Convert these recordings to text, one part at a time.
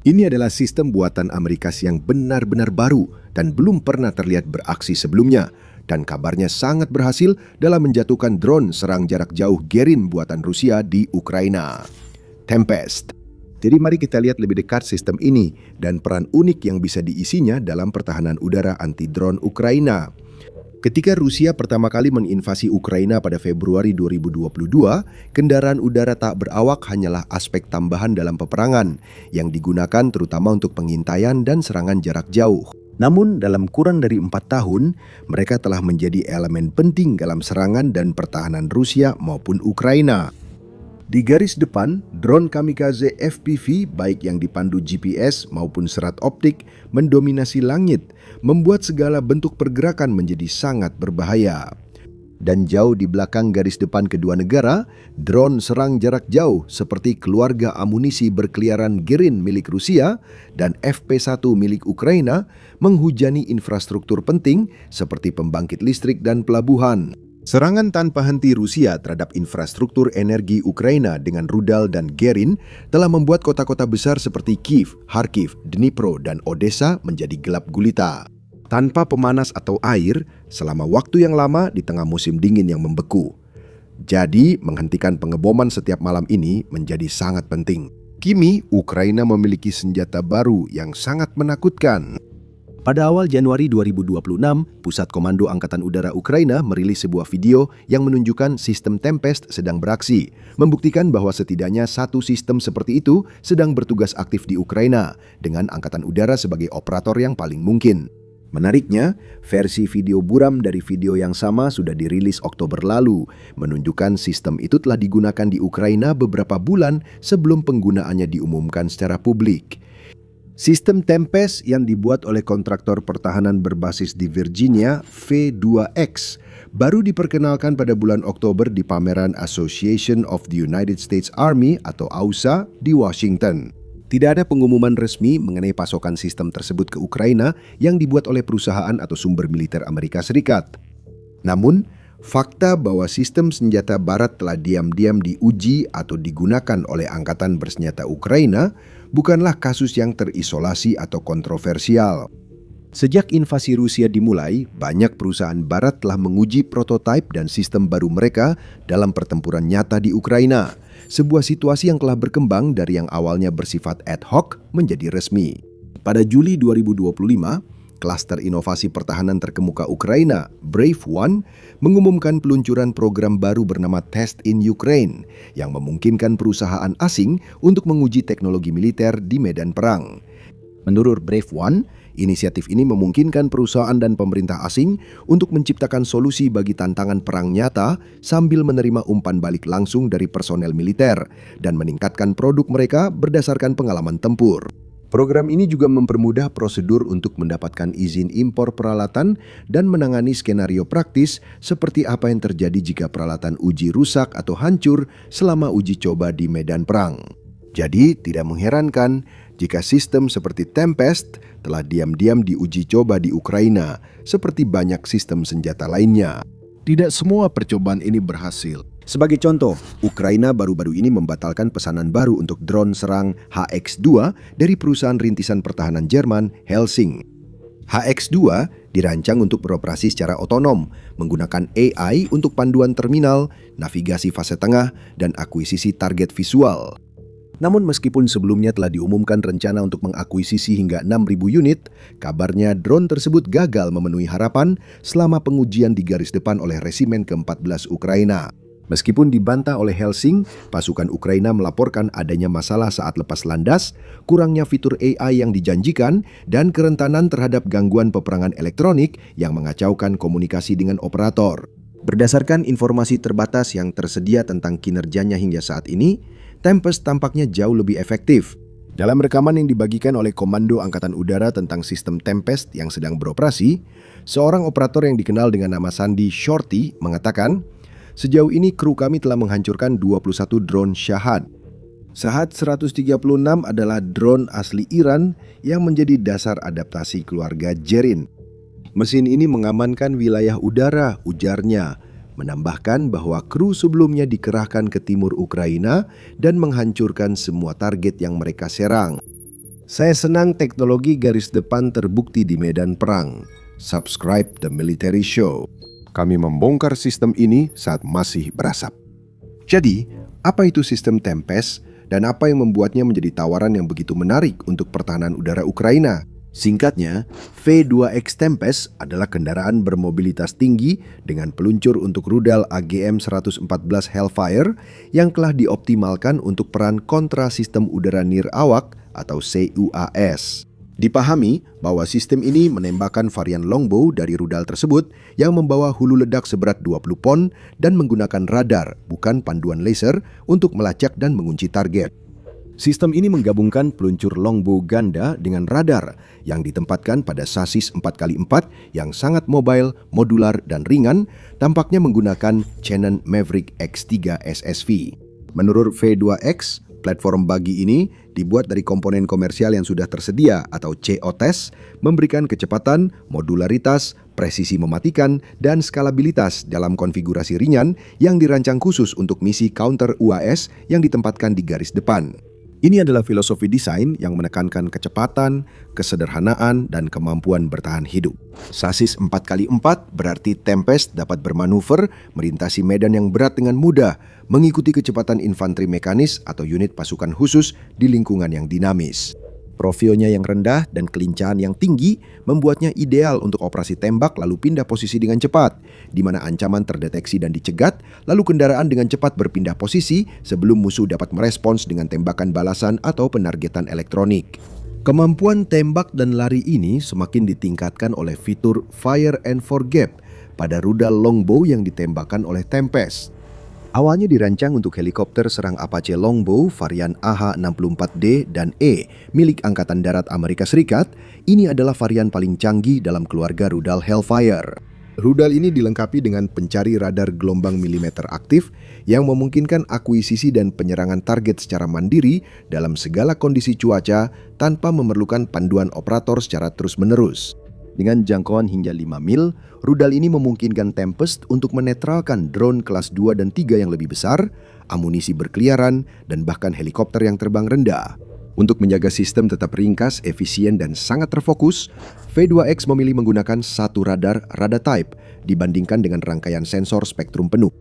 Ini adalah sistem buatan Amerika yang benar-benar baru dan belum pernah terlihat beraksi sebelumnya. Dan kabarnya sangat berhasil dalam menjatuhkan drone serang jarak jauh Gerin buatan Rusia di Ukraina. Tempest. Jadi mari kita lihat lebih dekat sistem ini dan peran unik yang bisa diisinya dalam pertahanan udara anti-drone Ukraina. Ketika Rusia pertama kali menginvasi Ukraina pada Februari 2022, kendaraan udara tak berawak hanyalah aspek tambahan dalam peperangan yang digunakan terutama untuk pengintaian dan serangan jarak jauh. Namun dalam kurang dari 4 tahun, mereka telah menjadi elemen penting dalam serangan dan pertahanan Rusia maupun Ukraina. Di garis depan, drone kamikaze FPV baik yang dipandu GPS maupun serat optik mendominasi langit, membuat segala bentuk pergerakan menjadi sangat berbahaya. Dan jauh di belakang garis depan kedua negara, drone serang jarak jauh seperti keluarga amunisi berkeliaran Gerin milik Rusia dan FP1 milik Ukraina menghujani infrastruktur penting seperti pembangkit listrik dan pelabuhan. Serangan tanpa henti Rusia terhadap infrastruktur energi Ukraina dengan rudal dan Gerin telah membuat kota-kota besar seperti Kiev, Kharkiv, Dnipro, dan Odessa menjadi gelap gulita. Tanpa pemanas atau air selama waktu yang lama di tengah musim dingin yang membeku. Jadi, menghentikan pengeboman setiap malam ini menjadi sangat penting. Kini, Ukraina memiliki senjata baru yang sangat menakutkan. Pada awal Januari 2026, Pusat Komando Angkatan Udara Ukraina merilis sebuah video yang menunjukkan sistem Tempest sedang beraksi, membuktikan bahwa setidaknya satu sistem seperti itu sedang bertugas aktif di Ukraina, dengan Angkatan Udara sebagai operator yang paling mungkin. Menariknya, versi video buram dari video yang sama sudah dirilis Oktober lalu, menunjukkan sistem itu telah digunakan di Ukraina beberapa bulan sebelum penggunaannya diumumkan secara publik. Sistem Tempest yang dibuat oleh kontraktor pertahanan berbasis di Virginia, V2X, baru diperkenalkan pada bulan Oktober di pameran Association of the United States Army atau AUSA di Washington. Tidak ada pengumuman resmi mengenai pasokan sistem tersebut ke Ukraina yang dibuat oleh perusahaan atau sumber militer Amerika Serikat. Namun, fakta bahwa sistem senjata barat telah diam-diam diuji atau digunakan oleh Angkatan Bersenjata Ukraina bukanlah kasus yang terisolasi atau kontroversial. Sejak invasi Rusia dimulai, banyak perusahaan barat telah menguji prototipe dan sistem baru mereka dalam pertempuran nyata di Ukraina. Sebuah situasi yang telah berkembang dari yang awalnya bersifat ad hoc menjadi resmi. Pada Juli 2025, Klaster Inovasi Pertahanan Terkemuka Ukraina, Brave One, mengumumkan peluncuran program baru bernama Test in Ukraine yang memungkinkan perusahaan asing untuk menguji teknologi militer di medan perang. Menurut Brave One, inisiatif ini memungkinkan perusahaan dan pemerintah asing untuk menciptakan solusi bagi tantangan perang nyata sambil menerima umpan balik langsung dari personel militer dan meningkatkan produk mereka berdasarkan pengalaman tempur. Program ini juga mempermudah prosedur untuk mendapatkan izin impor peralatan dan menangani skenario praktis seperti apa yang terjadi jika peralatan uji rusak atau hancur selama uji coba di medan perang. Jadi tidak mengherankan jika sistem seperti Tempest telah diam-diam diuji coba di Ukraina seperti banyak sistem senjata lainnya. Tidak semua percobaan ini berhasil. Sebagai contoh, Ukraina baru-baru ini membatalkan pesanan baru untuk drone serang HX2 dari perusahaan rintisan pertahanan Jerman, Helsing. HX2 dirancang untuk beroperasi secara otonom, menggunakan AI untuk panduan terminal, navigasi fase tengah, dan akuisisi target visual. Namun meskipun sebelumnya telah diumumkan rencana untuk mengakuisisi hingga 6.000 unit, kabarnya drone tersebut gagal memenuhi harapan selama pengujian di garis depan oleh Resimen ke-14 Ukraina. Meskipun dibantah oleh Helsing, pasukan Ukraina melaporkan adanya masalah saat lepas landas, kurangnya fitur AI yang dijanjikan, dan kerentanan terhadap gangguan peperangan elektronik yang mengacaukan komunikasi dengan operator. Berdasarkan informasi terbatas yang tersedia tentang kinerjanya hingga saat ini, Tempest tampaknya jauh lebih efektif. Dalam rekaman yang dibagikan oleh Komando Angkatan Udara tentang sistem Tempest yang sedang beroperasi, seorang operator yang dikenal dengan nama Sandy Shorty mengatakan, "Sejauh ini kru kami telah menghancurkan 21 drone Shahad. Shahad 136 adalah drone asli Iran yang menjadi dasar adaptasi keluarga Gerin. Mesin ini mengamankan wilayah udara," ujarnya. Menambahkan bahwa kru sebelumnya dikerahkan ke timur Ukraina dan menghancurkan semua target yang mereka serang. Saya senang teknologi garis depan terbukti di medan perang. Subscribe The Military Show. Kami membongkar sistem ini saat masih berasap. Jadi, apa itu sistem Tempest dan apa yang membuatnya menjadi tawaran yang begitu menarik untuk pertahanan udara Ukraina? Singkatnya, V2X Tempest adalah kendaraan bermobilitas tinggi dengan peluncur untuk rudal AGM-114 Hellfire yang telah dioptimalkan untuk peran kontra sistem udara nirawak atau CUAS. Dipahami bahwa sistem ini menembakkan varian longbow dari rudal tersebut yang membawa hulu ledak seberat 20 pon dan menggunakan radar, bukan panduan laser, untuk melacak dan mengunci target. Sistem ini menggabungkan peluncur longbow ganda dengan radar yang ditempatkan pada sasis 4x4 yang sangat mobile, modular, dan ringan, tampaknya menggunakan Canon Maverick X3 SSV. Menurut V2X, platform bagi ini dibuat dari komponen komersial yang sudah tersedia atau COTS, memberikan kecepatan, modularitas, presisi mematikan, dan skalabilitas dalam konfigurasi ringan yang dirancang khusus untuk misi counter UAS yang ditempatkan di garis depan. Ini adalah filosofi desain yang menekankan kecepatan, kesederhanaan, dan kemampuan bertahan hidup. Sasis 4x4 berarti Tempest dapat bermanuver, melintasi medan yang berat dengan mudah, mengikuti kecepatan infanteri mekanis atau unit pasukan khusus di lingkungan yang dinamis. Profilnya yang rendah dan kelincahan yang tinggi membuatnya ideal untuk operasi tembak lalu pindah posisi dengan cepat, di mana ancaman terdeteksi dan dicegat, lalu kendaraan dengan cepat berpindah posisi sebelum musuh dapat merespons dengan tembakan balasan atau penargetan elektronik. Kemampuan tembak dan lari ini semakin ditingkatkan oleh fitur Fire and Forget pada rudal longbow yang ditembakkan oleh Tempest. Awalnya dirancang untuk helikopter serang Apache Longbow varian AH-64D dan E milik Angkatan Darat Amerika Serikat, ini adalah varian paling canggih dalam keluarga rudal Hellfire. Rudal ini dilengkapi dengan pencari radar gelombang milimeter aktif yang memungkinkan akuisisi dan penyerangan target secara mandiri dalam segala kondisi cuaca tanpa memerlukan panduan operator secara terus-menerus. Dengan jangkauan hingga 5 mil, rudal ini memungkinkan Tempest untuk menetralkan drone kelas 2 dan 3 yang lebih besar, amunisi berkeliaran, dan bahkan helikopter yang terbang rendah. Untuk menjaga sistem tetap ringkas, efisien, dan sangat terfokus, V2X memilih menggunakan satu radar Radatype dibandingkan dengan rangkaian sensor spektrum penuh.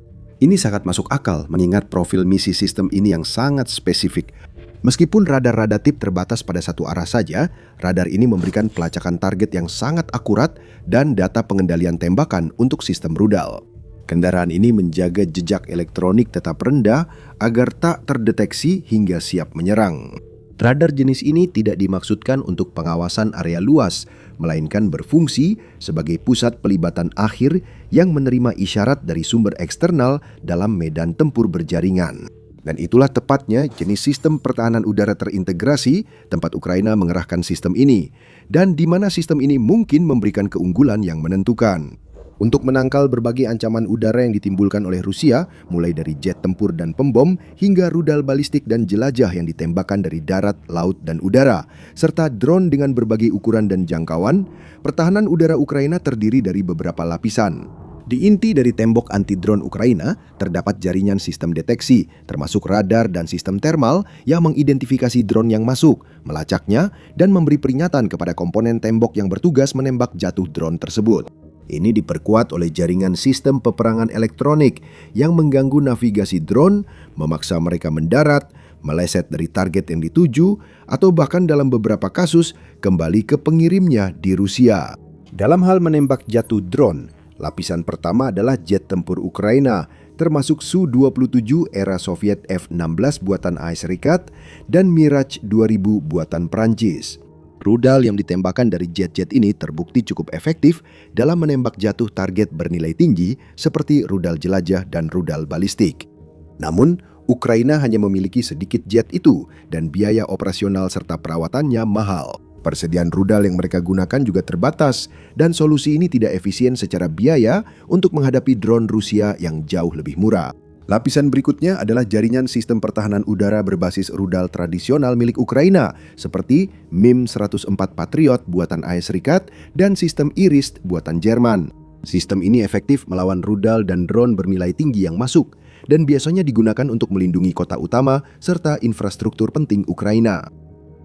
Ini sangat masuk akal mengingat profil misi sistem ini yang sangat spesifik. Meskipun radar Radatype terbatas pada satu arah saja, radar ini memberikan pelacakan target yang sangat akurat dan data pengendalian tembakan untuk sistem rudal. Kendaraan ini menjaga jejak elektronik tetap rendah agar tak terdeteksi hingga siap menyerang. Radar jenis ini tidak dimaksudkan untuk pengawasan area luas, melainkan berfungsi sebagai pusat pelibatan akhir yang menerima isyarat dari sumber eksternal dalam medan tempur berjaringan. Dan itulah tepatnya jenis sistem pertahanan udara terintegrasi tempat Ukraina mengerahkan sistem ini, dan di mana sistem ini mungkin memberikan keunggulan yang menentukan. Untuk menangkal berbagai ancaman udara yang ditimbulkan oleh Rusia, mulai dari jet tempur dan pembom, hingga rudal balistik dan jelajah yang ditembakkan dari darat, laut, dan udara, serta drone dengan berbagai ukuran dan jangkauan, pertahanan udara Ukraina terdiri dari beberapa lapisan. Di inti dari tembok anti-drone Ukraina, terdapat jaringan sistem deteksi, termasuk radar dan sistem thermal yang mengidentifikasi drone yang masuk, melacaknya, dan memberi peringatan kepada komponen tembok yang bertugas menembak jatuh drone tersebut. Ini diperkuat oleh jaringan sistem peperangan elektronik yang mengganggu navigasi drone, memaksa mereka mendarat, meleset dari target yang dituju, atau bahkan dalam beberapa kasus kembali ke pengirimnya di Rusia. Dalam hal menembak jatuh drone, lapisan pertama adalah jet tempur Ukraina, termasuk Su-27 era Soviet F-16 buatan AS Serikat dan Mirage 2000 buatan Prancis. Rudal yang ditembakkan dari jet-jet ini terbukti cukup efektif dalam menembak jatuh target bernilai tinggi seperti rudal jelajah dan rudal balistik. Namun, Ukraina hanya memiliki sedikit jet itu dan biaya operasional serta perawatannya mahal. Persediaan rudal yang mereka gunakan juga terbatas dan solusi ini tidak efisien secara biaya untuk menghadapi drone Rusia yang jauh lebih murah. Lapisan berikutnya adalah jaringan sistem pertahanan udara berbasis rudal tradisional milik Ukraina seperti MIM-104 Patriot buatan AS Serikat dan sistem Iris buatan Jerman. Sistem ini efektif melawan rudal dan drone bernilai tinggi yang masuk dan biasanya digunakan untuk melindungi kota utama serta infrastruktur penting Ukraina.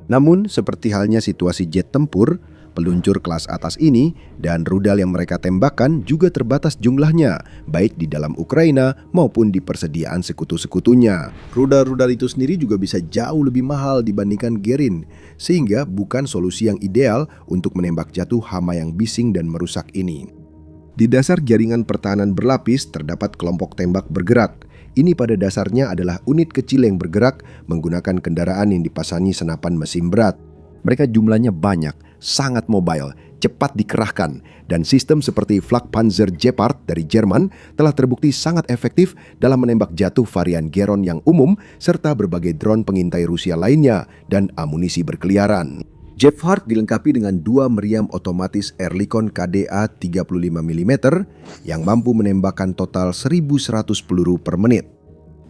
Namun, seperti halnya situasi jet tempur, peluncur kelas atas ini dan rudal yang mereka tembakkan juga terbatas jumlahnya, baik di dalam Ukraina maupun di persediaan sekutu-sekutunya. Rudal-rudal itu sendiri juga bisa jauh lebih mahal dibandingkan Gerin, sehingga bukan solusi yang ideal untuk menembak jatuh hama yang bising dan merusak ini. Di dasar jaringan pertahanan berlapis terdapat kelompok tembak bergerak. Ini pada dasarnya adalah unit kecil yang bergerak menggunakan kendaraan yang dipasangi senapan mesin berat. Mereka jumlahnya banyak, sangat mobile, cepat dikerahkan, dan sistem seperti Flakpanzer Gepard dari Jerman telah terbukti sangat efektif dalam menembak jatuh varian Geron yang umum serta berbagai drone pengintai Rusia lainnya dan amunisi berkeliaran. Gepard dilengkapi dengan 2 meriam otomatis Ehrlichon KDA 35 mm yang mampu menembakkan total 1.100 peluru per menit.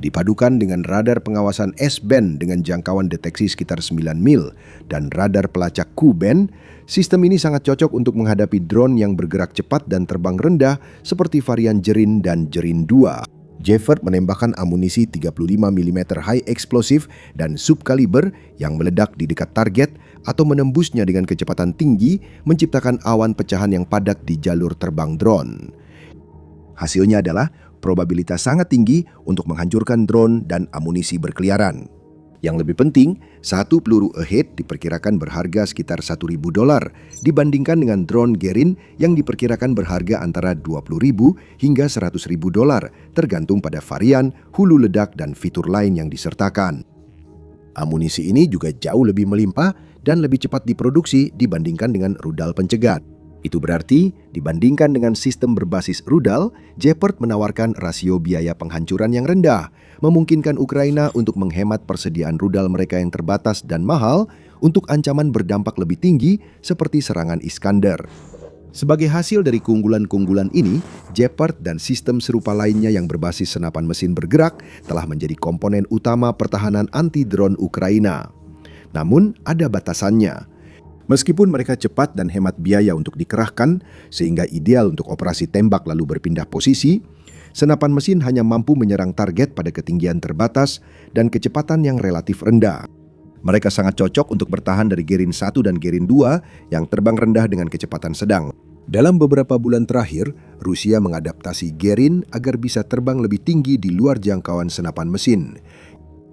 Dipadukan dengan radar pengawasan S-band dengan jangkauan deteksi sekitar 9 mil dan radar pelacak Q-band, sistem ini sangat cocok untuk menghadapi drone yang bergerak cepat dan terbang rendah seperti varian Gerin dan Gerin 2. Gepard menembakkan amunisi 35 mm high explosive dan subkaliber yang meledak di dekat target atau menembusnya dengan kecepatan tinggi, menciptakan awan pecahan yang padat di jalur terbang drone. Hasilnya adalah probabilitas sangat tinggi untuk menghancurkan drone dan amunisi berkeliaran. Yang lebih penting, satu peluru Ahead diperkirakan berharga sekitar $1.000 dibandingkan dengan drone Gerin yang diperkirakan berharga antara $20.000 hingga $100.000 tergantung pada varian, hulu ledak, dan fitur lain yang disertakan. Amunisi ini juga jauh lebih melimpah dan lebih cepat diproduksi dibandingkan dengan rudal pencegat. Itu berarti, dibandingkan dengan sistem berbasis rudal, Gepard menawarkan rasio biaya penghancuran yang rendah, memungkinkan Ukraina untuk menghemat persediaan rudal mereka yang terbatas dan mahal untuk ancaman berdampak lebih tinggi seperti serangan Iskander. Sebagai hasil dari keunggulan-keunggulan ini, Gepard dan sistem serupa lainnya yang berbasis senapan mesin bergerak telah menjadi komponen utama pertahanan anti-drone Ukraina. Namun, ada batasannya. Meskipun mereka cepat dan hemat biaya untuk dikerahkan, sehingga ideal untuk operasi tembak lalu berpindah posisi, senapan mesin hanya mampu menyerang target pada ketinggian terbatas dan kecepatan yang relatif rendah. Mereka sangat cocok untuk bertahan dari Gerin 1 dan Gerin 2 yang terbang rendah dengan kecepatan sedang. Dalam beberapa bulan terakhir, Rusia mengadaptasi Gerin agar bisa terbang lebih tinggi di luar jangkauan senapan mesin.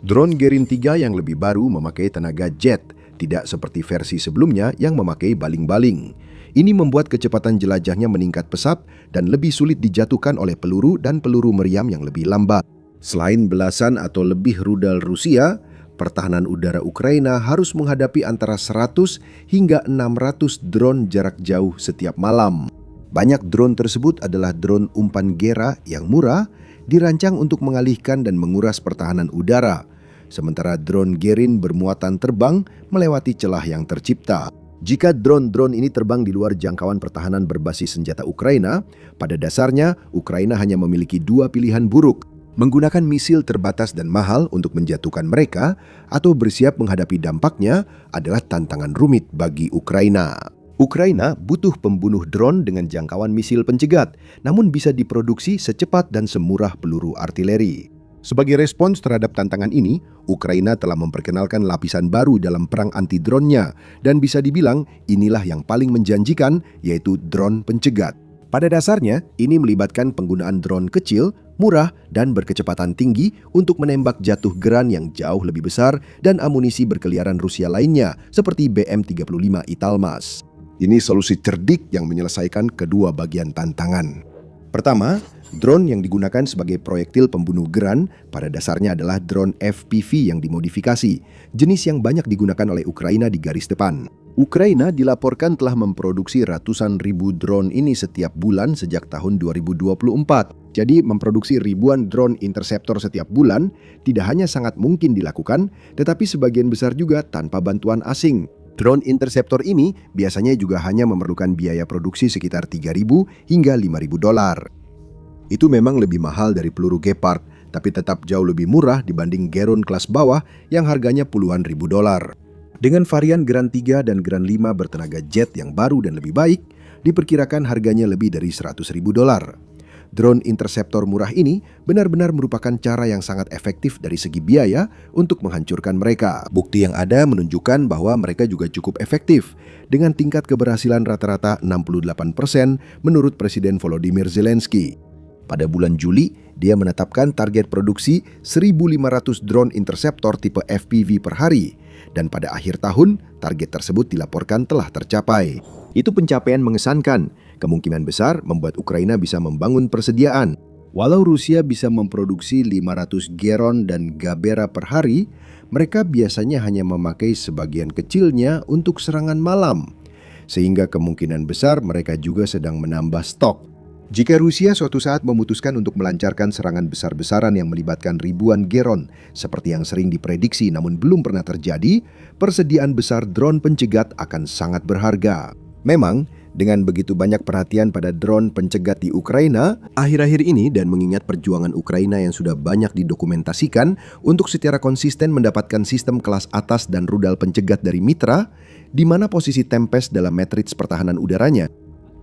Drone Gerin 3 yang lebih baru memakai tenaga jet, tidak seperti versi sebelumnya yang memakai baling-baling. Ini membuat kecepatan jelajahnya meningkat pesat dan lebih sulit dijatuhkan oleh peluru dan peluru meriam yang lebih lambat. Selain belasan atau lebih rudal Rusia, pertahanan udara Ukraina harus menghadapi antara 100 hingga 600 drone jarak jauh setiap malam. Banyak drone tersebut adalah drone umpan Gera yang murah, dirancang untuk mengalihkan dan menguras pertahanan udara. Sementara drone Gerin bermuatan terbang melewati celah yang tercipta. Jika drone-drone ini terbang di luar jangkauan pertahanan berbasis senjata Ukraina, pada dasarnya Ukraina hanya memiliki 2 pilihan buruk: menggunakan misil terbatas dan mahal untuk menjatuhkan mereka, atau bersiap menghadapi dampaknya adalah tantangan rumit bagi Ukraina. Ukraina butuh pembunuh drone dengan jangkauan misil pencegat, namun bisa diproduksi secepat dan semurah peluru artileri. Sebagai respons terhadap tantangan ini, Ukraina telah memperkenalkan lapisan baru dalam perang anti-drone-nya, dan bisa dibilang inilah yang paling menjanjikan, yaitu drone pencegat. Pada dasarnya, ini melibatkan penggunaan drone kecil, murah, dan berkecepatan tinggi untuk menembak jatuh geran yang jauh lebih besar dan amunisi berkeliaran Rusia lainnya, seperti BM-35 Italmas. Ini solusi cerdik yang menyelesaikan kedua bagian tantangan. Pertama, drone yang digunakan sebagai proyektil pembunuh geran pada dasarnya adalah drone FPV yang dimodifikasi, jenis yang banyak digunakan oleh Ukraina di garis depan. Ukraina dilaporkan telah memproduksi ratusan ribu drone ini setiap bulan sejak tahun 2024. Jadi memproduksi ribuan drone interceptor setiap bulan tidak hanya sangat mungkin dilakukan, tetapi sebagian besar juga tanpa bantuan asing. Drone interceptor ini biasanya juga hanya memerlukan biaya produksi sekitar $3.000 hingga $5.000. Itu memang lebih mahal dari peluru Gepard, tapi tetap jauh lebih murah dibanding Geron kelas bawah yang harganya puluhan ribu dolar. Dengan varian Geran 3 dan Geran 5 bertenaga jet yang baru dan lebih baik, diperkirakan harganya lebih dari $100.000. Drone interceptor murah ini benar-benar merupakan cara yang sangat efektif dari segi biaya untuk menghancurkan mereka. Bukti yang ada menunjukkan bahwa mereka juga cukup efektif, dengan tingkat keberhasilan rata-rata 68% menurut Presiden Volodymyr Zelensky. Pada bulan Juli, dia menetapkan target produksi 1.500 drone interceptor tipe FPV per hari, dan pada akhir tahun, target tersebut dilaporkan telah tercapai. Itu pencapaian mengesankan. Kemungkinan besar membuat Ukraina bisa membangun persediaan. Walau Rusia bisa memproduksi 500 Geron dan Gabera per hari, mereka biasanya hanya memakai sebagian kecilnya untuk serangan malam. Sehingga kemungkinan besar mereka juga sedang menambah stok. Jika Rusia suatu saat memutuskan untuk melancarkan serangan besar-besaran yang melibatkan ribuan Geron, seperti yang sering diprediksi namun belum pernah terjadi, persediaan besar drone pencegat akan sangat berharga. Memang, dengan begitu banyak perhatian pada drone pencegat di Ukraina, akhir-akhir ini dan mengingat perjuangan Ukraina yang sudah banyak didokumentasikan untuk secara konsisten mendapatkan sistem kelas atas dan rudal pencegat dari mitra, di mana posisi Tempest dalam matriks pertahanan udaranya.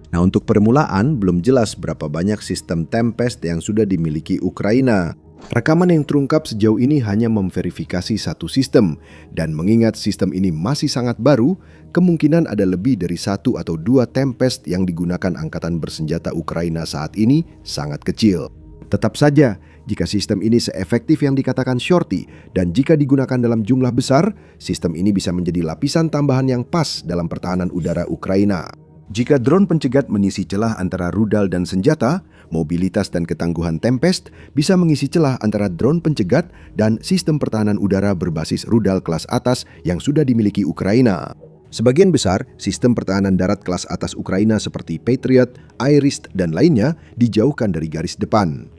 Nah, untuk permulaan, belum jelas berapa banyak sistem Tempest yang sudah dimiliki Ukraina. Rekaman yang terungkap sejauh ini hanya memverifikasi satu sistem, dan mengingat sistem ini masih sangat baru, kemungkinan ada lebih dari 1 atau 2 Tempest yang digunakan angkatan bersenjata Ukraina saat ini sangat kecil. Tetap saja, jika sistem ini seefektif yang dikatakan Shorty, dan jika digunakan dalam jumlah besar, sistem ini bisa menjadi lapisan tambahan yang pas dalam pertahanan udara Ukraina. Jika drone pencegat mengisi celah antara rudal dan senjata, mobilitas dan ketangguhan Tempest bisa mengisi celah antara drone pencegat dan sistem pertahanan udara berbasis rudal kelas atas yang sudah dimiliki Ukraina. Sebagian besar sistem pertahanan darat kelas atas Ukraina seperti Patriot, Iris, dan lainnya dijauhkan dari garis depan.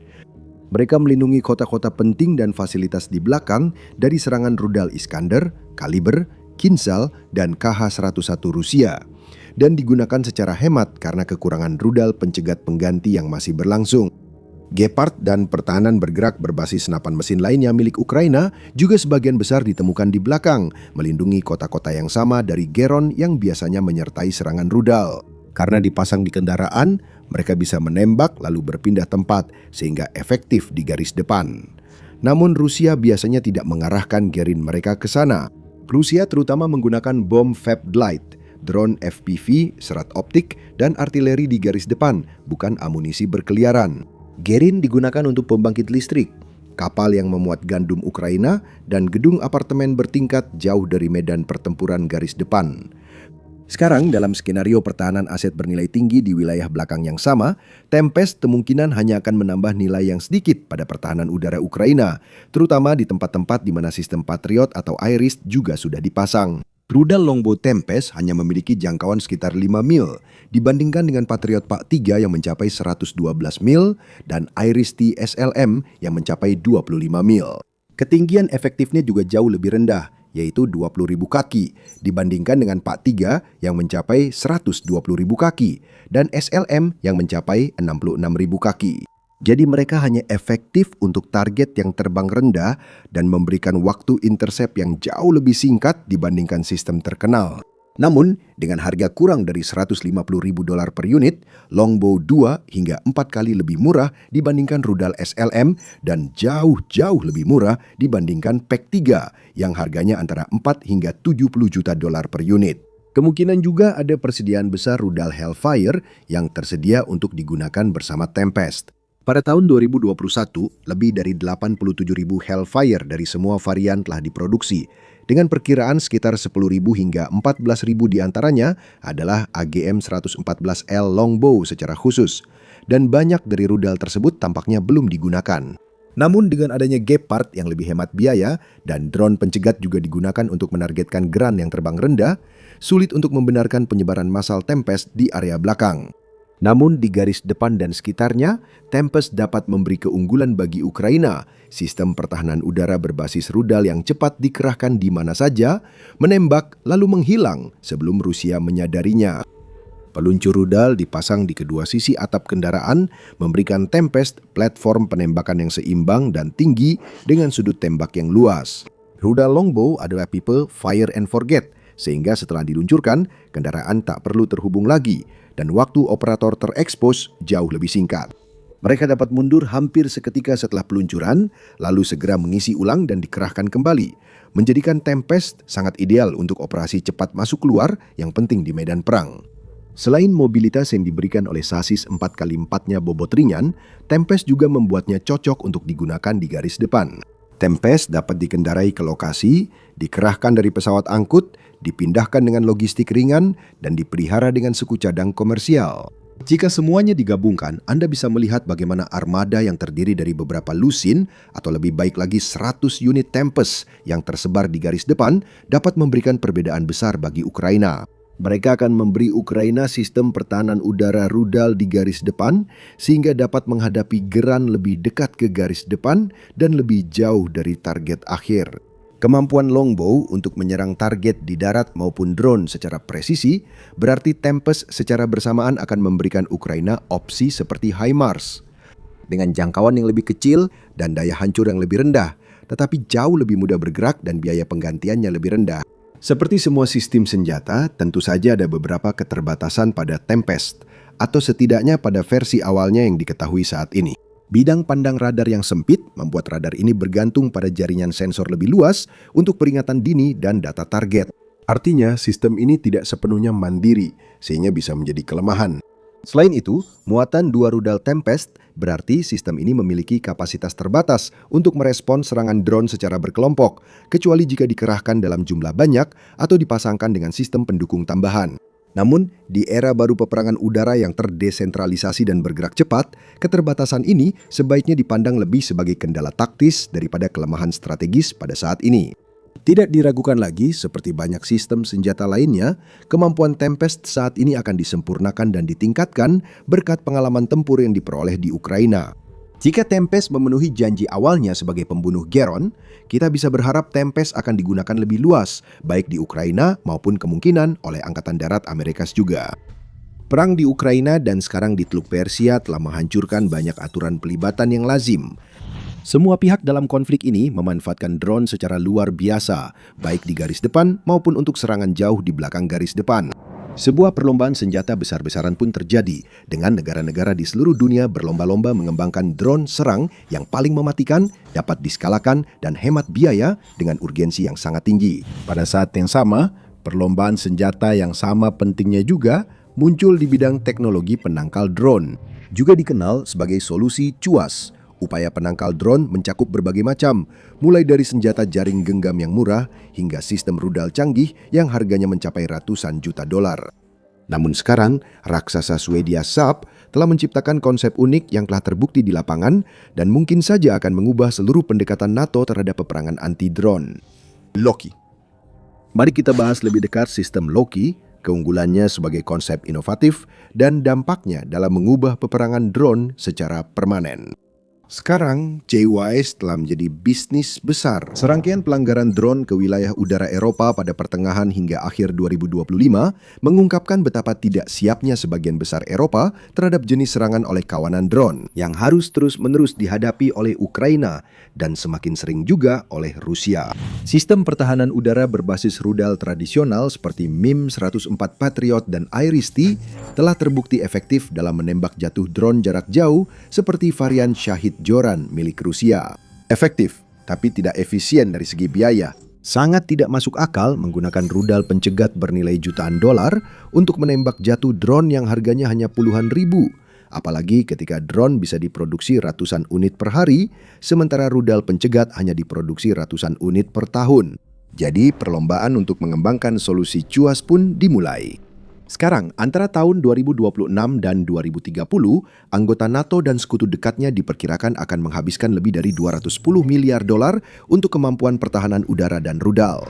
Mereka melindungi kota-kota penting dan fasilitas di belakang dari serangan rudal Iskander, Kaliber, Kinzhal, dan KH-101 Rusia, dan digunakan secara hemat karena kekurangan rudal pencegat pengganti yang masih berlangsung. Gepard dan pertahanan bergerak berbasis senapan mesin lainnya milik Ukraina juga sebagian besar ditemukan di belakang, melindungi kota-kota yang sama dari Geron yang biasanya menyertai serangan rudal. Karena dipasang di kendaraan, mereka bisa menembak lalu berpindah tempat sehingga efektif di garis depan. Namun Rusia biasanya tidak mengarahkan Gerin mereka ke sana. Rusia terutama menggunakan bom Fab-Glide, drone FPV, serat optik, dan artileri di garis depan, bukan amunisi berkeliaran. Gerin digunakan untuk pembangkit listrik, kapal yang memuat gandum Ukraina, dan gedung apartemen bertingkat jauh dari medan pertempuran garis depan. Sekarang, dalam skenario pertahanan aset bernilai tinggi di wilayah belakang yang sama, Tempest kemungkinan hanya akan menambah nilai yang sedikit pada pertahanan udara Ukraina, terutama di tempat-tempat di mana sistem Patriot atau Iris juga sudah dipasang. Rudal Longbow Tempest hanya memiliki jangkauan sekitar 5 mil, dibandingkan dengan Patriot Pak 3 yang mencapai 112 mil dan Iris-T SLM yang mencapai 25 mil. Ketinggian efektifnya juga jauh lebih rendah, yaitu 20.000 kaki, dibandingkan dengan Pak 3 yang mencapai 120.000 kaki, dan SLM yang mencapai 66.000 kaki. Jadi mereka hanya efektif untuk target yang terbang rendah dan memberikan waktu intercept yang jauh lebih singkat dibandingkan sistem terkenal. Namun, dengan harga kurang dari $150.000 per unit, Longbow 2 hingga 4 kali lebih murah dibandingkan rudal SLM dan jauh-jauh lebih murah dibandingkan Pak 3 yang harganya antara 4 hingga 70 juta dolar per unit. Kemungkinan juga ada persediaan besar rudal Hellfire yang tersedia untuk digunakan bersama Tempest. Pada tahun 2021, lebih dari 87.000 Hellfire dari semua varian telah diproduksi, dengan perkiraan sekitar 10.000 hingga 14.000 diantaranya adalah AGM-114L Longbow secara khusus, dan banyak dari rudal tersebut tampaknya belum digunakan. Namun dengan adanya Gepard yang lebih hemat biaya dan drone pencegat juga digunakan untuk menargetkan geran yang terbang rendah, sulit untuk membenarkan penyebaran massal Tempest di area belakang. Namun di garis depan dan sekitarnya, Tempest dapat memberi keunggulan bagi Ukraina, sistem pertahanan udara berbasis rudal yang cepat dikerahkan di mana saja, menembak lalu menghilang sebelum Rusia menyadarinya. Peluncur rudal dipasang di kedua sisi atap kendaraan, memberikan Tempest platform penembakan yang seimbang dan tinggi dengan sudut tembak yang luas. Rudal Longbow adalah tipe fire and forget, sehingga setelah diluncurkan, kendaraan tak perlu terhubung lagi, dan waktu operator terekspos jauh lebih singkat. Mereka dapat mundur hampir seketika setelah peluncuran, lalu segera mengisi ulang dan dikerahkan kembali, menjadikan Tempest sangat ideal untuk operasi cepat masuk keluar yang penting di medan perang. Selain mobilitas yang diberikan oleh sasis 4x4-nya bobot ringan, Tempest juga membuatnya cocok untuk digunakan di garis depan. Tempest dapat dikendarai ke lokasi, dikerahkan dari pesawat angkut, dipindahkan dengan logistik ringan, dan dipelihara dengan suku cadang komersial. Jika semuanya digabungkan, Anda bisa melihat bagaimana armada yang terdiri dari beberapa lusin, atau lebih baik lagi 100 unit Tempest yang tersebar di garis depan, dapat memberikan perbedaan besar bagi Ukraina. Mereka akan memberi Ukraina sistem pertahanan udara rudal di garis depan sehingga dapat menghadapi geran lebih dekat ke garis depan dan lebih jauh dari target akhir. Kemampuan longbow untuk menyerang target di darat maupun drone secara presisi berarti Tempest secara bersamaan akan memberikan Ukraina opsi seperti HIMARS dengan jangkauan yang lebih kecil dan daya hancur yang lebih rendah, tetapi jauh lebih mudah bergerak dan biaya penggantiannya lebih rendah. Seperti semua sistem senjata, tentu saja ada beberapa keterbatasan pada Tempest, atau setidaknya pada versi awalnya yang diketahui saat ini. Bidang pandang radar yang sempit membuat radar ini bergantung pada jaringan sensor lebih luas untuk peringatan dini dan data target. Artinya, sistem ini tidak sepenuhnya mandiri, sehingga bisa menjadi kelemahan. Selain itu, muatan dua rudal Tempest berarti sistem ini memiliki kapasitas terbatas untuk merespons serangan drone secara berkelompok, kecuali jika dikerahkan dalam jumlah banyak atau dipasangkan dengan sistem pendukung tambahan. Namun, di era baru peperangan udara yang terdesentralisasi dan bergerak cepat, keterbatasan ini sebaiknya dipandang lebih sebagai kendala taktis daripada kelemahan strategis pada saat ini. Tidak diragukan lagi, seperti banyak sistem senjata lainnya, kemampuan Tempest saat ini akan disempurnakan dan ditingkatkan berkat pengalaman tempur yang diperoleh di Ukraina. Jika Tempest memenuhi janji awalnya sebagai pembunuh Geron, kita bisa berharap Tempest akan digunakan lebih luas, baik di Ukraina maupun kemungkinan oleh Angkatan Darat Amerika juga. Perang di Ukraina dan sekarang di Teluk Persia telah menghancurkan banyak aturan pelibatan yang lazim. Semua pihak dalam konflik ini memanfaatkan drone secara luar biasa, baik di garis depan maupun untuk serangan jauh di belakang garis depan. Sebuah perlombaan senjata besar-besaran pun terjadi, dengan negara-negara di seluruh dunia berlomba-lomba mengembangkan drone serang yang paling mematikan, dapat diskalakan, dan hemat biaya dengan urgensi yang sangat tinggi. Pada saat yang sama, perlombaan senjata yang sama pentingnya juga muncul di bidang teknologi penangkal drone, juga dikenal sebagai solusi CUAS. Upaya penangkal drone mencakup berbagai macam, mulai dari senjata jaring genggam yang murah hingga sistem rudal canggih yang harganya mencapai ratusan juta dolar. Namun sekarang, raksasa Swedia Saab telah menciptakan konsep unik yang telah terbukti di lapangan dan mungkin saja akan mengubah seluruh pendekatan NATO terhadap peperangan anti-drone. Loki. Mari kita bahas lebih dekat sistem Loki, keunggulannya sebagai konsep inovatif, dan dampaknya dalam mengubah peperangan drone secara permanen. Sekarang, JWS telah menjadi bisnis besar. Serangkaian pelanggaran drone ke wilayah udara Eropa pada pertengahan hingga akhir 2025 mengungkapkan betapa tidak siapnya sebagian besar Eropa terhadap jenis serangan oleh kawanan drone yang harus terus-menerus dihadapi oleh Ukraina dan semakin sering juga oleh Rusia. Sistem pertahanan udara berbasis rudal tradisional seperti MIM-104 Patriot dan IRIS-T telah terbukti efektif dalam menembak jatuh drone jarak jauh seperti varian Shahid Joran milik Rusia. Efektif, tapi tidak efisien dari segi biaya. Sangat tidak masuk akal menggunakan rudal pencegat bernilai jutaan dolar untuk menembak jatuh drone yang harganya hanya puluhan ribu. Apalagi ketika drone bisa diproduksi ratusan unit per hari, sementara rudal pencegat hanya diproduksi ratusan unit per tahun. Jadi perlombaan untuk mengembangkan solusi CUAS pun dimulai. Sekarang, antara tahun 2026 dan 2030, anggota NATO dan sekutu dekatnya diperkirakan akan menghabiskan lebih dari 210 miliar dolar untuk kemampuan pertahanan udara dan rudal.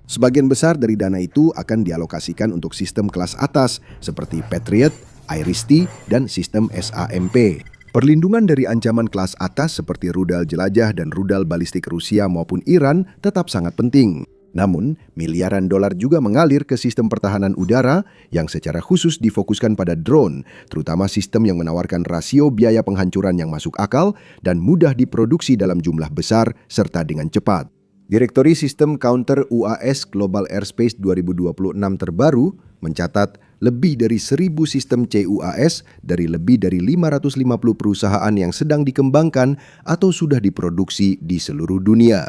Sebagian besar dari dana itu akan dialokasikan untuk sistem kelas atas seperti Patriot, IRIS-T, dan sistem SAMP. Perlindungan dari ancaman kelas atas seperti rudal jelajah dan rudal balistik Rusia maupun Iran tetap sangat penting. Namun, miliaran dolar juga mengalir ke sistem pertahanan udara yang secara khusus difokuskan pada drone, terutama sistem yang menawarkan rasio biaya penghancuran yang masuk akal dan mudah diproduksi dalam jumlah besar serta dengan cepat. Direktori Sistem Counter UAS Global Airspace 2026 terbaru mencatat lebih dari 1.000 sistem CUAS dari lebih dari 550 perusahaan yang sedang dikembangkan atau sudah diproduksi di seluruh dunia.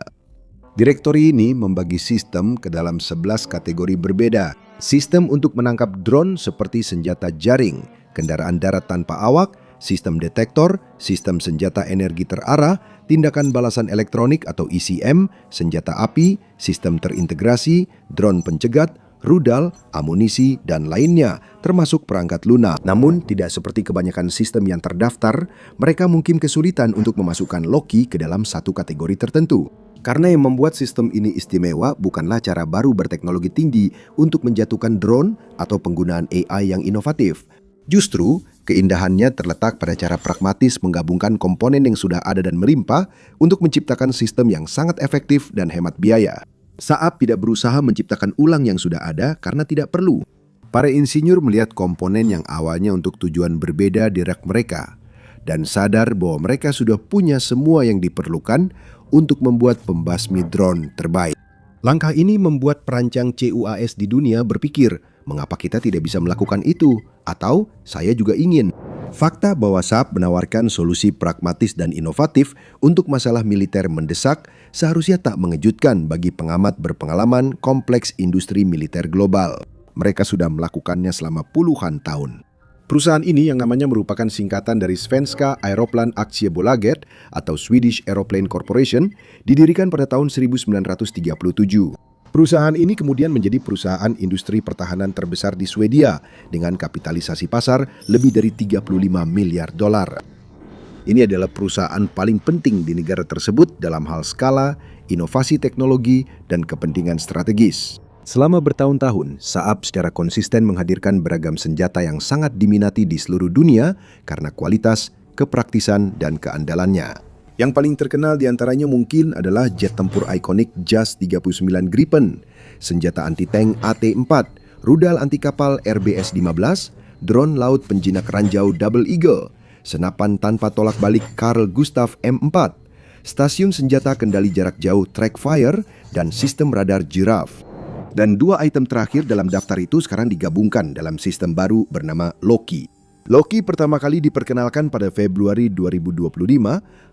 Direktori ini membagi sistem ke dalam 11 kategori berbeda. Sistem untuk menangkap drone seperti senjata jaring, kendaraan darat tanpa awak, sistem detektor, sistem senjata energi terarah, tindakan balasan elektronik atau ECM, senjata api, sistem terintegrasi, drone pencegat, rudal, amunisi, dan lainnya, termasuk perangkat lunak. Namun, tidak seperti kebanyakan sistem yang terdaftar, mereka mungkin kesulitan untuk memasukkan Loki ke dalam satu kategori tertentu. Karena yang membuat sistem ini istimewa bukanlah cara baru berteknologi tinggi untuk menjatuhkan drone atau penggunaan AI yang inovatif. Justru, keindahannya terletak pada cara pragmatis menggabungkan komponen yang sudah ada dan melimpah untuk menciptakan sistem yang sangat efektif dan hemat biaya. Saab tidak berusaha menciptakan ulang yang sudah ada karena tidak perlu. Para insinyur melihat komponen yang awalnya untuk tujuan berbeda di rak mereka dan sadar bahwa mereka sudah punya semua yang diperlukan untuk membuat pembasmi drone terbaik. Langkah ini membuat perancang CUAS di dunia berpikir, mengapa kita tidak bisa melakukan itu? Atau saya juga ingin. Fakta bahwa Saab menawarkan solusi pragmatis dan inovatif untuk masalah militer mendesak seharusnya tak mengejutkan bagi pengamat berpengalaman kompleks industri militer global. Mereka sudah melakukannya selama puluhan tahun. Perusahaan ini yang namanya merupakan singkatan dari Svenska Aeroplan Aktiebolaget atau Swedish Aeroplane Corporation didirikan pada tahun 1937. Perusahaan ini kemudian menjadi perusahaan industri pertahanan terbesar di Swedia dengan kapitalisasi pasar lebih dari 35 miliar dolar. Ini adalah perusahaan paling penting di negara tersebut dalam hal skala, inovasi teknologi, dan kepentingan strategis. Selama bertahun-tahun, Saab secara konsisten menghadirkan beragam senjata yang sangat diminati di seluruh dunia karena kualitas, kepraktisan, dan keandalannya. Yang paling terkenal diantaranya mungkin adalah jet tempur ikonik JAS 39 Gripen, senjata anti-tank AT-4, rudal anti-kapal RBS-15, drone laut penjinak ranjau Double Eagle, senapan tanpa tolak balik Carl Gustav M4, stasiun senjata kendali jarak jauh Trackfire, dan sistem radar Giraffe. Dan dua item terakhir dalam daftar itu sekarang digabungkan dalam sistem baru bernama Loki. Loki pertama kali diperkenalkan pada Februari 2025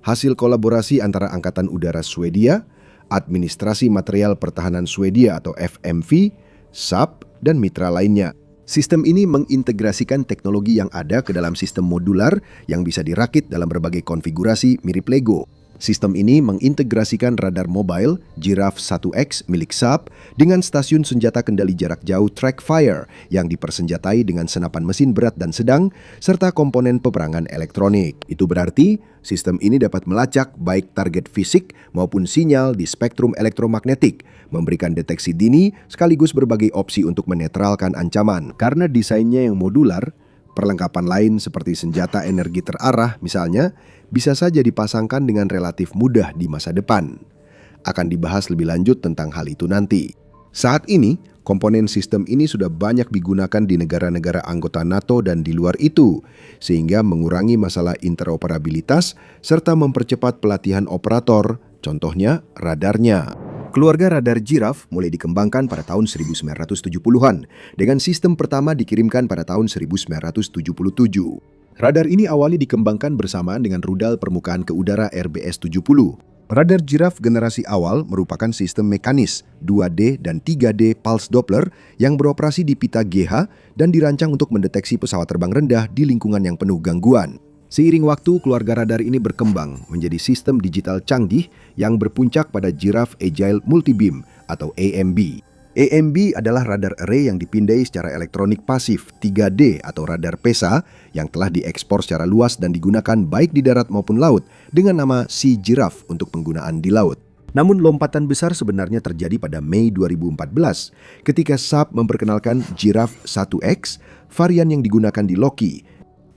hasil kolaborasi antara Angkatan Udara Swedia, Administrasi Material Pertahanan Swedia atau FMV, Saab, dan mitra lainnya. Sistem ini mengintegrasikan teknologi yang ada ke dalam sistem modular yang bisa dirakit dalam berbagai konfigurasi mirip Lego. Sistem ini mengintegrasikan radar mobile Giraffe 1X milik Saab dengan stasiun senjata kendali jarak jauh Trackfire yang dipersenjatai dengan senapan mesin berat dan sedang serta komponen peperangan elektronik. Itu berarti sistem ini dapat melacak baik target fisik maupun sinyal di spektrum elektromagnetik, memberikan deteksi dini sekaligus berbagai opsi untuk menetralkan ancaman. Karena desainnya yang modular, perlengkapan lain seperti senjata energi terarah misalnya, bisa saja dipasangkan dengan relatif mudah di masa depan. Akan dibahas lebih lanjut tentang hal itu nanti. Saat ini, komponen sistem ini sudah banyak digunakan di negara-negara anggota NATO dan di luar itu, sehingga mengurangi masalah interoperabilitas serta mempercepat pelatihan operator, contohnya radarnya. Keluarga radar Giraffe mulai dikembangkan pada tahun 1970-an, dengan sistem pertama dikirimkan pada tahun 1977. Radar ini awalnya dikembangkan bersamaan dengan rudal permukaan ke udara RBS-70. Radar Giraffe generasi awal merupakan sistem mekanis 2D dan 3D pulse Doppler yang beroperasi di pita GH dan dirancang untuk mendeteksi pesawat terbang rendah di lingkungan yang penuh gangguan. Seiring waktu, keluarga radar ini berkembang menjadi sistem digital canggih yang berpuncak pada Giraffe Agile Multibeam atau AMB. AMB adalah radar array yang dipindai secara elektronik pasif 3D atau radar PESA yang telah diekspor secara luas dan digunakan baik di darat maupun laut dengan nama Sea Giraffe untuk penggunaan di laut. Namun lompatan besar sebenarnya terjadi pada Mei 2014 ketika Saab memperkenalkan Giraffe 1X, varian yang digunakan di Loki.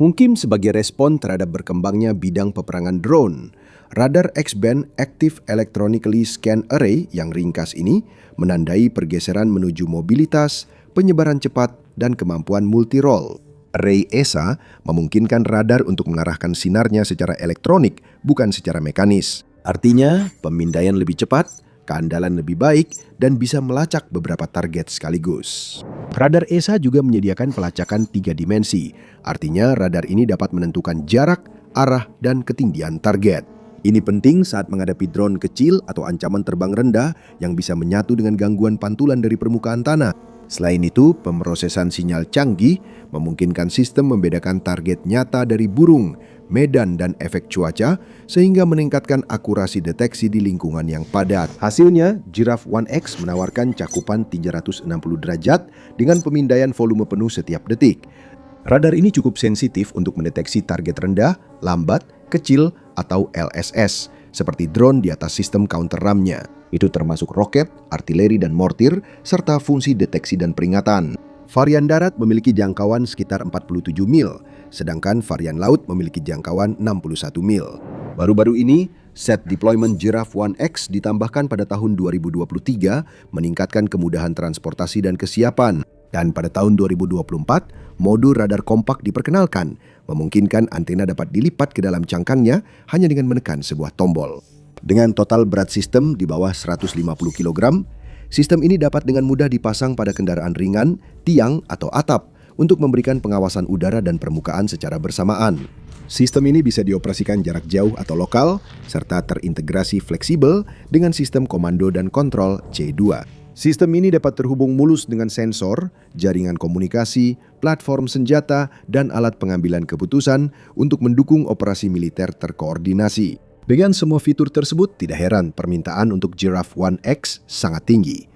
Mungkin sebagai respon terhadap berkembangnya bidang peperangan drone. Radar X-band Active Electronically Scan Array yang ringkas ini menandai pergeseran menuju mobilitas, penyebaran cepat, dan kemampuan multi-role. Array ESA memungkinkan radar untuk mengarahkan sinarnya secara elektronik, bukan secara mekanis. Artinya, pemindaian lebih cepat, keandalan lebih baik, dan bisa melacak beberapa target sekaligus. Radar ESA juga menyediakan pelacakan 3 dimensi. Artinya radar ini dapat menentukan jarak, arah, dan ketinggian target. Ini penting saat menghadapi drone kecil atau ancaman terbang rendah yang bisa menyatu dengan gangguan pantulan dari permukaan tanah. Selain itu, pemrosesan sinyal canggih memungkinkan sistem membedakan target nyata dari burung, medan, dan efek cuaca sehingga meningkatkan akurasi deteksi di lingkungan yang padat. Hasilnya, Giraffe 1X menawarkan cakupan 360 derajat dengan pemindaian volume penuh setiap detik. Radar ini cukup sensitif untuk mendeteksi target rendah, lambat, kecil, atau LSS, seperti drone di atas sistem counter RAM-nya. Itu termasuk roket, artileri, dan mortir, serta fungsi deteksi dan peringatan. Varian darat memiliki jangkauan sekitar 47 mil, sedangkan varian laut memiliki jangkauan 61 mil. Baru-baru ini, set deployment Giraffe 1X ditambahkan pada tahun 2023, meningkatkan kemudahan transportasi dan kesiapan. Dan pada tahun 2024, modul radar kompak diperkenalkan, memungkinkan antena dapat dilipat ke dalam cangkangnya hanya dengan menekan sebuah tombol. Dengan total berat sistem di bawah 150 kg, sistem ini dapat dengan mudah dipasang pada kendaraan ringan, tiang, atau atap untuk memberikan pengawasan udara dan permukaan secara bersamaan. Sistem ini bisa dioperasikan jarak jauh atau lokal, serta terintegrasi fleksibel dengan sistem komando dan kontrol C2. Sistem ini dapat terhubung mulus dengan sensor, jaringan komunikasi, platform senjata, dan alat pengambilan keputusan untuk mendukung operasi militer terkoordinasi. Dengan semua fitur tersebut, tidak heran permintaan untuk Giraffe 1X sangat tinggi.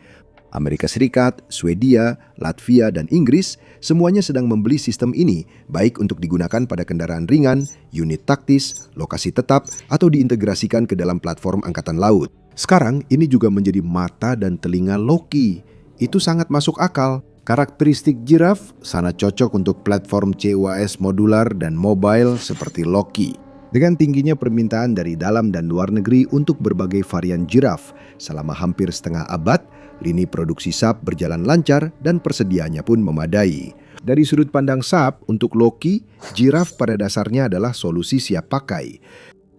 Amerika Serikat, Swedia, Latvia, dan Inggris semuanya sedang membeli sistem ini, baik untuk digunakan pada kendaraan ringan, unit taktis, lokasi tetap, atau diintegrasikan ke dalam platform angkatan laut. Sekarang, ini juga menjadi mata dan telinga Loki. Itu sangat masuk akal. Karakteristik Giraffe sangat cocok untuk platform CUAS modular dan mobile seperti Loki. Dengan tingginya permintaan dari dalam dan luar negeri untuk berbagai varian Giraffe selama hampir setengah abad, lini produksi Saab berjalan lancar dan persediaannya pun memadai. Dari sudut pandang Saab, untuk Loki, Giraffe pada dasarnya adalah solusi siap pakai.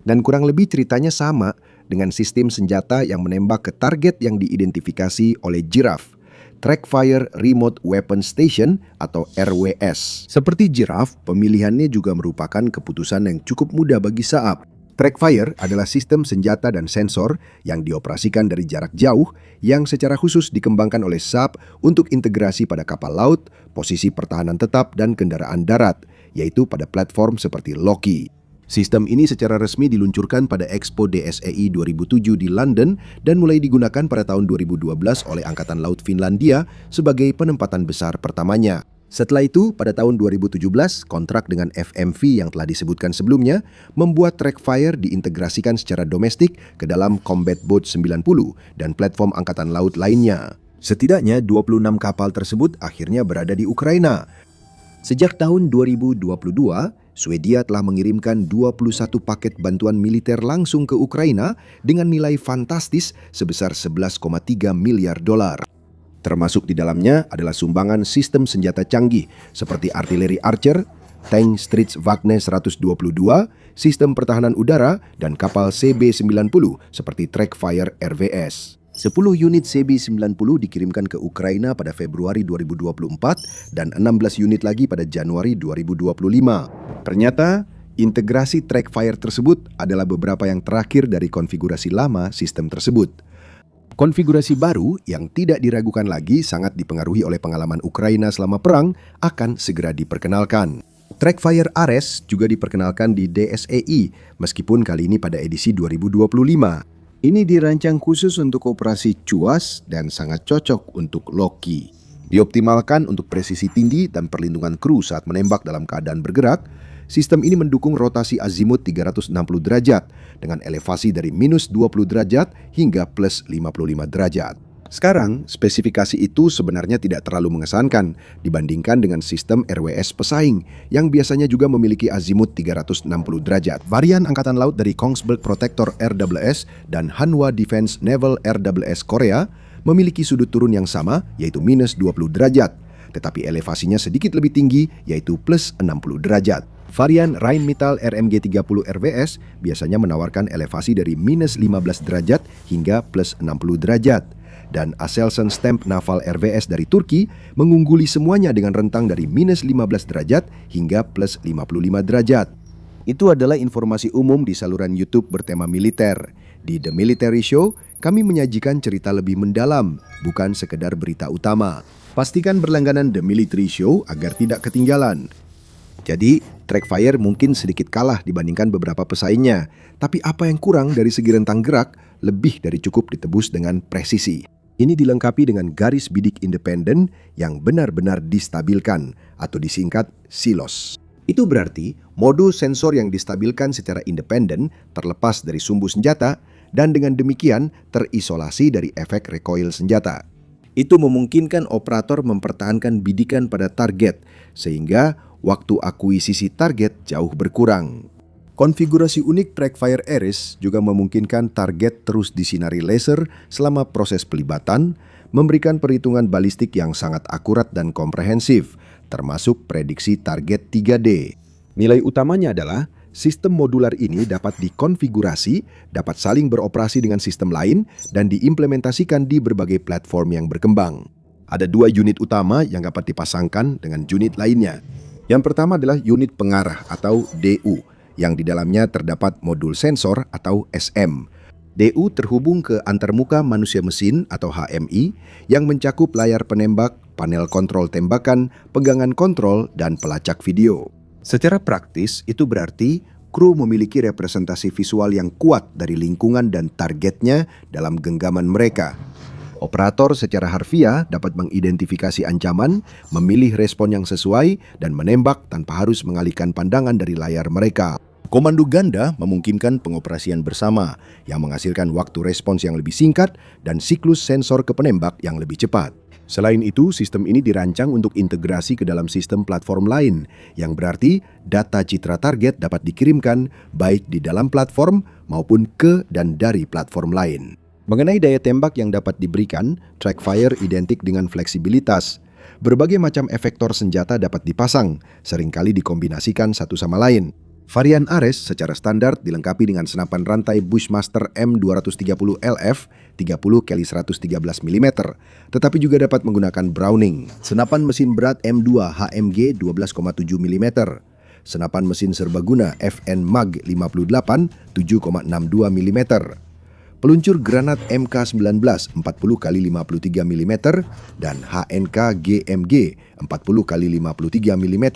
Dan kurang lebih ceritanya sama dengan sistem senjata yang menembak ke target yang diidentifikasi oleh Giraffe. Trackfire Remote Weapon Station atau RWS. Seperti Giraffe, pemilihannya juga merupakan keputusan yang cukup mudah bagi Saab. Trackfire adalah sistem senjata dan sensor yang dioperasikan dari jarak jauh yang secara khusus dikembangkan oleh Saab untuk integrasi pada kapal laut, posisi pertahanan tetap, dan kendaraan darat, yaitu pada platform seperti Loki. Sistem ini secara resmi diluncurkan pada Expo DSEI 2007 di London dan mulai digunakan pada tahun 2012 oleh Angkatan Laut Finlandia sebagai penempatan besar pertamanya. Setelah itu, pada tahun 2017, kontrak dengan FMV yang telah disebutkan sebelumnya membuat Trackfire diintegrasikan secara domestik ke dalam Combat Boat 90 dan platform Angkatan Laut lainnya. Setidaknya 26 kapal tersebut akhirnya berada di Ukraina. Sejak tahun 2022, Swedia telah mengirimkan 21 paket bantuan militer langsung ke Ukraina dengan nilai fantastis sebesar 11,3 miliar dolar. Termasuk di dalamnya adalah sumbangan sistem senjata canggih seperti artileri Archer, tank Stridsvagner 122, sistem pertahanan udara, dan kapal CB-90 seperti Trackfire RWS. 10 unit CB-90 dikirimkan ke Ukraina pada Februari 2024 dan 16 unit lagi pada Januari 2025. Ternyata, integrasi Trackfire tersebut adalah beberapa yang terakhir dari konfigurasi lama sistem tersebut. Konfigurasi baru yang tidak diragukan lagi sangat dipengaruhi oleh pengalaman Ukraina selama perang akan segera diperkenalkan. Trackfire Ares juga diperkenalkan di DSEI, meskipun kali ini pada edisi 2025. Ini dirancang khusus untuk operasi cuas dan sangat cocok untuk Loki. Dioptimalkan untuk presisi tinggi dan perlindungan kru saat menembak dalam keadaan bergerak. Sistem ini mendukung rotasi azimut 360 derajat dengan elevasi dari minus 20 derajat hingga plus 55 derajat. Sekarang, spesifikasi itu sebenarnya tidak terlalu mengesankan dibandingkan dengan sistem RWS pesaing yang biasanya juga memiliki azimut 360 derajat. Varian Angkatan Laut dari Kongsberg Protector RWS dan Hanwha Defense Naval RWS Korea memiliki sudut turun yang sama, yaitu minus 20 derajat, tetapi elevasinya sedikit lebih tinggi, yaitu plus 60 derajat. Varian Rheinmetall RMG30 RWS biasanya menawarkan elevasi dari minus 15 derajat hingga plus 60 derajat. Dan Aselsan Stamp Naval RWS dari Turki mengungguli semuanya dengan rentang dari minus 15 derajat hingga plus 55 derajat. Itu adalah informasi umum di saluran YouTube bertema militer. Di The Military Show, kami menyajikan cerita lebih mendalam, bukan sekedar berita utama. Pastikan berlangganan The Military Show agar tidak ketinggalan. Jadi, Trackfire mungkin sedikit kalah dibandingkan beberapa pesaingnya, tapi apa yang kurang dari segi rentang gerak lebih dari cukup ditebus dengan presisi. Ini dilengkapi dengan garis bidik independen yang benar-benar distabilkan atau disingkat silos. Itu berarti modul sensor yang distabilkan secara independen terlepas dari sumbu senjata dan dengan demikian terisolasi dari efek recoil senjata. Itu memungkinkan operator mempertahankan bidikan pada target sehingga waktu akuisisi target jauh berkurang. Konfigurasi unik Trackfire Ares juga memungkinkan target terus disinari laser selama proses pelibatan, memberikan perhitungan balistik yang sangat akurat dan komprehensif, termasuk prediksi target 3D. Nilai utamanya adalah sistem modular ini dapat dikonfigurasi, dapat saling beroperasi dengan sistem lain, dan diimplementasikan di berbagai platform yang berkembang. Ada 2 unit utama yang dapat dipasangkan dengan unit lainnya. Yang pertama adalah unit pengarah atau DU, yang di dalamnya terdapat modul sensor atau SM. DU terhubung ke antarmuka manusia mesin atau HMI yang mencakup layar penembak, panel kontrol tembakan, pegangan kontrol, dan pelacak video. Secara praktis, itu berarti kru memiliki representasi visual yang kuat dari lingkungan dan targetnya dalam genggaman mereka. Operator secara harfiah dapat mengidentifikasi ancaman, memilih respon yang sesuai, dan menembak tanpa harus mengalihkan pandangan dari layar mereka. Komando ganda memungkinkan pengoperasian bersama yang menghasilkan waktu respons yang lebih singkat dan siklus sensor ke penembak yang lebih cepat. Selain itu, sistem ini dirancang untuk integrasi ke dalam sistem platform lain, yang berarti data citra target dapat dikirimkan baik di dalam platform maupun ke dan dari platform lain. Mengenai daya tembak yang dapat diberikan, Trackfire identik dengan fleksibilitas. Berbagai macam efektor senjata dapat dipasang, seringkali dikombinasikan satu sama lain. Varian Ares secara standar dilengkapi dengan senapan rantai Bushmaster M230LF 30x113 mm, tetapi juga dapat menggunakan Browning. Senapan mesin berat M2 HMG 12,7 mm. Senapan mesin serbaguna FN Mag 58 7,62 mm. Peluncur granat MK19 40x53 mm dan HNK GMG 40x53 mm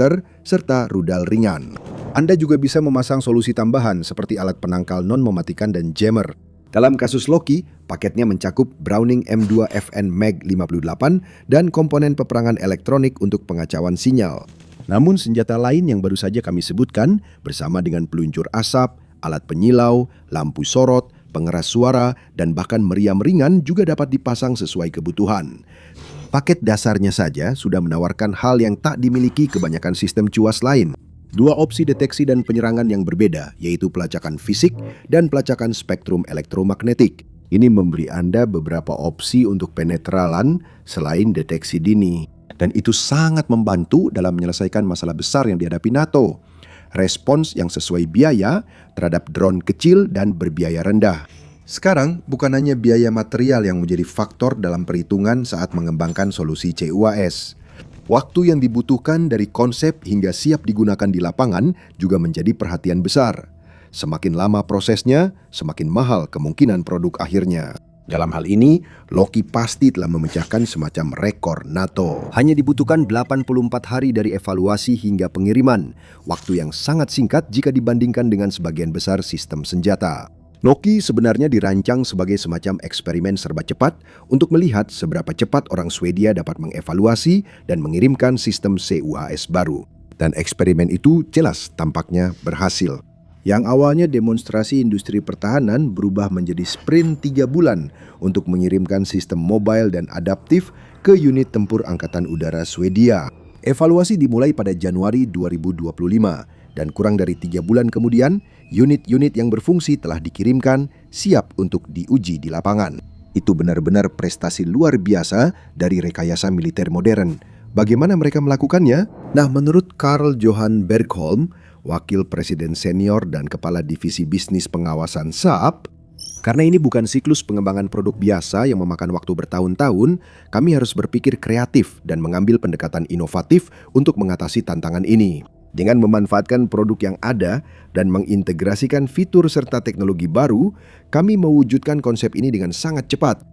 serta rudal ringan. Anda juga bisa memasang solusi tambahan seperti alat penangkal non-mematikan dan jammer. Dalam kasus Loki, paketnya mencakup Browning M2 FN Mag 58 dan komponen peperangan elektronik untuk pengacauan sinyal. Namun senjata lain yang baru saja kami sebutkan bersama dengan peluncur asap, alat penyilau, lampu sorot, pengeras suara, dan bahkan meriam ringan juga dapat dipasang sesuai kebutuhan. Paket dasarnya saja sudah menawarkan hal yang tak dimiliki kebanyakan sistem cuas lain. 2 opsi deteksi dan penyerangan yang berbeda, yaitu pelacakan fisik dan pelacakan spektrum elektromagnetik. Ini memberi Anda beberapa opsi untuk penetralan selain deteksi dini. Dan itu sangat membantu dalam menyelesaikan masalah besar yang dihadapi NATO. Respons yang sesuai biaya terhadap drone kecil dan berbiaya rendah. Sekarang, bukan hanya biaya material yang menjadi faktor dalam perhitungan saat mengembangkan solusi CUAS. Waktu yang dibutuhkan dari konsep hingga siap digunakan di lapangan juga menjadi perhatian besar. Semakin lama prosesnya, semakin mahal kemungkinan produk akhirnya. Dalam hal ini, Loki pasti telah memecahkan semacam rekor NATO. Hanya dibutuhkan 84 hari dari evaluasi hingga pengiriman, waktu yang sangat singkat jika dibandingkan dengan sebagian besar sistem senjata. Loki sebenarnya dirancang sebagai semacam eksperimen serba cepat untuk melihat seberapa cepat orang Swedia dapat mengevaluasi dan mengirimkan sistem CUAS baru. Dan eksperimen itu jelas tampaknya berhasil. Yang awalnya demonstrasi industri pertahanan berubah menjadi sprint 3 bulan untuk mengirimkan sistem mobile dan adaptif ke unit tempur Angkatan Udara Swedia. Evaluasi dimulai pada Januari 2025 dan kurang dari 3 bulan kemudian, unit-unit yang berfungsi telah dikirimkan siap untuk diuji di lapangan. Itu benar-benar prestasi luar biasa dari rekayasa militer modern. Bagaimana mereka melakukannya? Nah, menurut Carl Johan Bergholm, wakil presiden senior dan kepala divisi bisnis pengawasan Saab, karena ini bukan siklus pengembangan produk biasa yang memakan waktu bertahun-tahun, kami harus berpikir kreatif dan mengambil pendekatan inovatif untuk mengatasi tantangan ini. Dengan memanfaatkan produk yang ada dan mengintegrasikan fitur serta teknologi baru, kami mewujudkan konsep ini dengan sangat cepat.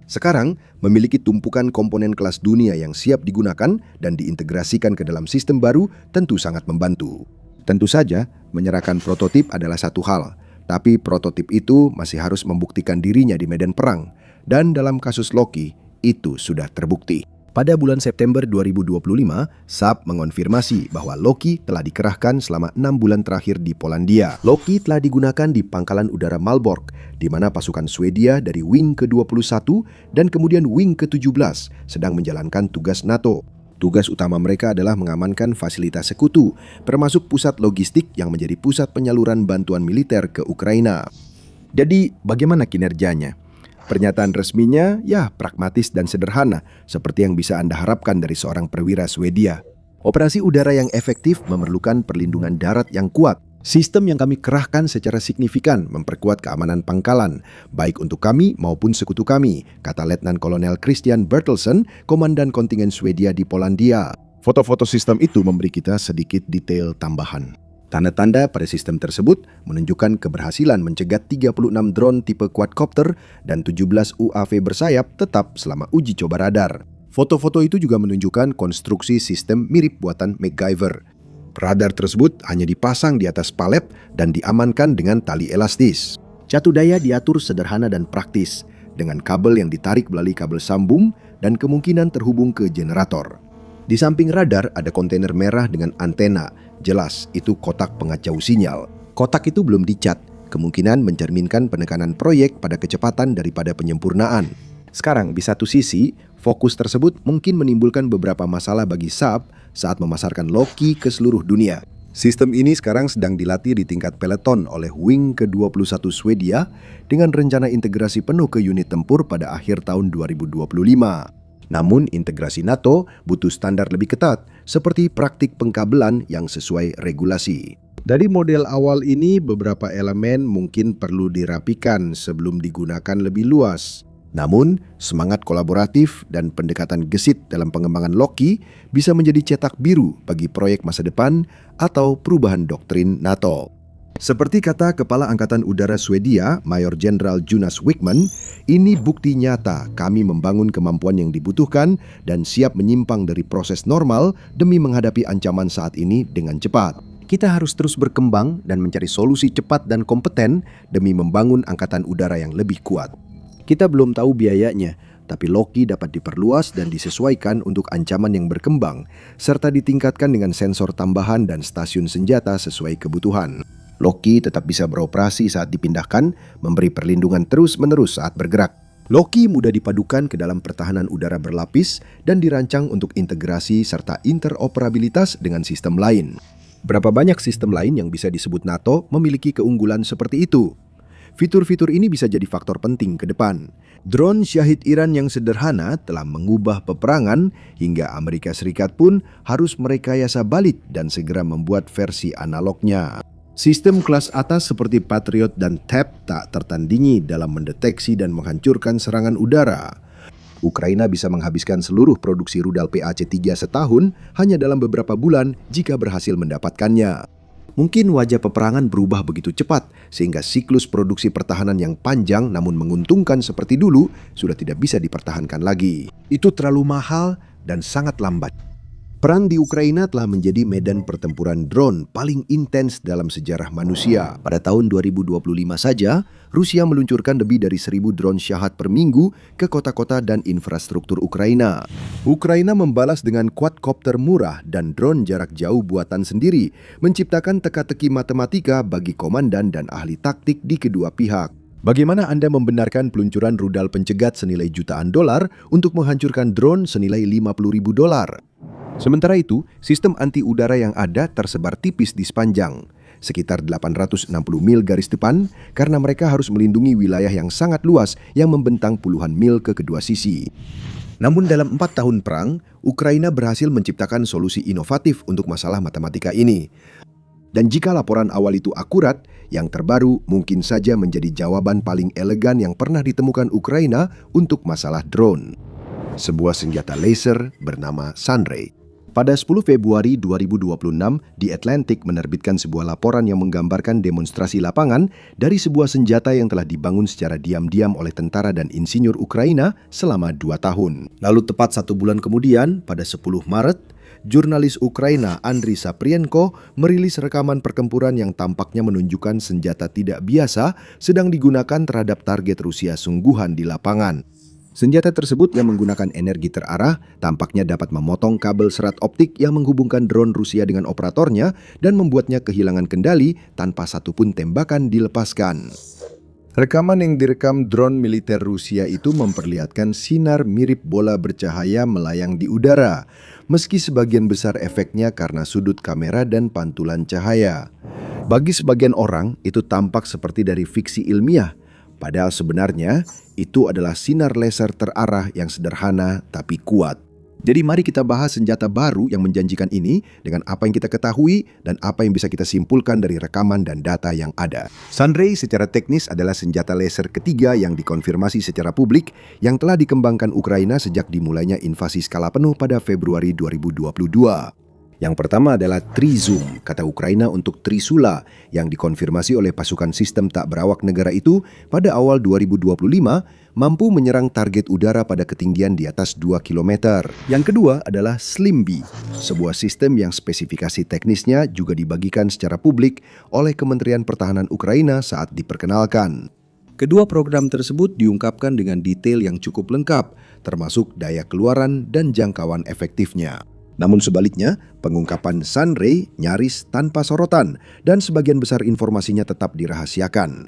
Sekarang, memiliki tumpukan komponen kelas dunia yang siap digunakan dan diintegrasikan ke dalam sistem baru tentu sangat membantu. Tentu saja, menyerahkan prototip adalah satu hal, tapi prototip itu masih harus membuktikan dirinya di medan perang. Dan dalam kasus Loki, itu sudah terbukti. Pada bulan September 2025, Saab mengonfirmasi bahwa Loki telah dikerahkan selama 6 bulan terakhir di Polandia. Loki telah digunakan di pangkalan udara Malbork, di mana pasukan Swedia dari Wing ke-21 dan kemudian Wing ke-17 sedang menjalankan tugas NATO. Tugas utama mereka adalah mengamankan fasilitas sekutu, termasuk pusat logistik yang menjadi pusat penyaluran bantuan militer ke Ukraina. Jadi, bagaimana kinerjanya? Pernyataan resminya, ya pragmatis dan sederhana, seperti yang bisa Anda harapkan dari seorang perwira Swedia. Operasi udara yang efektif memerlukan perlindungan darat yang kuat. Sistem yang kami kerahkan secara signifikan memperkuat keamanan pangkalan, baik untuk kami maupun sekutu kami, kata Letnan Kolonel Christian Bertelsen, komandan kontingen Swedia di Polandia. Foto-foto sistem itu memberi kita sedikit detail tambahan. Tanda-tanda pada sistem tersebut menunjukkan keberhasilan mencegat 36 drone tipe quadcopter dan 17 UAV bersayap tetap selama uji coba radar. Foto-foto itu juga menunjukkan konstruksi sistem mirip buatan MacGyver. Radar tersebut hanya dipasang di atas palet dan diamankan dengan tali elastis. Catu daya diatur sederhana dan praktis, dengan kabel yang ditarik melalui kabel sambung dan kemungkinan terhubung ke generator. Di samping radar ada kontainer merah dengan antena. Jelas, itu kotak pengacau sinyal. Kotak itu belum dicat, kemungkinan mencerminkan penekanan proyek pada kecepatan daripada penyempurnaan. Sekarang, di satu sisi, fokus tersebut mungkin menimbulkan beberapa masalah bagi Saab saat memasarkan Loki ke seluruh dunia. Sistem ini sekarang sedang dilatih di tingkat peleton oleh Wing ke-21 Swedia dengan rencana integrasi penuh ke unit tempur pada akhir tahun 2025. Namun, integrasi NATO butuh standar lebih ketat, seperti praktik pengkabelan yang sesuai regulasi. Dari model awal ini, beberapa elemen mungkin perlu dirapikan sebelum digunakan lebih luas. Namun, semangat kolaboratif dan pendekatan gesit dalam pengembangan Loki bisa menjadi cetak biru bagi proyek masa depan atau perubahan doktrin NATO. Seperti kata Kepala Angkatan Udara Swedia, Mayor Jenderal Jonas Wickman, ini bukti nyata kami membangun kemampuan yang dibutuhkan dan siap menyimpang dari proses normal demi menghadapi ancaman saat ini dengan cepat. Kita harus terus berkembang dan mencari solusi cepat dan kompeten demi membangun angkatan udara yang lebih kuat. Kita belum tahu biayanya, tapi Loki dapat diperluas dan disesuaikan untuk ancaman yang berkembang, serta ditingkatkan dengan sensor tambahan dan stasiun senjata sesuai kebutuhan. Loki tetap bisa beroperasi saat dipindahkan, memberi perlindungan terus-menerus saat bergerak. Loki mudah dipadukan ke dalam pertahanan udara berlapis dan dirancang untuk integrasi serta interoperabilitas dengan sistem lain. Berapa banyak sistem lain yang bisa disebut NATO memiliki keunggulan seperti itu? Fitur-fitur ini bisa jadi faktor penting ke depan. Drone Syahid Iran yang sederhana telah mengubah peperangan hingga Amerika Serikat pun harus merekayasa balik dan segera membuat versi analognya. Sistem kelas atas seperti Patriot dan THAAD tak tertandingi dalam mendeteksi dan menghancurkan serangan udara. Ukraina bisa menghabiskan seluruh produksi rudal PAC-3 setahun hanya dalam beberapa bulan jika berhasil mendapatkannya. Mungkin wajah peperangan berubah begitu cepat sehingga siklus produksi pertahanan yang panjang namun menguntungkan seperti dulu sudah tidak bisa dipertahankan lagi. Itu terlalu mahal dan sangat lambat. Perang di Ukraina telah menjadi medan pertempuran drone paling intens dalam sejarah manusia. Pada tahun 2025 saja, Rusia meluncurkan lebih dari 1.000 drone Shahed per minggu ke kota-kota dan infrastruktur Ukraina. Ukraina membalas dengan quadcopter murah dan drone jarak jauh buatan sendiri, menciptakan teka-teki matematika bagi komandan dan ahli taktik di kedua pihak. Bagaimana Anda membenarkan peluncuran rudal pencegat senilai jutaan dolar untuk menghancurkan drone senilai $50.000? Sementara itu, sistem anti-udara yang ada tersebar tipis di sepanjang, sekitar 860 mil garis depan, karena mereka harus melindungi wilayah yang sangat luas yang membentang puluhan mil ke kedua sisi. Namun dalam 4 tahun perang, Ukraina berhasil menciptakan solusi inovatif untuk masalah matematika ini. Dan jika laporan awal itu akurat, yang terbaru mungkin saja menjadi jawaban paling elegan yang pernah ditemukan Ukraina untuk masalah drone. Sebuah senjata laser bernama Sunray. Pada 10 Februari 2026, The Atlantic menerbitkan sebuah laporan yang menggambarkan demonstrasi lapangan dari sebuah senjata yang telah dibangun secara diam-diam oleh tentara dan insinyur Ukraina selama 2 tahun. Lalu tepat 1 bulan kemudian, pada 10 Maret, jurnalis Ukraina Andriy Saprienko merilis rekaman pertempuran yang tampaknya menunjukkan senjata tidak biasa sedang digunakan terhadap target Rusia sungguhan di lapangan. Senjata tersebut yang menggunakan energi terarah tampaknya dapat memotong kabel serat optik yang menghubungkan drone Rusia dengan operatornya dan membuatnya kehilangan kendali tanpa satupun tembakan dilepaskan. Rekaman yang direkam drone militer Rusia itu memperlihatkan sinar mirip bola bercahaya melayang di udara, meski sebagian besar efeknya karena sudut kamera dan pantulan cahaya. Bagi sebagian orang, itu tampak seperti dari fiksi ilmiah, padahal sebenarnya itu adalah sinar laser terarah yang sederhana tapi kuat. Jadi mari kita bahas senjata baru yang menjanjikan ini dengan apa yang kita ketahui dan apa yang bisa kita simpulkan dari rekaman dan data yang ada. Sunray secara teknis adalah senjata laser ketiga yang dikonfirmasi secara publik yang telah dikembangkan Ukraina sejak dimulainya invasi skala penuh pada Februari 2022. Yang pertama adalah Trizoom, kata Ukraina untuk Trisula, yang dikonfirmasi oleh pasukan sistem tak berawak negara itu pada awal 2025, mampu menyerang target udara pada ketinggian di atas 2 km. Yang kedua adalah Slimby, sebuah sistem yang spesifikasi teknisnya juga dibagikan secara publik oleh Kementerian Pertahanan Ukraina saat diperkenalkan. Kedua program tersebut diungkapkan dengan detail yang cukup lengkap, termasuk daya keluaran dan jangkauan efektifnya. Namun sebaliknya, pengungkapan Sunray nyaris tanpa sorotan dan sebagian besar informasinya tetap dirahasiakan.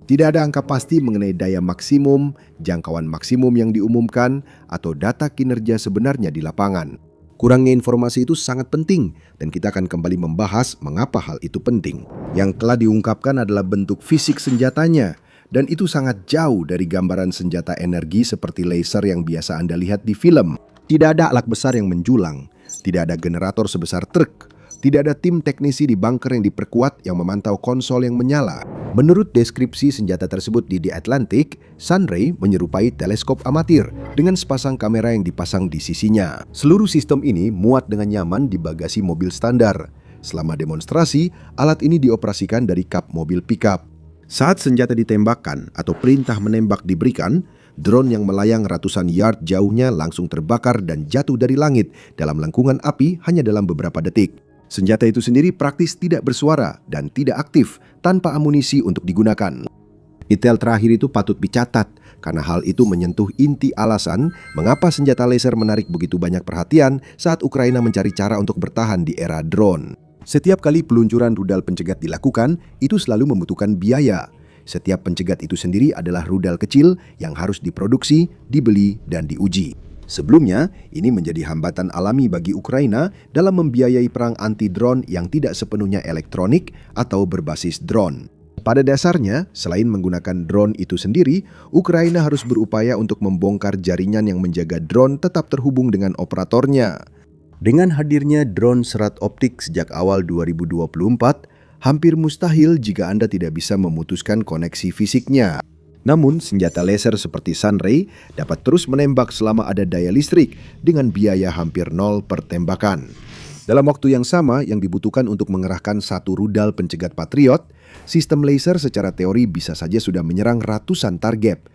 Tidak ada angka pasti mengenai daya maksimum, jangkauan maksimum yang diumumkan, atau data kinerja sebenarnya di lapangan. Kurangnya informasi itu sangat penting dan kita akan kembali membahas mengapa hal itu penting. Yang telah diungkapkan adalah bentuk fisik senjatanya, dan itu sangat jauh dari gambaran senjata energi seperti laser yang biasa Anda lihat di film. Tidak ada alat besar yang menjulang. Tidak ada generator sebesar truk. Tidak ada tim teknisi di bunker yang diperkuat yang memantau konsol yang menyala. Menurut deskripsi senjata tersebut di The Atlantic, Sunray menyerupai teleskop amatir dengan sepasang kamera yang dipasang di sisinya. Seluruh sistem ini muat dengan nyaman di bagasi mobil standar. Selama demonstrasi, alat ini dioperasikan dari kap mobil pickup. Saat senjata ditembakkan atau perintah menembak diberikan, drone yang melayang ratusan yard jauhnya langsung terbakar dan jatuh dari langit dalam lengkungan api hanya dalam beberapa detik. Senjata itu sendiri praktis tidak bersuara dan tidak aktif tanpa amunisi untuk digunakan. Detail terakhir itu patut dicatat karena hal itu menyentuh inti alasan mengapa senjata laser menarik begitu banyak perhatian saat Ukraina mencari cara untuk bertahan di era drone. Setiap kali peluncuran rudal pencegat dilakukan, itu selalu membutuhkan biaya. Setiap pencegat itu sendiri adalah rudal kecil yang harus diproduksi, dibeli, dan diuji. Sebelumnya, ini menjadi hambatan alami bagi Ukraina dalam membiayai perang anti-drone yang tidak sepenuhnya elektronik atau berbasis drone. Pada dasarnya, selain menggunakan drone itu sendiri, Ukraina harus berupaya untuk membongkar jaringan yang menjaga drone tetap terhubung dengan operatornya. Dengan hadirnya drone serat optik sejak awal 2024, hampir mustahil jika Anda tidak bisa memutuskan koneksi fisiknya. Namun, senjata laser seperti Sunray dapat terus menembak selama ada daya listrik dengan biaya hampir nol per tembakan. Dalam waktu yang sama yang dibutuhkan untuk mengerahkan satu rudal pencegat Patriot, sistem laser secara teori bisa saja sudah menyerang ratusan target.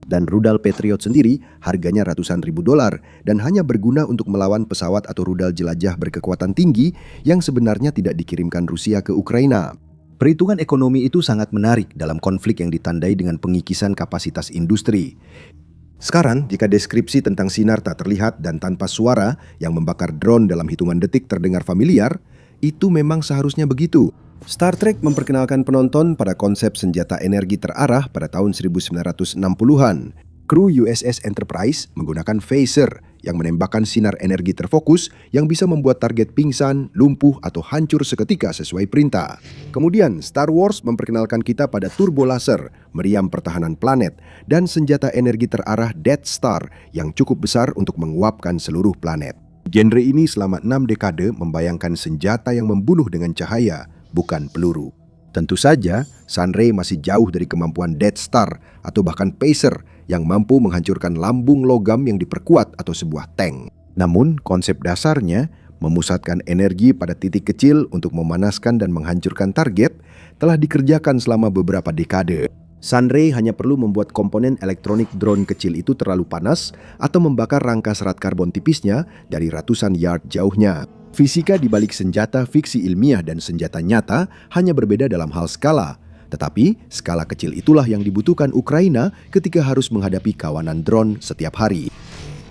Dan rudal Patriot sendiri harganya ratusan ribu dolar dan hanya berguna untuk melawan pesawat atau rudal jelajah berkekuatan tinggi yang sebenarnya tidak dikirimkan Rusia ke Ukraina. Perhitungan ekonomi itu sangat menarik dalam konflik yang ditandai dengan pengikisan kapasitas industri. Sekarang, jika deskripsi tentang sinar tak terlihat dan tanpa suara yang membakar drone dalam hitungan detik terdengar familiar, itu memang seharusnya begitu. Star Trek memperkenalkan penonton pada konsep senjata energi terarah pada tahun 1960-an. Kru USS Enterprise menggunakan phaser yang menembakkan sinar energi terfokus yang bisa membuat target pingsan, lumpuh, atau hancur seketika sesuai perintah. Kemudian, Star Wars memperkenalkan kita pada turbo laser, meriam pertahanan planet, dan senjata energi terarah Death Star yang cukup besar untuk menguapkan seluruh planet. Genre ini selama 6 dekade membayangkan senjata yang membunuh dengan cahaya, bukan peluru. Tentu saja, Sunray masih jauh dari kemampuan Death Star atau bahkan Pacer yang mampu menghancurkan lambung logam yang diperkuat atau sebuah tank. Namun, konsep dasarnya, memusatkan energi pada titik kecil untuk memanaskan dan menghancurkan target, telah dikerjakan selama beberapa dekade. Sunray hanya perlu membuat komponen elektronik drone kecil itu terlalu panas atau membakar rangka serat karbon tipisnya dari ratusan yard jauhnya. Fisika di balik senjata fiksi ilmiah dan senjata nyata hanya berbeda dalam hal skala. Tetapi, skala kecil itulah yang dibutuhkan Ukraina ketika harus menghadapi kawanan drone setiap hari.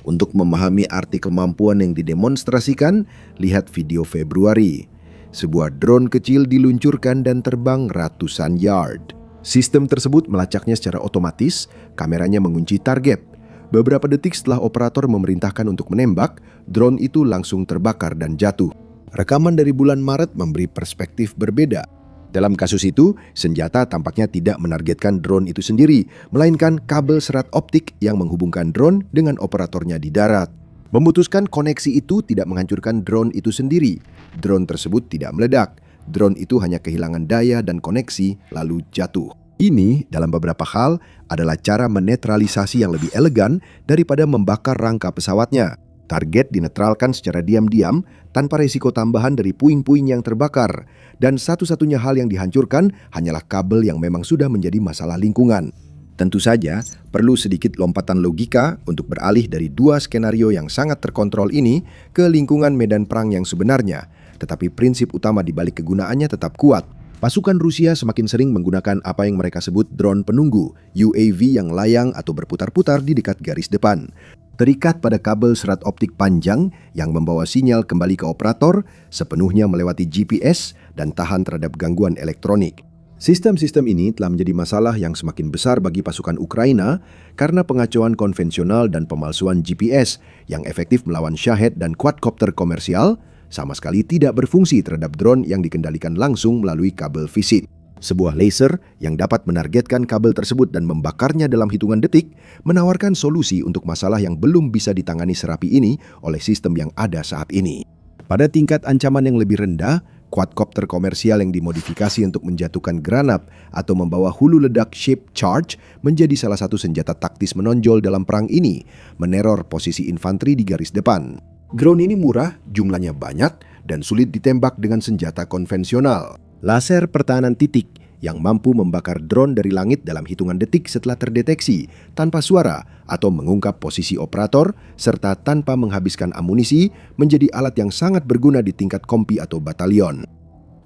Untuk memahami arti kemampuan yang didemonstrasikan, lihat video Februari. Sebuah drone kecil diluncurkan dan terbang ratusan yard. Sistem tersebut melacaknya secara otomatis, kameranya mengunci target. Beberapa detik setelah operator memerintahkan untuk menembak, drone itu langsung terbakar dan jatuh. Rekaman dari bulan Maret memberi perspektif berbeda. Dalam kasus itu, senjata tampaknya tidak menargetkan drone itu sendiri, melainkan kabel serat optik yang menghubungkan drone dengan operatornya di darat. Memutuskan koneksi itu tidak menghancurkan drone itu sendiri. Drone tersebut tidak meledak. Drone itu hanya kehilangan daya dan koneksi, lalu jatuh. Ini, dalam beberapa hal, adalah cara menetralisasi yang lebih elegan daripada membakar rangka pesawatnya. Target dinetralkan secara diam-diam tanpa risiko tambahan dari puing-puing yang terbakar. Dan satu-satunya hal yang dihancurkan hanyalah kabel yang memang sudah menjadi masalah lingkungan. Tentu saja, perlu sedikit lompatan logika untuk beralih dari dua skenario yang sangat terkontrol ini ke lingkungan medan perang yang sebenarnya. Tetapi prinsip utama di balik kegunaannya tetap kuat. Pasukan Rusia semakin sering menggunakan apa yang mereka sebut drone penunggu, UAV yang layang atau berputar-putar di dekat garis depan. Terikat pada kabel serat optik panjang yang membawa sinyal kembali ke operator, sepenuhnya melewati GPS dan tahan terhadap gangguan elektronik. Sistem-sistem ini telah menjadi masalah yang semakin besar bagi pasukan Ukraina karena pengacauan konvensional dan pemalsuan GPS yang efektif melawan Shahed dan quadcopter komersial, sama sekali tidak berfungsi terhadap drone yang dikendalikan langsung melalui kabel visit. Sebuah laser yang dapat menargetkan kabel tersebut dan membakarnya dalam hitungan detik menawarkan solusi untuk masalah yang belum bisa ditangani serapi ini oleh sistem yang ada saat ini. Pada tingkat ancaman yang lebih rendah, quadcopter komersial yang dimodifikasi untuk menjatuhkan granat atau membawa hulu ledak shaped charge menjadi salah satu senjata taktis menonjol dalam perang ini, meneror posisi infanteri di garis depan. Drone ini murah, jumlahnya banyak, dan sulit ditembak dengan senjata konvensional. Laser pertahanan titik yang mampu membakar drone dari langit dalam hitungan detik setelah terdeteksi, tanpa suara atau mengungkap posisi operator, serta tanpa menghabiskan amunisi, menjadi alat yang sangat berguna di tingkat kompi atau batalion.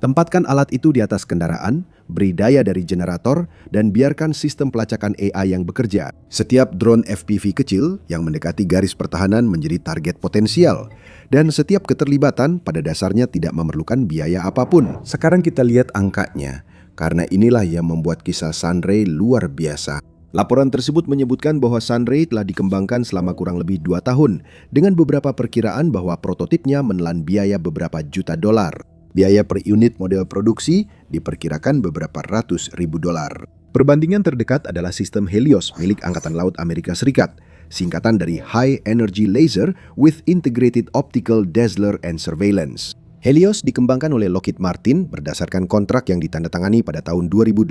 Tempatkan alat itu di atas kendaraan, beri daya dari generator, dan biarkan sistem pelacakan AI yang bekerja. Setiap drone FPV kecil yang mendekati garis pertahanan menjadi target potensial, dan setiap keterlibatan pada dasarnya tidak memerlukan biaya apapun. Sekarang kita lihat angkanya, karena inilah yang membuat kisah Sunray luar biasa. Laporan tersebut menyebutkan bahwa Sunray telah dikembangkan selama kurang lebih 2 tahun, dengan beberapa perkiraan bahwa prototipnya menelan biaya beberapa juta dolar. Biaya per unit model produksi diperkirakan beberapa ratus ribu dolar. Perbandingan terdekat adalah sistem Helios milik Angkatan Laut Amerika Serikat, singkatan dari High Energy Laser with Integrated Optical Dazzler and Surveillance. Helios dikembangkan oleh Lockheed Martin berdasarkan kontrak yang ditandatangani pada tahun 2018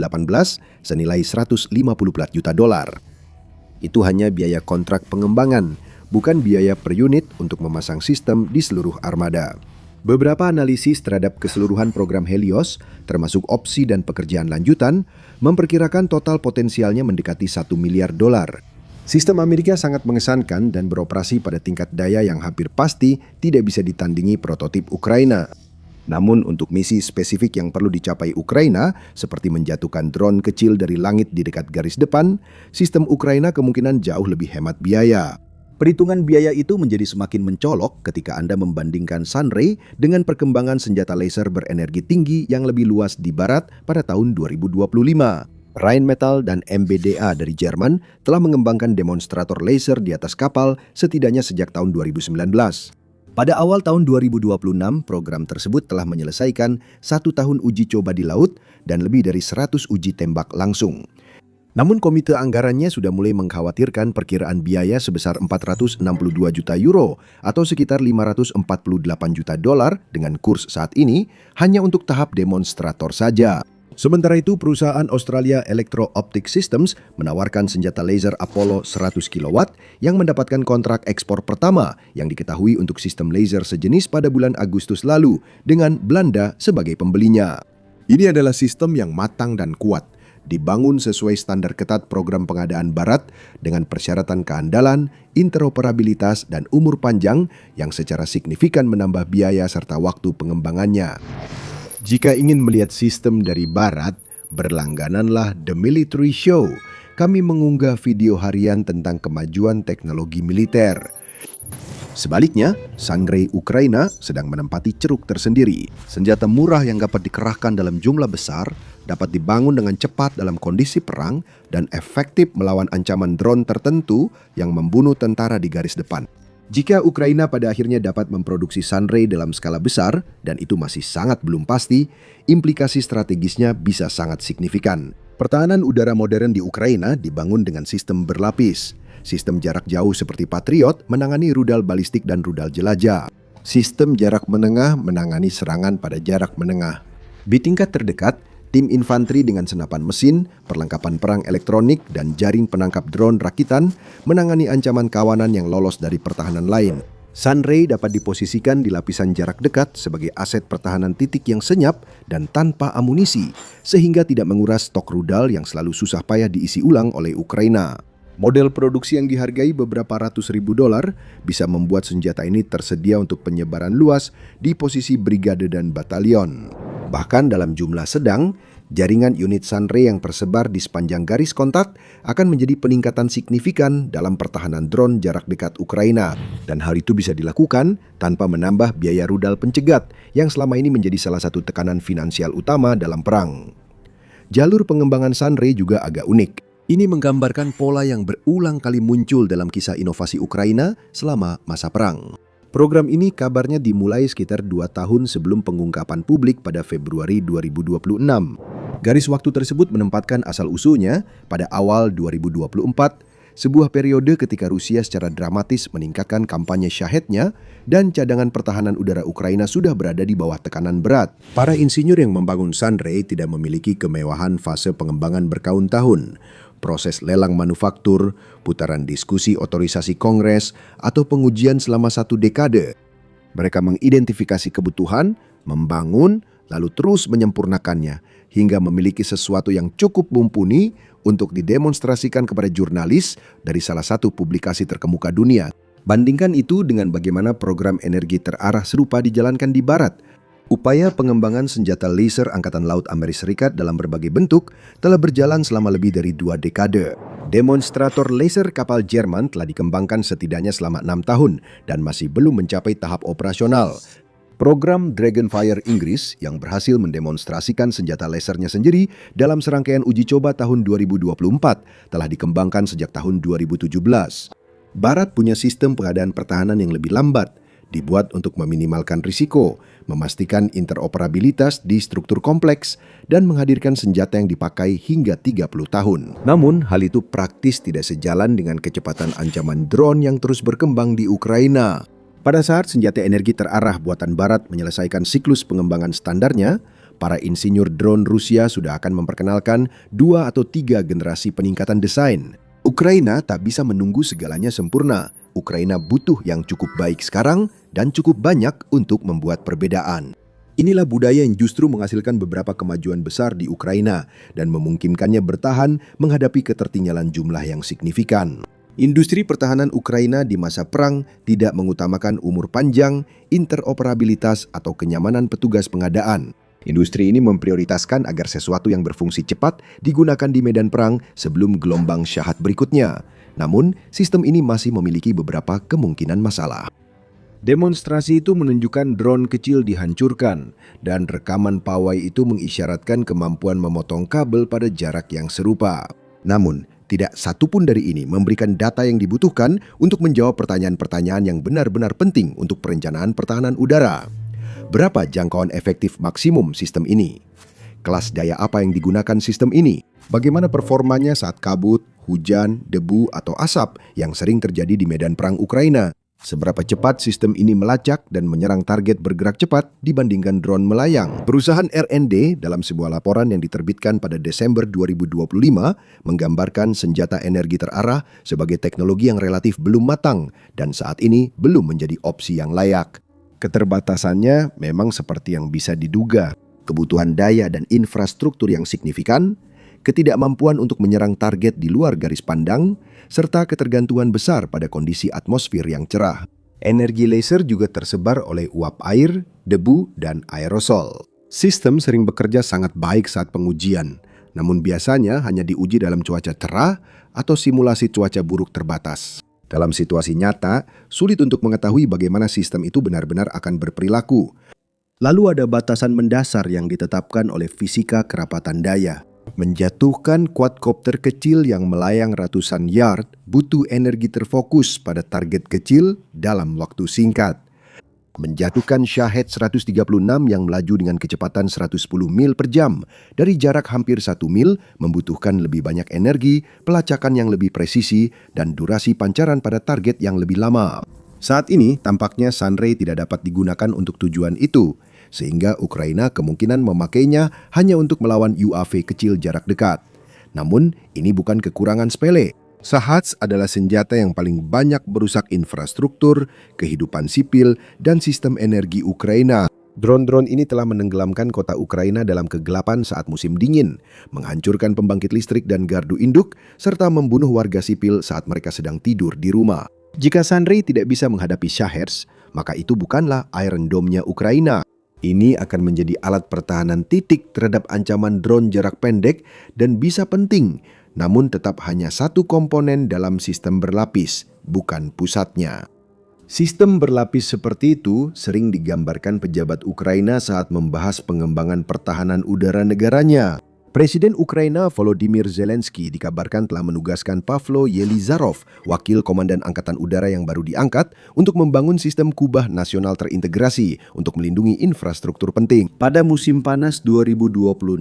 senilai 154 juta dolar. Itu hanya biaya kontrak pengembangan, bukan biaya per unit untuk memasang sistem di seluruh armada. Beberapa analisis terhadap keseluruhan program Helios, termasuk opsi dan pekerjaan lanjutan, memperkirakan total potensialnya mendekati 1 miliar dolar. Sistem Amerika sangat mengesankan dan beroperasi pada tingkat daya yang hampir pasti tidak bisa ditandingi prototip Ukraina. Namun untuk misi spesifik yang perlu dicapai Ukraina, seperti menjatuhkan drone kecil dari langit di dekat garis depan, sistem Ukraina kemungkinan jauh lebih hemat biaya. Perhitungan biaya itu menjadi semakin mencolok ketika Anda membandingkan Sunray dengan perkembangan senjata laser berenergi tinggi yang lebih luas di barat pada tahun 2025. Rheinmetall dan MBDA dari Jerman telah mengembangkan demonstrator laser di atas kapal setidaknya sejak tahun 2019. Pada awal tahun 2026, program tersebut telah menyelesaikan 1 tahun uji coba di laut dan lebih dari 100 uji tembak langsung. Namun komite anggarannya sudah mulai mengkhawatirkan perkiraan biaya sebesar 462 juta euro atau sekitar 548 juta dolar dengan kurs saat ini hanya untuk tahap demonstrator saja. Sementara itu, perusahaan Australia Electro-Optic Systems menawarkan senjata laser Apollo 100 kW yang mendapatkan kontrak ekspor pertama yang diketahui untuk sistem laser sejenis pada bulan Agustus lalu dengan Belanda sebagai pembelinya. Ini adalah sistem yang matang dan kuat, dibangun sesuai standar ketat program pengadaan Barat dengan persyaratan keandalan, interoperabilitas, dan umur panjang yang secara signifikan menambah biaya serta waktu pengembangannya. Jika ingin melihat sistem dari Barat, berlanggananlah The Military Show. Kami mengunggah video harian tentang kemajuan teknologi militer. Sebaliknya, Sunray Ukraina sedang menempati ceruk tersendiri. Senjata murah yang dapat dikerahkan dalam jumlah besar, dapat dibangun dengan cepat dalam kondisi perang, dan efektif melawan ancaman drone tertentu yang membunuh tentara di garis depan. Jika Ukraina pada akhirnya dapat memproduksi Sunray dalam skala besar, dan itu masih sangat belum pasti, implikasi strategisnya bisa sangat signifikan. Pertahanan udara modern di Ukraina dibangun dengan sistem berlapis. Sistem jarak jauh seperti Patriot menangani rudal balistik dan rudal jelajah. Sistem jarak menengah menangani serangan pada jarak menengah. Di tingkat terdekat, tim infanteri dengan senapan mesin, perlengkapan perang elektronik, dan jaring penangkap drone rakitan menangani ancaman kawanan yang lolos dari pertahanan lain. Sunray dapat diposisikan di lapisan jarak dekat sebagai aset pertahanan titik yang senyap dan tanpa amunisi, sehingga tidak menguras stok rudal yang selalu susah payah diisi ulang oleh Ukraina. Model produksi yang dihargai beberapa ratus ribu dolar bisa membuat senjata ini tersedia untuk penyebaran luas di posisi brigade dan batalion. Bahkan dalam jumlah sedang, jaringan unit Sunray yang tersebar di sepanjang garis kontak akan menjadi peningkatan signifikan dalam pertahanan drone jarak dekat Ukraina. Dan hal itu bisa dilakukan tanpa menambah biaya rudal pencegat yang selama ini menjadi salah satu tekanan finansial utama dalam perang. Jalur pengembangan Sunray juga agak unik. Ini menggambarkan pola yang berulang kali muncul dalam kisah inovasi Ukraina selama masa perang. Program ini kabarnya dimulai sekitar 2 tahun sebelum pengungkapan publik pada Februari 2026. Garis waktu tersebut menempatkan asal-usulnya pada awal 2024, sebuah periode ketika Rusia secara dramatis meningkatkan kampanye syahednya dan cadangan pertahanan udara Ukraina sudah berada di bawah tekanan berat. Para insinyur yang membangun Sunray tidak memiliki kemewahan fase pengembangan bertahun-tahun. Proses lelang manufaktur, putaran diskusi otorisasi kongres, atau pengujian selama 1 dekade. Mereka mengidentifikasi kebutuhan, membangun, lalu terus menyempurnakannya, hingga memiliki sesuatu yang cukup mumpuni untuk didemonstrasikan kepada jurnalis dari salah satu publikasi terkemuka dunia. Bandingkan itu dengan bagaimana program energi terarah serupa dijalankan di Barat. Upaya pengembangan senjata laser Angkatan Laut Amerika Serikat dalam berbagai bentuk telah berjalan selama lebih dari 2 dekade. Demonstrator laser kapal Jerman telah dikembangkan setidaknya selama 6 tahun dan masih belum mencapai tahap operasional. Program Dragonfire Inggris yang berhasil mendemonstrasikan senjata lasernya sendiri dalam serangkaian uji coba tahun 2024 telah dikembangkan sejak tahun 2017. Barat punya sistem pengadaan pertahanan yang lebih lambat, dibuat untuk meminimalkan risiko, memastikan interoperabilitas di struktur kompleks, dan menghadirkan senjata yang dipakai hingga 30 tahun. Namun, hal itu praktis tidak sejalan dengan kecepatan ancaman drone yang terus berkembang di Ukraina. Pada saat senjata energi terarah buatan Barat menyelesaikan siklus pengembangan standarnya, para insinyur drone Rusia sudah akan memperkenalkan 2 atau 3 generasi peningkatan desain. Ukraina tak bisa menunggu segalanya sempurna. Ukraina butuh yang cukup baik sekarang dan cukup banyak untuk membuat perbedaan. Inilah budaya yang justru menghasilkan beberapa kemajuan besar di Ukraina dan memungkinkannya bertahan menghadapi ketertinggalan jumlah yang signifikan. Industri pertahanan Ukraina di masa perang tidak mengutamakan umur panjang, interoperabilitas, atau kenyamanan petugas pengadaan. Industri ini memprioritaskan agar sesuatu yang berfungsi cepat digunakan di medan perang sebelum gelombang syahad berikutnya. Namun, sistem ini masih memiliki beberapa kemungkinan masalah. Demonstrasi itu menunjukkan drone kecil dihancurkan, dan rekaman pawai itu mengisyaratkan kemampuan memotong kabel pada jarak yang serupa. Namun, tidak satupun dari ini memberikan data yang dibutuhkan untuk menjawab pertanyaan-pertanyaan yang benar-benar penting untuk perencanaan pertahanan udara. Berapa jangkauan efektif maksimum sistem ini? Kelas daya apa yang digunakan sistem ini? Bagaimana performanya saat kabut, hujan, debu, atau asap yang sering terjadi di medan perang Ukraina? Seberapa cepat sistem ini melacak dan menyerang target bergerak cepat dibandingkan drone melayang? Perusahaan R&D dalam sebuah laporan yang diterbitkan pada Desember 2025 menggambarkan senjata energi terarah sebagai teknologi yang relatif belum matang dan saat ini belum menjadi opsi yang layak. Keterbatasannya memang seperti yang bisa diduga. Kebutuhan daya dan infrastruktur yang signifikan, ketidakmampuan untuk menyerang target di luar garis pandang, serta ketergantungan besar pada kondisi atmosfer yang cerah. Energi laser juga tersebar oleh uap air, debu, dan aerosol. Sistem sering bekerja sangat baik saat pengujian, namun biasanya hanya diuji dalam cuaca cerah atau simulasi cuaca buruk terbatas. Dalam situasi nyata, sulit untuk mengetahui bagaimana sistem itu benar-benar akan berperilaku. Lalu ada batasan mendasar yang ditetapkan oleh fisika kerapatan daya. Menjatuhkan quadcopter kecil yang melayang ratusan yard butuh energi terfokus pada target kecil dalam waktu singkat. Menjatuhkan Shahed 136 yang melaju dengan kecepatan 110 mil per jam dari jarak hampir 1 mil membutuhkan lebih banyak energi, pelacakan yang lebih presisi, dan durasi pancaran pada target yang lebih lama. Saat ini tampaknya Sunray tidak dapat digunakan untuk tujuan itu, sehingga Ukraina kemungkinan memakainya hanya untuk melawan UAV kecil jarak dekat. Namun, ini bukan kekurangan sepele. Shahed adalah senjata yang paling banyak merusak infrastruktur, kehidupan sipil, dan sistem energi Ukraina. Drone-drone ini telah menenggelamkan kota Ukraina dalam kegelapan saat musim dingin, menghancurkan pembangkit listrik dan gardu induk, serta membunuh warga sipil saat mereka sedang tidur di rumah. Jika Sunray tidak bisa menghadapi Shahed, maka itu bukanlah Iron Dome-nya Ukraina. Ini akan menjadi alat pertahanan titik terhadap ancaman drone jarak pendek dan bisa penting, namun tetap hanya satu komponen dalam sistem berlapis, bukan pusatnya. Sistem berlapis seperti itu sering digambarkan pejabat Ukraina saat membahas pengembangan pertahanan udara negaranya. Presiden Ukraina Volodymyr Zelensky dikabarkan telah menugaskan Pavlo Yelizarov, wakil komandan angkatan udara yang baru diangkat, untuk membangun sistem kubah nasional terintegrasi untuk melindungi infrastruktur penting. Pada musim panas 2026,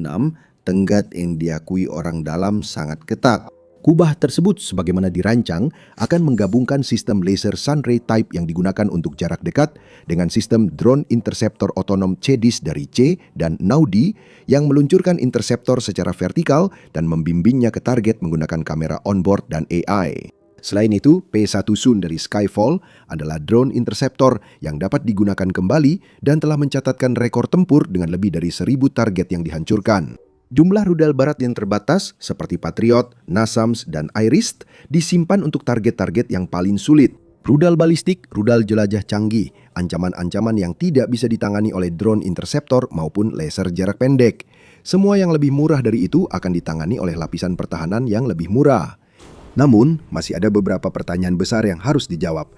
tenggat yang diakui orang dalam sangat ketat. Kubah tersebut sebagaimana dirancang akan menggabungkan sistem laser Sunray Type yang digunakan untuk jarak dekat dengan sistem drone interceptor otonom CEDIS dari C dan Naudi yang meluncurkan interceptor secara vertikal dan membimbingnya ke target menggunakan kamera onboard dan AI. Selain itu, P1 Sun dari Skyfall adalah drone interceptor yang dapat digunakan kembali dan telah mencatatkan rekor tempur dengan lebih dari 1.000 target yang dihancurkan. Jumlah rudal barat yang terbatas seperti Patriot, NASAMS, dan IRIS disimpan untuk target-target yang paling sulit. Rudal balistik, rudal jelajah canggih, ancaman-ancaman yang tidak bisa ditangani oleh drone interceptor maupun laser jarak pendek. Semua yang lebih murah dari itu akan ditangani oleh lapisan pertahanan yang lebih murah. Namun, masih ada beberapa pertanyaan besar yang harus dijawab.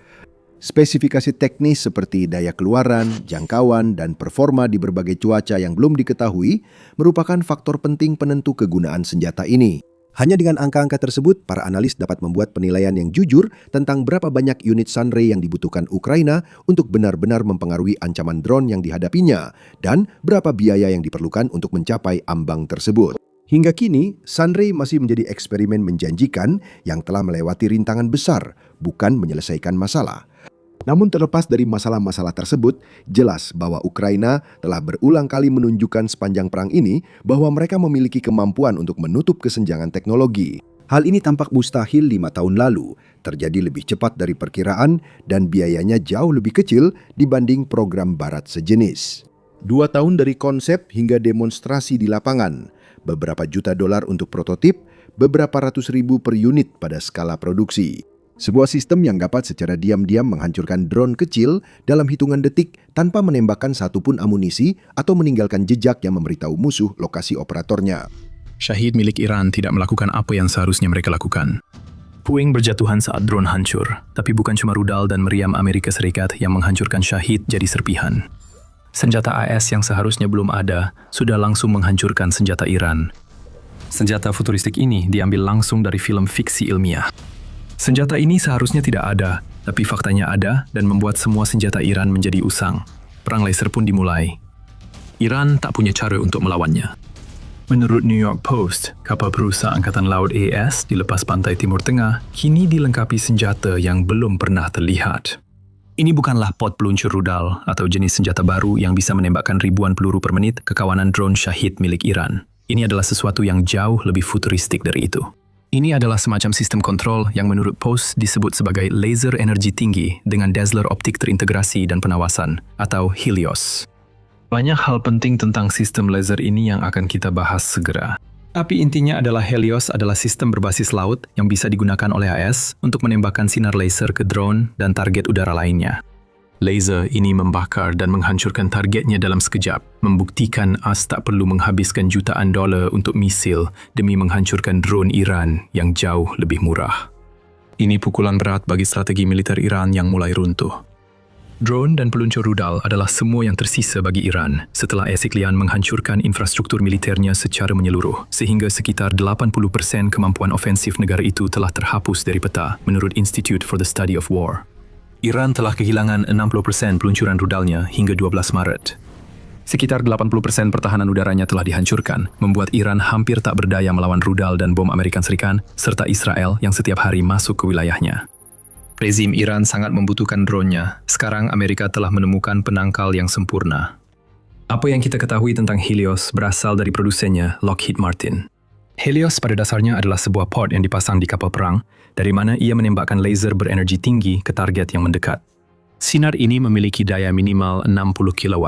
Spesifikasi teknis seperti daya keluaran, jangkauan, dan performa di berbagai cuaca yang belum diketahui merupakan faktor penting penentu kegunaan senjata ini. Hanya dengan angka-angka tersebut, para analis dapat membuat penilaian yang jujur tentang berapa banyak unit Sunray yang dibutuhkan Ukraina untuk benar-benar mempengaruhi ancaman drone yang dihadapinya, dan berapa biaya yang diperlukan untuk mencapai ambang tersebut. Hingga kini, Sunray masih menjadi eksperimen menjanjikan yang telah melewati rintangan besar, bukan menyelesaikan masalah. Namun terlepas dari masalah-masalah tersebut, jelas bahwa Ukraina telah berulang kali menunjukkan sepanjang perang ini bahwa mereka memiliki kemampuan untuk menutup kesenjangan teknologi. Hal ini tampak mustahil 5 tahun lalu, terjadi lebih cepat dari perkiraan dan biayanya jauh lebih kecil dibanding program barat sejenis. 2 tahun dari konsep hingga demonstrasi di lapangan, beberapa juta dolar untuk prototip, beberapa ratus ribu per unit pada skala produksi. Sebuah sistem yang dapat secara diam-diam menghancurkan drone kecil dalam hitungan detik tanpa menembakkan satupun amunisi atau meninggalkan jejak yang memberitahu musuh lokasi operatornya. Shahed milik Iran tidak melakukan apa yang seharusnya mereka lakukan. Puing berjatuhan saat drone hancur, tapi bukan cuma rudal dan meriam Amerika Serikat yang menghancurkan Shahed jadi serpihan. Senjata AS yang seharusnya belum ada sudah langsung menghancurkan senjata Iran. Senjata futuristik ini diambil langsung dari film fiksi ilmiah. Senjata ini seharusnya tidak ada, tapi faktanya ada dan membuat semua senjata Iran menjadi usang. Perang laser pun dimulai. Iran tak punya cara untuk melawannya. Menurut New York Post, kapal perusa Angkatan Laut AS di lepas pantai Timur Tengah kini dilengkapi senjata yang belum pernah terlihat. Ini bukanlah pot peluncur rudal atau jenis senjata baru yang bisa menembakkan ribuan peluru per menit ke kawanan drone Shahid milik Iran. Ini adalah sesuatu yang jauh lebih futuristik dari itu. Ini adalah semacam sistem kontrol yang menurut Post disebut sebagai laser energi tinggi dengan dazzler optik terintegrasi dan penawasan atau Helios. Banyak hal penting tentang sistem laser ini yang akan kita bahas segera. Tapi intinya adalah Helios adalah sistem berbasis laut yang bisa digunakan oleh AS untuk menembakkan sinar laser ke drone dan target udara lainnya. Laser ini membakar dan menghancurkan targetnya dalam sekejap, membuktikan AS tak perlu menghabiskan jutaan dolar untuk misil demi menghancurkan drone Iran yang jauh lebih murah. Ini pukulan berat bagi strategi militer Iran yang mulai runtuh. Drone dan peluncur rudal adalah semua yang tersisa bagi Iran setelah Esiklian menghancurkan infrastruktur militernya secara menyeluruh, sehingga sekitar 80% kemampuan ofensif negara itu telah terhapus dari peta, menurut Institute for the Study of War. Iran telah kehilangan 60% peluncuran rudalnya hingga 12 Maret. Sekitar 80% pertahanan udaranya telah dihancurkan, membuat Iran hampir tak berdaya melawan rudal dan bom Amerika Serikat serta Israel yang setiap hari masuk ke wilayahnya. Rezim Iran sangat membutuhkan drone-nya. Sekarang Amerika telah menemukan penangkal yang sempurna. Apa yang kita ketahui tentang Helios berasal dari produsennya, Lockheed Martin. Helios pada dasarnya adalah sebuah pod yang dipasang di kapal perang, dari mana ia menembakkan laser berenergi tinggi ke target yang mendekat. Sinar ini memiliki daya minimal 60 kW.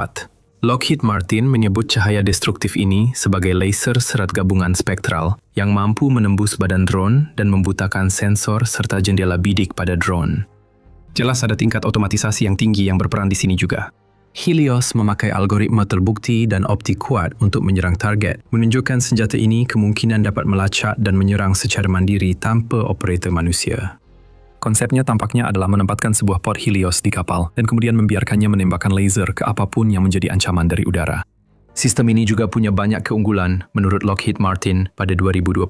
Lockheed Martin menyebut cahaya destruktif ini sebagai laser serat gabungan spektral yang mampu menembus badan drone dan membutakan sensor serta jendela bidik pada drone. Jelas ada tingkat otomatisasi yang tinggi yang berperan di sini juga. Helios memakai algoritma terbukti dan optik kuat untuk menyerang target, menunjukkan senjata ini kemungkinan dapat melacak dan menyerang secara mandiri tanpa operator manusia. Konsepnya tampaknya adalah menempatkan sebuah pod Helios di kapal dan kemudian membiarkannya menembakkan laser ke apapun yang menjadi ancaman dari udara. Sistem ini juga punya banyak keunggulan menurut Lockheed Martin pada 2021.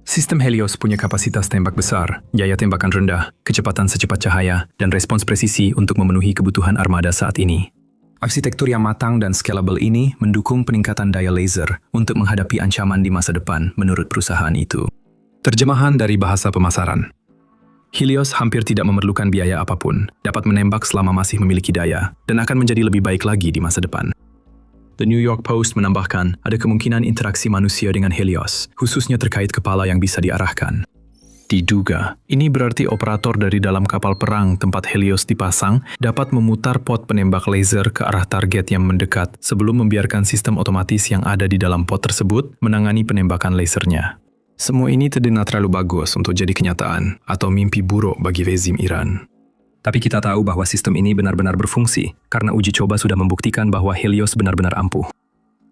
Sistem Helios punya kapasitas tembak besar, daya tembakan rendah, kecepatan secepat cahaya, dan respons presisi untuk memenuhi kebutuhan armada saat ini. Arsitektur yang matang dan scalable ini mendukung peningkatan daya laser untuk menghadapi ancaman di masa depan menurut perusahaan itu. Terjemahan dari bahasa pemasaran. Helios hampir tidak memerlukan biaya apapun, dapat menembak selama masih memiliki daya, dan akan menjadi lebih baik lagi di masa depan. The New York Post menambahkan ada kemungkinan interaksi manusia dengan Helios, khususnya terkait kepala yang bisa diarahkan. Diduga, ini berarti operator dari dalam kapal perang tempat Helios dipasang dapat memutar pod penembak laser ke arah target yang mendekat sebelum membiarkan sistem otomatis yang ada di dalam pod tersebut menangani penembakan lasernya. Semua ini terdengar terlalu bagus untuk jadi kenyataan atau mimpi buruk bagi rezim Iran. Tapi kita tahu bahwa sistem ini benar-benar berfungsi karena uji coba sudah membuktikan bahwa Helios benar-benar ampuh.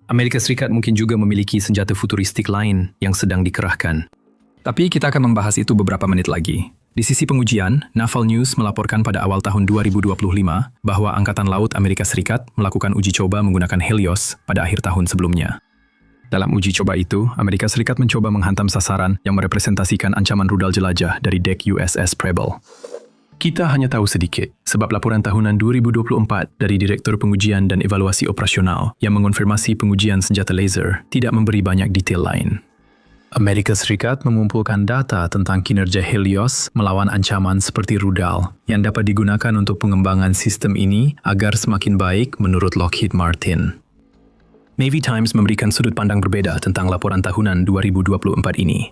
Amerika Serikat mungkin juga memiliki senjata futuristik lain yang sedang dikerahkan. Tapi kita akan membahas itu beberapa menit lagi. Di sisi pengujian, Naval News melaporkan pada awal tahun 2025 bahwa Angkatan Laut Amerika Serikat melakukan uji coba menggunakan Helios pada akhir tahun sebelumnya. Dalam uji coba itu, Amerika Serikat mencoba menghantam sasaran yang merepresentasikan ancaman rudal jelajah dari dek USS Preble. Kita hanya tahu sedikit, sebab laporan tahunan 2024 dari Direktur Pengujian dan Evaluasi Operasional yang mengonfirmasi pengujian senjata laser tidak memberi banyak detail lain. Amerika Serikat mengumpulkan data tentang kinerja Helios melawan ancaman seperti rudal yang dapat digunakan untuk pengembangan sistem ini agar semakin baik menurut Lockheed Martin. Navy Times memberikan sudut pandang berbeda tentang laporan tahunan 2024 ini.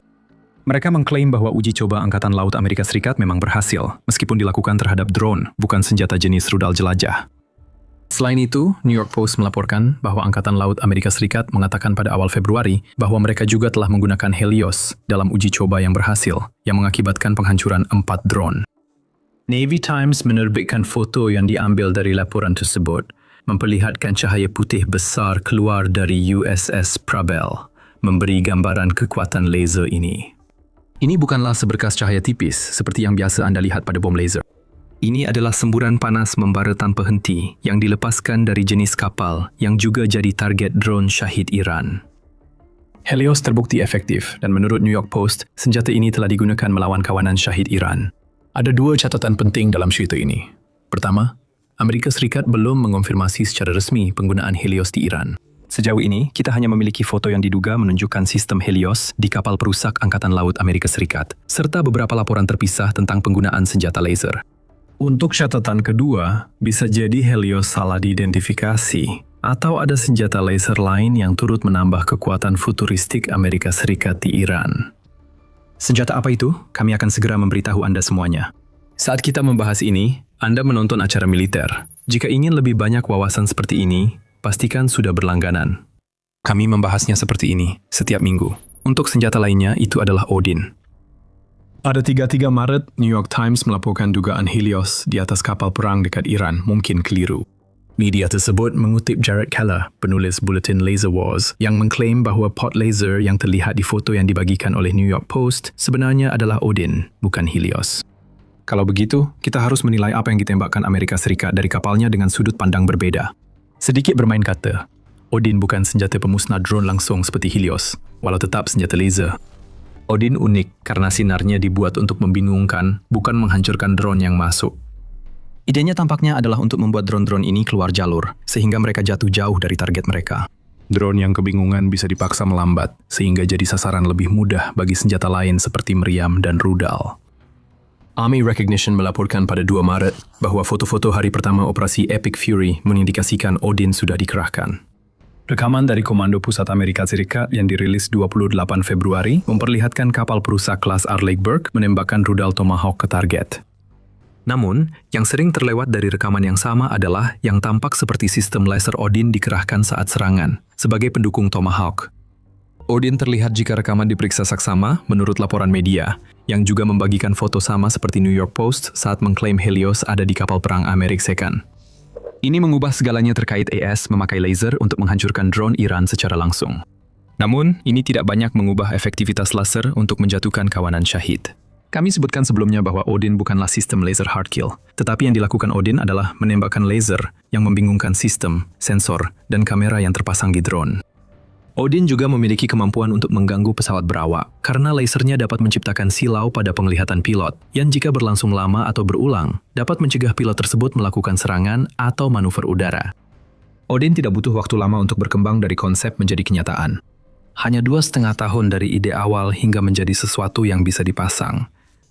Mereka mengklaim bahwa uji coba Angkatan Laut Amerika Serikat memang berhasil, meskipun dilakukan terhadap drone, bukan senjata jenis rudal jelajah. Selain itu, New York Post melaporkan bahwa Angkatan Laut Amerika Serikat mengatakan pada awal Februari bahwa mereka juga telah menggunakan Helios dalam uji coba yang berhasil, yang mengakibatkan penghancuran 4 drone. Navy Times menerbitkan foto yang diambil dari laporan tersebut, memperlihatkan cahaya putih besar keluar dari USS Preble, memberi gambaran kekuatan laser ini. Ini bukanlah seberkas cahaya tipis seperti yang biasa Anda lihat pada bom laser. Ini adalah semburan panas membara tanpa henti yang dilepaskan dari jenis kapal yang juga jadi target drone Shahid Iran. Helios terbukti efektif dan menurut New York Post, senjata ini telah digunakan melawan kawanan Shahid Iran. Ada 2 catatan penting dalam cerita ini. Pertama, Amerika Serikat belum mengonfirmasi secara resmi penggunaan Helios di Iran. Sejauh ini, kita hanya memiliki foto yang diduga menunjukkan sistem Helios di kapal perusak Angkatan Laut Amerika Serikat, serta beberapa laporan terpisah tentang penggunaan senjata laser. Untuk catatan kedua, bisa jadi Helios salah diidentifikasi, atau ada senjata laser lain yang turut menambah kekuatan futuristik Amerika Serikat di Iran. Senjata apa itu? Kami akan segera memberitahu Anda semuanya. Saat kita membahas ini, Anda menonton acara militer. Jika ingin lebih banyak wawasan seperti ini, pastikan sudah berlangganan. Kami membahasnya seperti ini setiap minggu. Untuk senjata lainnya, itu adalah Odin. Pada 3 Maret, New York Times melaporkan dugaan Helios di atas kapal perang dekat Iran mungkin keliru. Media tersebut mengutip Jared Keller, penulis buletin Laser Wars, yang mengklaim bahwa pot laser yang terlihat di foto yang dibagikan oleh New York Post sebenarnya adalah Odin, bukan Helios. Kalau begitu, kita harus menilai apa yang ditembakkan Amerika Serikat dari kapalnya dengan sudut pandang berbeda. Sedikit bermain kata, Odin bukan senjata pemusnah drone langsung seperti Helios, walau tetap senjata laser. Odin unik karena sinarnya dibuat untuk membingungkan, bukan menghancurkan drone yang masuk. Idenya tampaknya adalah untuk membuat drone-drone ini keluar jalur, sehingga mereka jatuh jauh dari target mereka. Drone yang kebingungan bisa dipaksa melambat, sehingga jadi sasaran lebih mudah bagi senjata lain seperti meriam dan rudal. Army Recognition melaporkan pada 2 Maret bahwa foto-foto hari pertama operasi Epic Fury mengindikasikan Odin sudah dikerahkan. Rekaman dari Komando Pusat Amerika Serikat yang dirilis 28 Februari memperlihatkan kapal perusak kelas Arleigh menembakkan rudal Tomahawk ke target. Namun, yang sering terlewat dari rekaman yang sama adalah yang tampak seperti sistem laser Odin dikerahkan saat serangan, sebagai pendukung Tomahawk. Odin terlihat jika rekaman diperiksa saksama menurut laporan media, yang juga membagikan foto sama seperti New York Post saat mengklaim Helios ada di kapal perang Amerika Serikat. Ini mengubah segalanya terkait AS memakai laser untuk menghancurkan drone Iran secara langsung. Namun, ini tidak banyak mengubah efektivitas laser untuk menjatuhkan kawanan syahid. Kami sebutkan sebelumnya bahwa Odin bukanlah sistem laser hard kill, tetapi yang dilakukan Odin adalah menembakkan laser yang membingungkan sistem, sensor, dan kamera yang terpasang di drone. Odin juga memiliki kemampuan untuk mengganggu pesawat berawak, karena lasernya dapat menciptakan silau pada penglihatan pilot, yang jika berlangsung lama atau berulang, dapat mencegah pilot tersebut melakukan serangan atau manuver udara. Odin tidak butuh waktu lama untuk berkembang dari konsep menjadi kenyataan. Hanya 2,5 tahun dari ide awal hingga menjadi sesuatu yang bisa dipasang.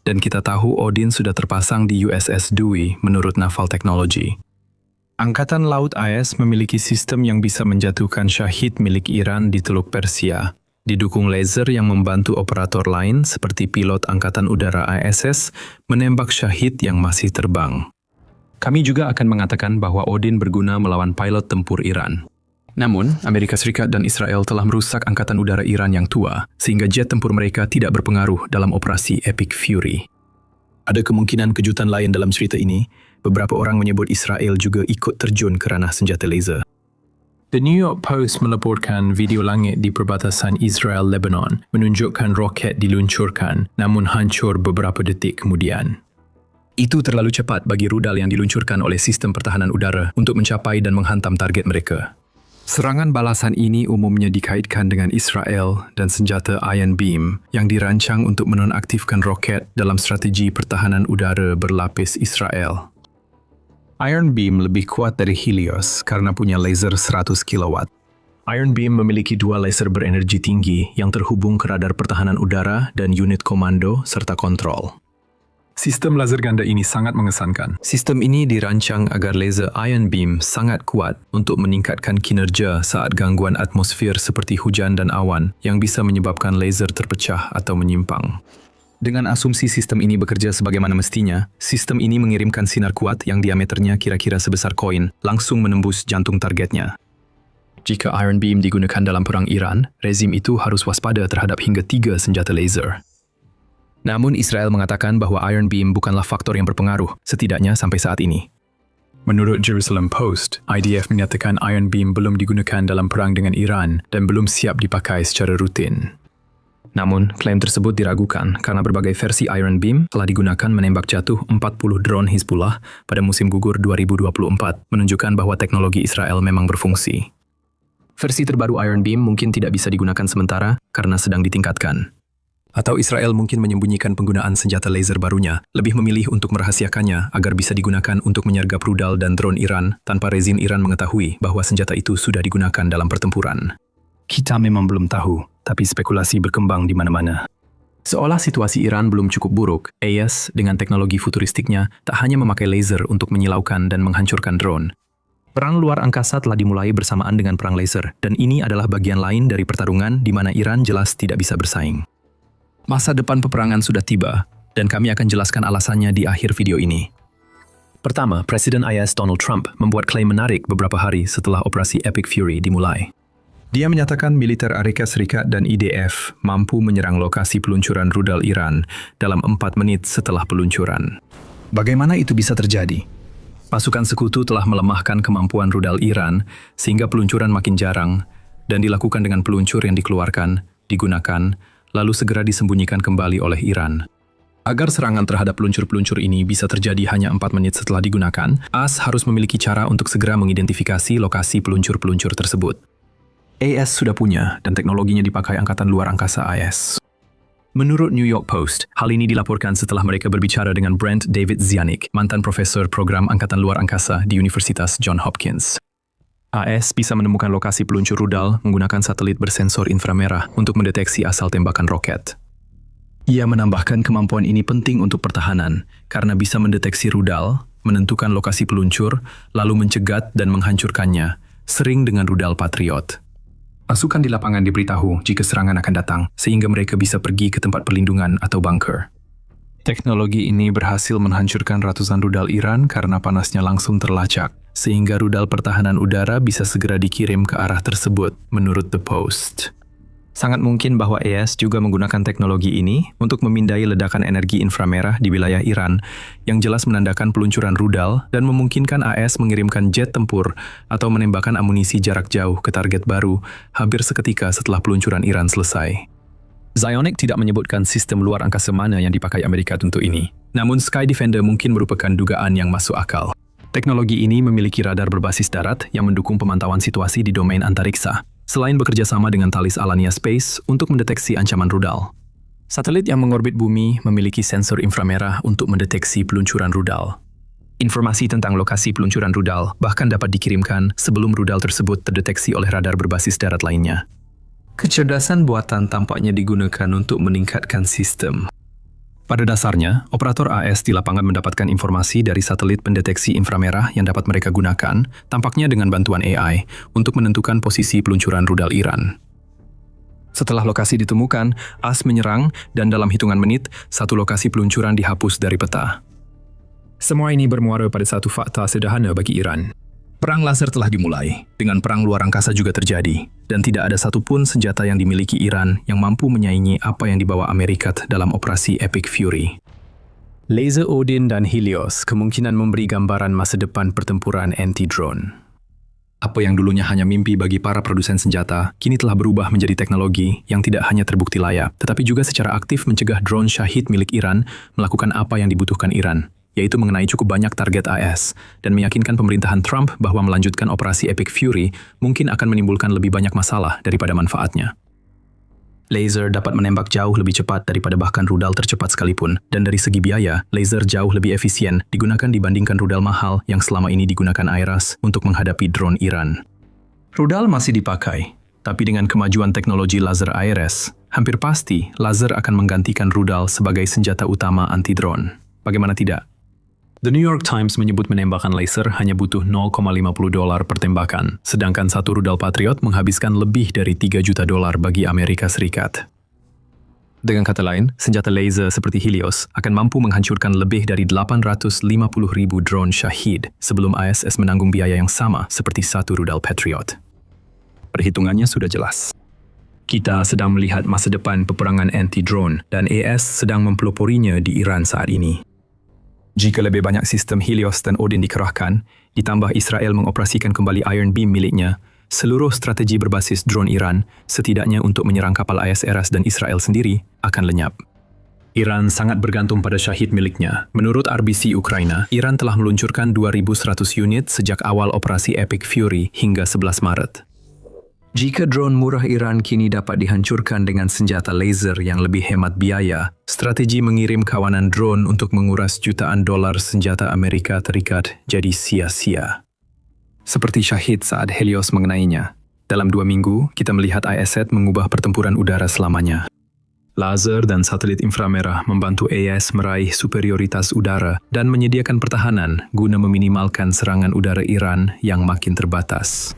Dan kita tahu Odin sudah terpasang di USS Dewey menurut Naval Technology. Angkatan Laut AS memiliki sistem yang bisa menjatuhkan syahid milik Iran di Teluk Persia, didukung laser yang membantu operator lain seperti pilot Angkatan Udara ISS menembak syahid yang masih terbang. Kami juga akan mengatakan bahwa Odin berguna melawan pilot tempur Iran. Namun, Amerika Serikat dan Israel telah merusak Angkatan Udara Iran yang tua, sehingga jet tempur mereka tidak berpengaruh dalam operasi Epic Fury. Ada kemungkinan kejutan lain dalam cerita ini. Beberapa orang menyebut Israel juga ikut terjun ke ranah senjata laser. The New York Post melaporkan video langit di perbatasan Israel-Lebanon menunjukkan roket diluncurkan, namun hancur beberapa detik kemudian. Itu terlalu cepat bagi rudal yang diluncurkan oleh sistem pertahanan udara untuk mencapai dan menghantam target mereka. Serangan balasan ini umumnya dikaitkan dengan Israel dan senjata Iron Beam yang dirancang untuk menonaktifkan roket dalam strategi pertahanan udara berlapis Israel. Iron Beam lebih kuat dari Helios karena punya laser 100 kW. Iron Beam memiliki 2 laser berenergi tinggi yang terhubung ke radar pertahanan udara dan unit komando serta kontrol. Sistem laser ganda ini sangat mengesankan. Sistem ini dirancang agar laser Iron Beam sangat kuat untuk meningkatkan kinerja saat gangguan atmosfer seperti hujan dan awan yang bisa menyebabkan laser terpecah atau menyimpang. Dengan asumsi sistem ini bekerja sebagaimana mestinya, sistem ini mengirimkan sinar kuat yang diameternya kira-kira sebesar koin langsung menembus jantung targetnya. Jika Iron Beam digunakan dalam perang Iran, rezim itu harus waspada terhadap hingga 3 senjata laser. Namun Israel mengatakan bahwa Iron Beam bukanlah faktor yang berpengaruh, setidaknya sampai saat ini. Menurut Jerusalem Post, IDF menyatakan Iron Beam belum digunakan dalam perang dengan Iran dan belum siap dipakai secara rutin. Namun, klaim tersebut diragukan karena berbagai versi Iron Beam telah digunakan menembak jatuh 40 drone Hizbullah pada musim gugur 2024, menunjukkan bahwa teknologi Israel memang berfungsi. Versi terbaru Iron Beam mungkin tidak bisa digunakan sementara karena sedang ditingkatkan. Atau Israel mungkin menyembunyikan penggunaan senjata laser barunya, lebih memilih untuk merahasiakannya agar bisa digunakan untuk menyergap rudal dan drone Iran tanpa rezim Iran mengetahui bahwa senjata itu sudah digunakan dalam pertempuran. Kita memang belum tahu, tapi spekulasi berkembang di mana-mana. Seolah situasi Iran belum cukup buruk, AES dengan teknologi futuristiknya tak hanya memakai laser untuk menyilaukan dan menghancurkan drone. Perang luar angkasa telah dimulai bersamaan dengan perang laser, dan ini adalah bagian lain dari pertarungan di mana Iran jelas tidak bisa bersaing. Masa depan peperangan sudah tiba, dan kami akan jelaskan alasannya di akhir video ini. Pertama, Presiden AES Donald Trump membuat klaim menarik beberapa hari setelah operasi Epic Fury dimulai. Dia menyatakan militer Amerika Serikat dan IDF mampu menyerang lokasi peluncuran rudal Iran dalam 4 menit setelah peluncuran. Bagaimana itu bisa terjadi? Pasukan sekutu telah melemahkan kemampuan rudal Iran sehingga peluncuran makin jarang dan dilakukan dengan peluncur yang dikeluarkan, digunakan, lalu segera disembunyikan kembali oleh Iran. Agar serangan terhadap peluncur-peluncur ini bisa terjadi hanya 4 menit setelah digunakan, AS harus memiliki cara untuk segera mengidentifikasi lokasi peluncur-peluncur tersebut. AES sudah punya dan teknologinya dipakai Angkatan Luar Angkasa AES. Menurut New York Post, hal ini dilaporkan setelah mereka berbicara dengan Brent David Zianik, mantan profesor program Angkatan Luar Angkasa di Universitas Johns Hopkins. AES bisa menemukan lokasi peluncur rudal menggunakan satelit bersensor inframerah untuk mendeteksi asal tembakan roket. Ia menambahkan kemampuan ini penting untuk pertahanan karena bisa mendeteksi rudal, menentukan lokasi peluncur, lalu mencegat dan menghancurkannya, sering dengan rudal Patriot. Pasukan di lapangan diberitahu jika serangan akan datang, sehingga mereka bisa pergi ke tempat perlindungan atau bunker. Teknologi ini berhasil menghancurkan ratusan rudal Iran karena panasnya langsung terlacak, sehingga rudal pertahanan udara bisa segera dikirim ke arah tersebut, menurut The Post. Sangat mungkin bahwa AES juga menggunakan teknologi ini untuk memindai ledakan energi inframerah di wilayah Iran, yang jelas menandakan peluncuran rudal dan memungkinkan AES mengirimkan jet tempur atau menembakkan amunisi jarak jauh ke target baru hampir seketika setelah peluncuran Iran selesai. Zianik tidak menyebutkan sistem luar angkasa mana yang dipakai Amerika untuk ini. Namun Sky Defender mungkin merupakan dugaan yang masuk akal. Teknologi ini memiliki radar berbasis darat yang mendukung pemantauan situasi di domain antariksa, selain bekerja sama dengan Thales Alenia Space untuk mendeteksi ancaman rudal. Satelit yang mengorbit bumi memiliki sensor inframerah untuk mendeteksi peluncuran rudal. Informasi tentang lokasi peluncuran rudal bahkan dapat dikirimkan sebelum rudal tersebut terdeteksi oleh radar berbasis darat lainnya. Kecerdasan buatan tampaknya digunakan untuk meningkatkan sistem. Pada dasarnya, operator AES di lapangan mendapatkan informasi dari satelit pendeteksi inframerah yang dapat mereka gunakan, tampaknya dengan bantuan AI, untuk menentukan posisi peluncuran rudal Iran. Setelah lokasi ditemukan, AS menyerang dan dalam hitungan menit, satu lokasi peluncuran dihapus dari peta. Semua ini bermuara pada satu fakta sederhana bagi Iran. Perang laser telah dimulai, dengan perang luar angkasa juga terjadi, dan tidak ada satupun senjata yang dimiliki Iran yang mampu menyaingi apa yang dibawa Amerika dalam operasi Epic Fury. Laser Odin dan Helios kemungkinan memberi gambaran masa depan pertempuran anti-drone. Apa yang dulunya hanya mimpi bagi para produsen senjata, kini telah berubah menjadi teknologi yang tidak hanya terbukti layak, tetapi juga secara aktif mencegah drone Shahid milik Iran melakukan apa yang dibutuhkan Iran, yaitu mengenai cukup banyak target AES, dan meyakinkan pemerintahan Trump bahwa melanjutkan operasi Epic Fury mungkin akan menimbulkan lebih banyak masalah daripada manfaatnya. Laser dapat menembak jauh lebih cepat daripada bahkan rudal tercepat sekalipun, dan dari segi biaya, laser jauh lebih efisien digunakan dibandingkan rudal mahal yang selama ini digunakan IRAS untuk menghadapi drone Iran. Rudal masih dipakai, tapi dengan kemajuan teknologi laser IRAS, hampir pasti laser akan menggantikan rudal sebagai senjata utama anti-drone. Bagaimana tidak? The New York Times menyebut menembakkan laser hanya butuh $0,50 per tembakan, sedangkan satu rudal Patriot menghabiskan lebih dari $3 juta bagi Amerika Serikat. Dengan kata lain, senjata laser seperti Helios akan mampu menghancurkan lebih dari 850,000 drone Shahid sebelum ISS menanggung biaya yang sama seperti satu rudal Patriot. Perhitungannya sudah jelas. Kita sedang melihat masa depan peperangan anti-drone dan AS sedang mempeloporinya di Iran saat ini. Jika lebih banyak sistem Helios dan Odin dikerahkan, ditambah Israel mengoperasikan kembali Iron Beam miliknya, seluruh strategi berbasis drone Iran, setidaknya untuk menyerang kapal ISRS dan Israel sendiri, akan lenyap. Iran sangat bergantung pada Shahid miliknya. Menurut RBC Ukraina, Iran telah meluncurkan 2.100 unit sejak awal operasi Epic Fury hingga 11 Maret. Jika drone murah Iran kini dapat dihancurkan dengan senjata laser yang lebih hemat biaya, strategi mengirim kawanan drone untuk menguras jutaan dolar senjata Amerika Serikat jadi sia-sia. Seperti Syahid saat Helios mengenainya. Dalam 2 minggu, kita melihat IS-7 mengubah pertempuran udara selamanya. Laser dan satelit inframerah membantu AIS meraih superioritas udara dan menyediakan pertahanan guna meminimalkan serangan udara Iran yang makin terbatas.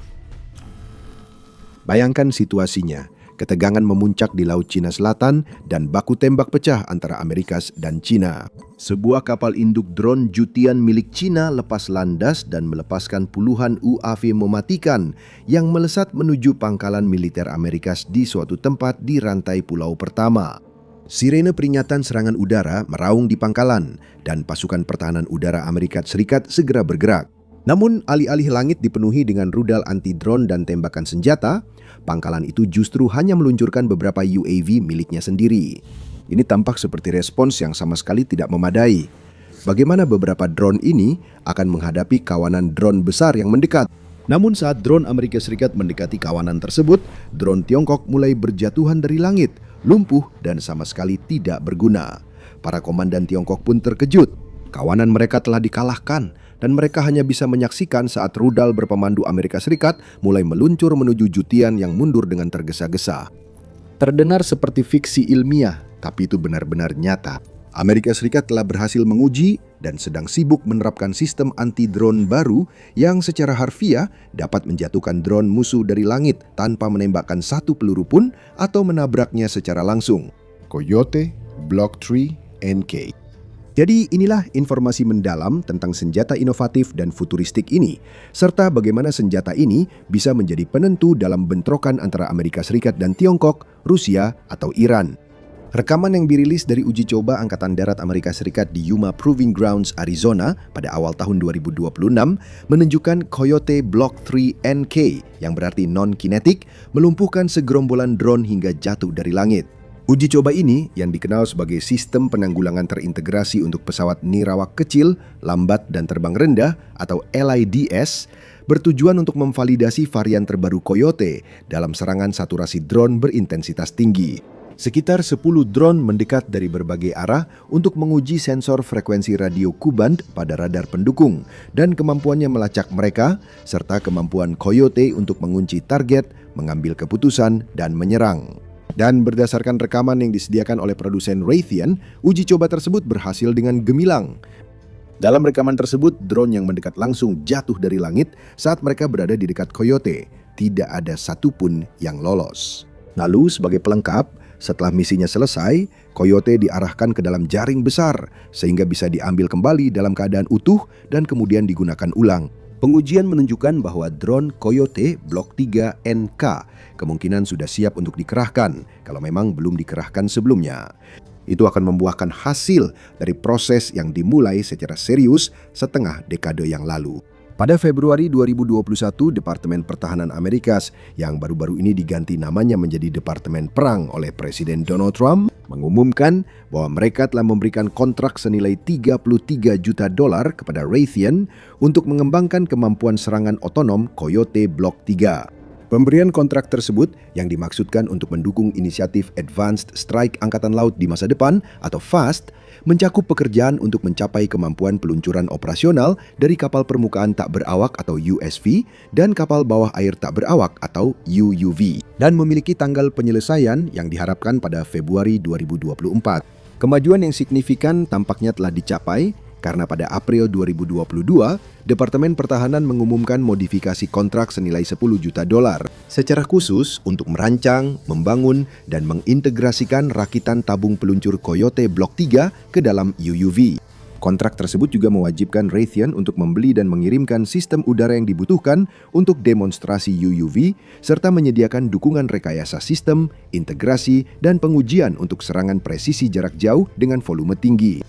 Bayangkan situasinya, ketegangan memuncak di Laut Cina Selatan dan baku tembak pecah antara Amerika dan Cina. Sebuah kapal induk drone Jutian milik Cina lepas landas dan melepaskan puluhan UAV mematikan yang melesat menuju pangkalan militer Amerika di suatu tempat di rantai pulau pertama. Sirene peringatan serangan udara meraung di pangkalan dan pasukan pertahanan udara Amerika Serikat segera bergerak. Namun, alih-alih langit dipenuhi dengan rudal anti-drone dan tembakan senjata, pangkalan itu justru hanya meluncurkan beberapa UAV miliknya sendiri. Ini tampak seperti respons yang sama sekali tidak memadai. Bagaimana beberapa drone ini akan menghadapi kawanan drone besar yang mendekat? Namun saat drone Amerika Serikat mendekati kawanan tersebut, drone Tiongkok mulai berjatuhan dari langit, lumpuh dan sama sekali tidak berguna. Para komandan Tiongkok pun terkejut. Kawanan mereka telah dikalahkan dan mereka hanya bisa menyaksikan saat rudal berpemandu Amerika Serikat mulai meluncur menuju Jutian yang mundur dengan tergesa-gesa. Terdengar seperti fiksi ilmiah, tapi itu benar-benar nyata. Amerika Serikat telah berhasil menguji dan sedang sibuk menerapkan sistem anti-drone baru yang secara harfiah dapat menjatuhkan drone musuh dari langit tanpa menembakkan satu peluru pun atau menabraknya secara langsung. Coyote Block 3 NK. Jadi inilah informasi mendalam tentang senjata inovatif dan futuristik ini, serta bagaimana senjata ini bisa menjadi penentu dalam bentrokan antara Amerika Serikat dan Tiongkok, Rusia, atau Iran. Rekaman yang dirilis dari uji coba Angkatan Darat Amerika Serikat di Yuma Proving Grounds, Arizona pada awal tahun 2026 menunjukkan Coyote Block 3 NK yang berarti non-kinetik melumpuhkan segerombolan drone hingga jatuh dari langit. Uji coba ini yang dikenal sebagai sistem penanggulangan terintegrasi untuk pesawat nirawak kecil, lambat dan terbang rendah atau LIDS bertujuan untuk memvalidasi varian terbaru Coyote dalam serangan saturasi drone berintensitas tinggi. Sekitar 10 drone mendekat dari berbagai arah untuk menguji sensor frekuensi radio Ku-band pada radar pendukung dan kemampuannya melacak mereka serta kemampuan Coyote untuk mengunci target, mengambil keputusan dan menyerang. Dan berdasarkan rekaman yang disediakan oleh produsen Raytheon, uji coba tersebut berhasil dengan gemilang. Dalam rekaman tersebut, drone yang mendekat langsung jatuh dari langit saat mereka berada di dekat Coyote. Tidak ada satupun yang lolos. Lalu sebagai pelengkap, setelah misinya selesai, Coyote diarahkan ke dalam jaring besar sehingga bisa diambil kembali dalam keadaan utuh dan kemudian digunakan ulang. Pengujian menunjukkan bahwa drone Coyote Block 3 NK kemungkinan sudah siap untuk dikerahkan kalau memang belum dikerahkan sebelumnya. Itu akan membuahkan hasil dari proses yang dimulai secara serius setengah dekade yang lalu. Pada Februari 2021, Departemen Pertahanan Amerika yang baru-baru ini diganti namanya menjadi Departemen Perang oleh Presiden Donald Trump mengumumkan bahwa mereka telah memberikan kontrak senilai $33 juta kepada Raytheon untuk mengembangkan kemampuan serangan otonom Coyote Block 3. Pemberian kontrak tersebut yang dimaksudkan untuk mendukung inisiatif Advanced Strike Angkatan Laut di masa depan atau FAST mencakup pekerjaan untuk mencapai kemampuan peluncuran operasional dari kapal permukaan tak berawak atau USV dan kapal bawah air tak berawak atau UUV dan memiliki tanggal penyelesaian yang diharapkan pada Februari 2024. Kemajuan yang signifikan tampaknya telah dicapai karena pada April 2022, Departemen Pertahanan mengumumkan modifikasi kontrak senilai $10 juta secara khusus untuk merancang, membangun, dan mengintegrasikan rakitan tabung peluncur Coyote Block 3 ke dalam UUV. Kontrak tersebut juga mewajibkan Raytheon untuk membeli dan mengirimkan sistem udara yang dibutuhkan untuk demonstrasi UUV, serta menyediakan dukungan rekayasa sistem, integrasi, dan pengujian untuk serangan presisi jarak jauh dengan volume tinggi.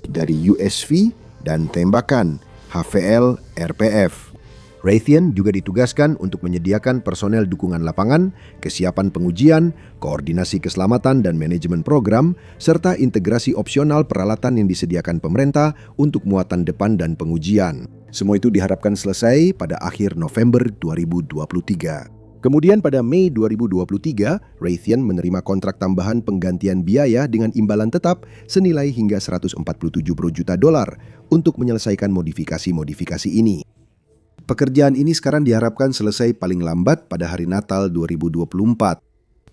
Dari USV dan tembakan HVL RPF. Raytheon juga ditugaskan untuk menyediakan personel dukungan lapangan, kesiapan pengujian, koordinasi keselamatan dan manajemen program, serta integrasi opsional peralatan yang disediakan pemerintah untuk muatan depan dan pengujian. Semua itu diharapkan selesai pada akhir November 2023. Kemudian pada Mei 2023, Raytheon menerima kontrak tambahan penggantian biaya dengan imbalan tetap senilai hingga 147 juta dolar untuk menyelesaikan modifikasi-modifikasi ini. Pekerjaan ini sekarang diharapkan selesai paling lambat pada hari Natal 2024.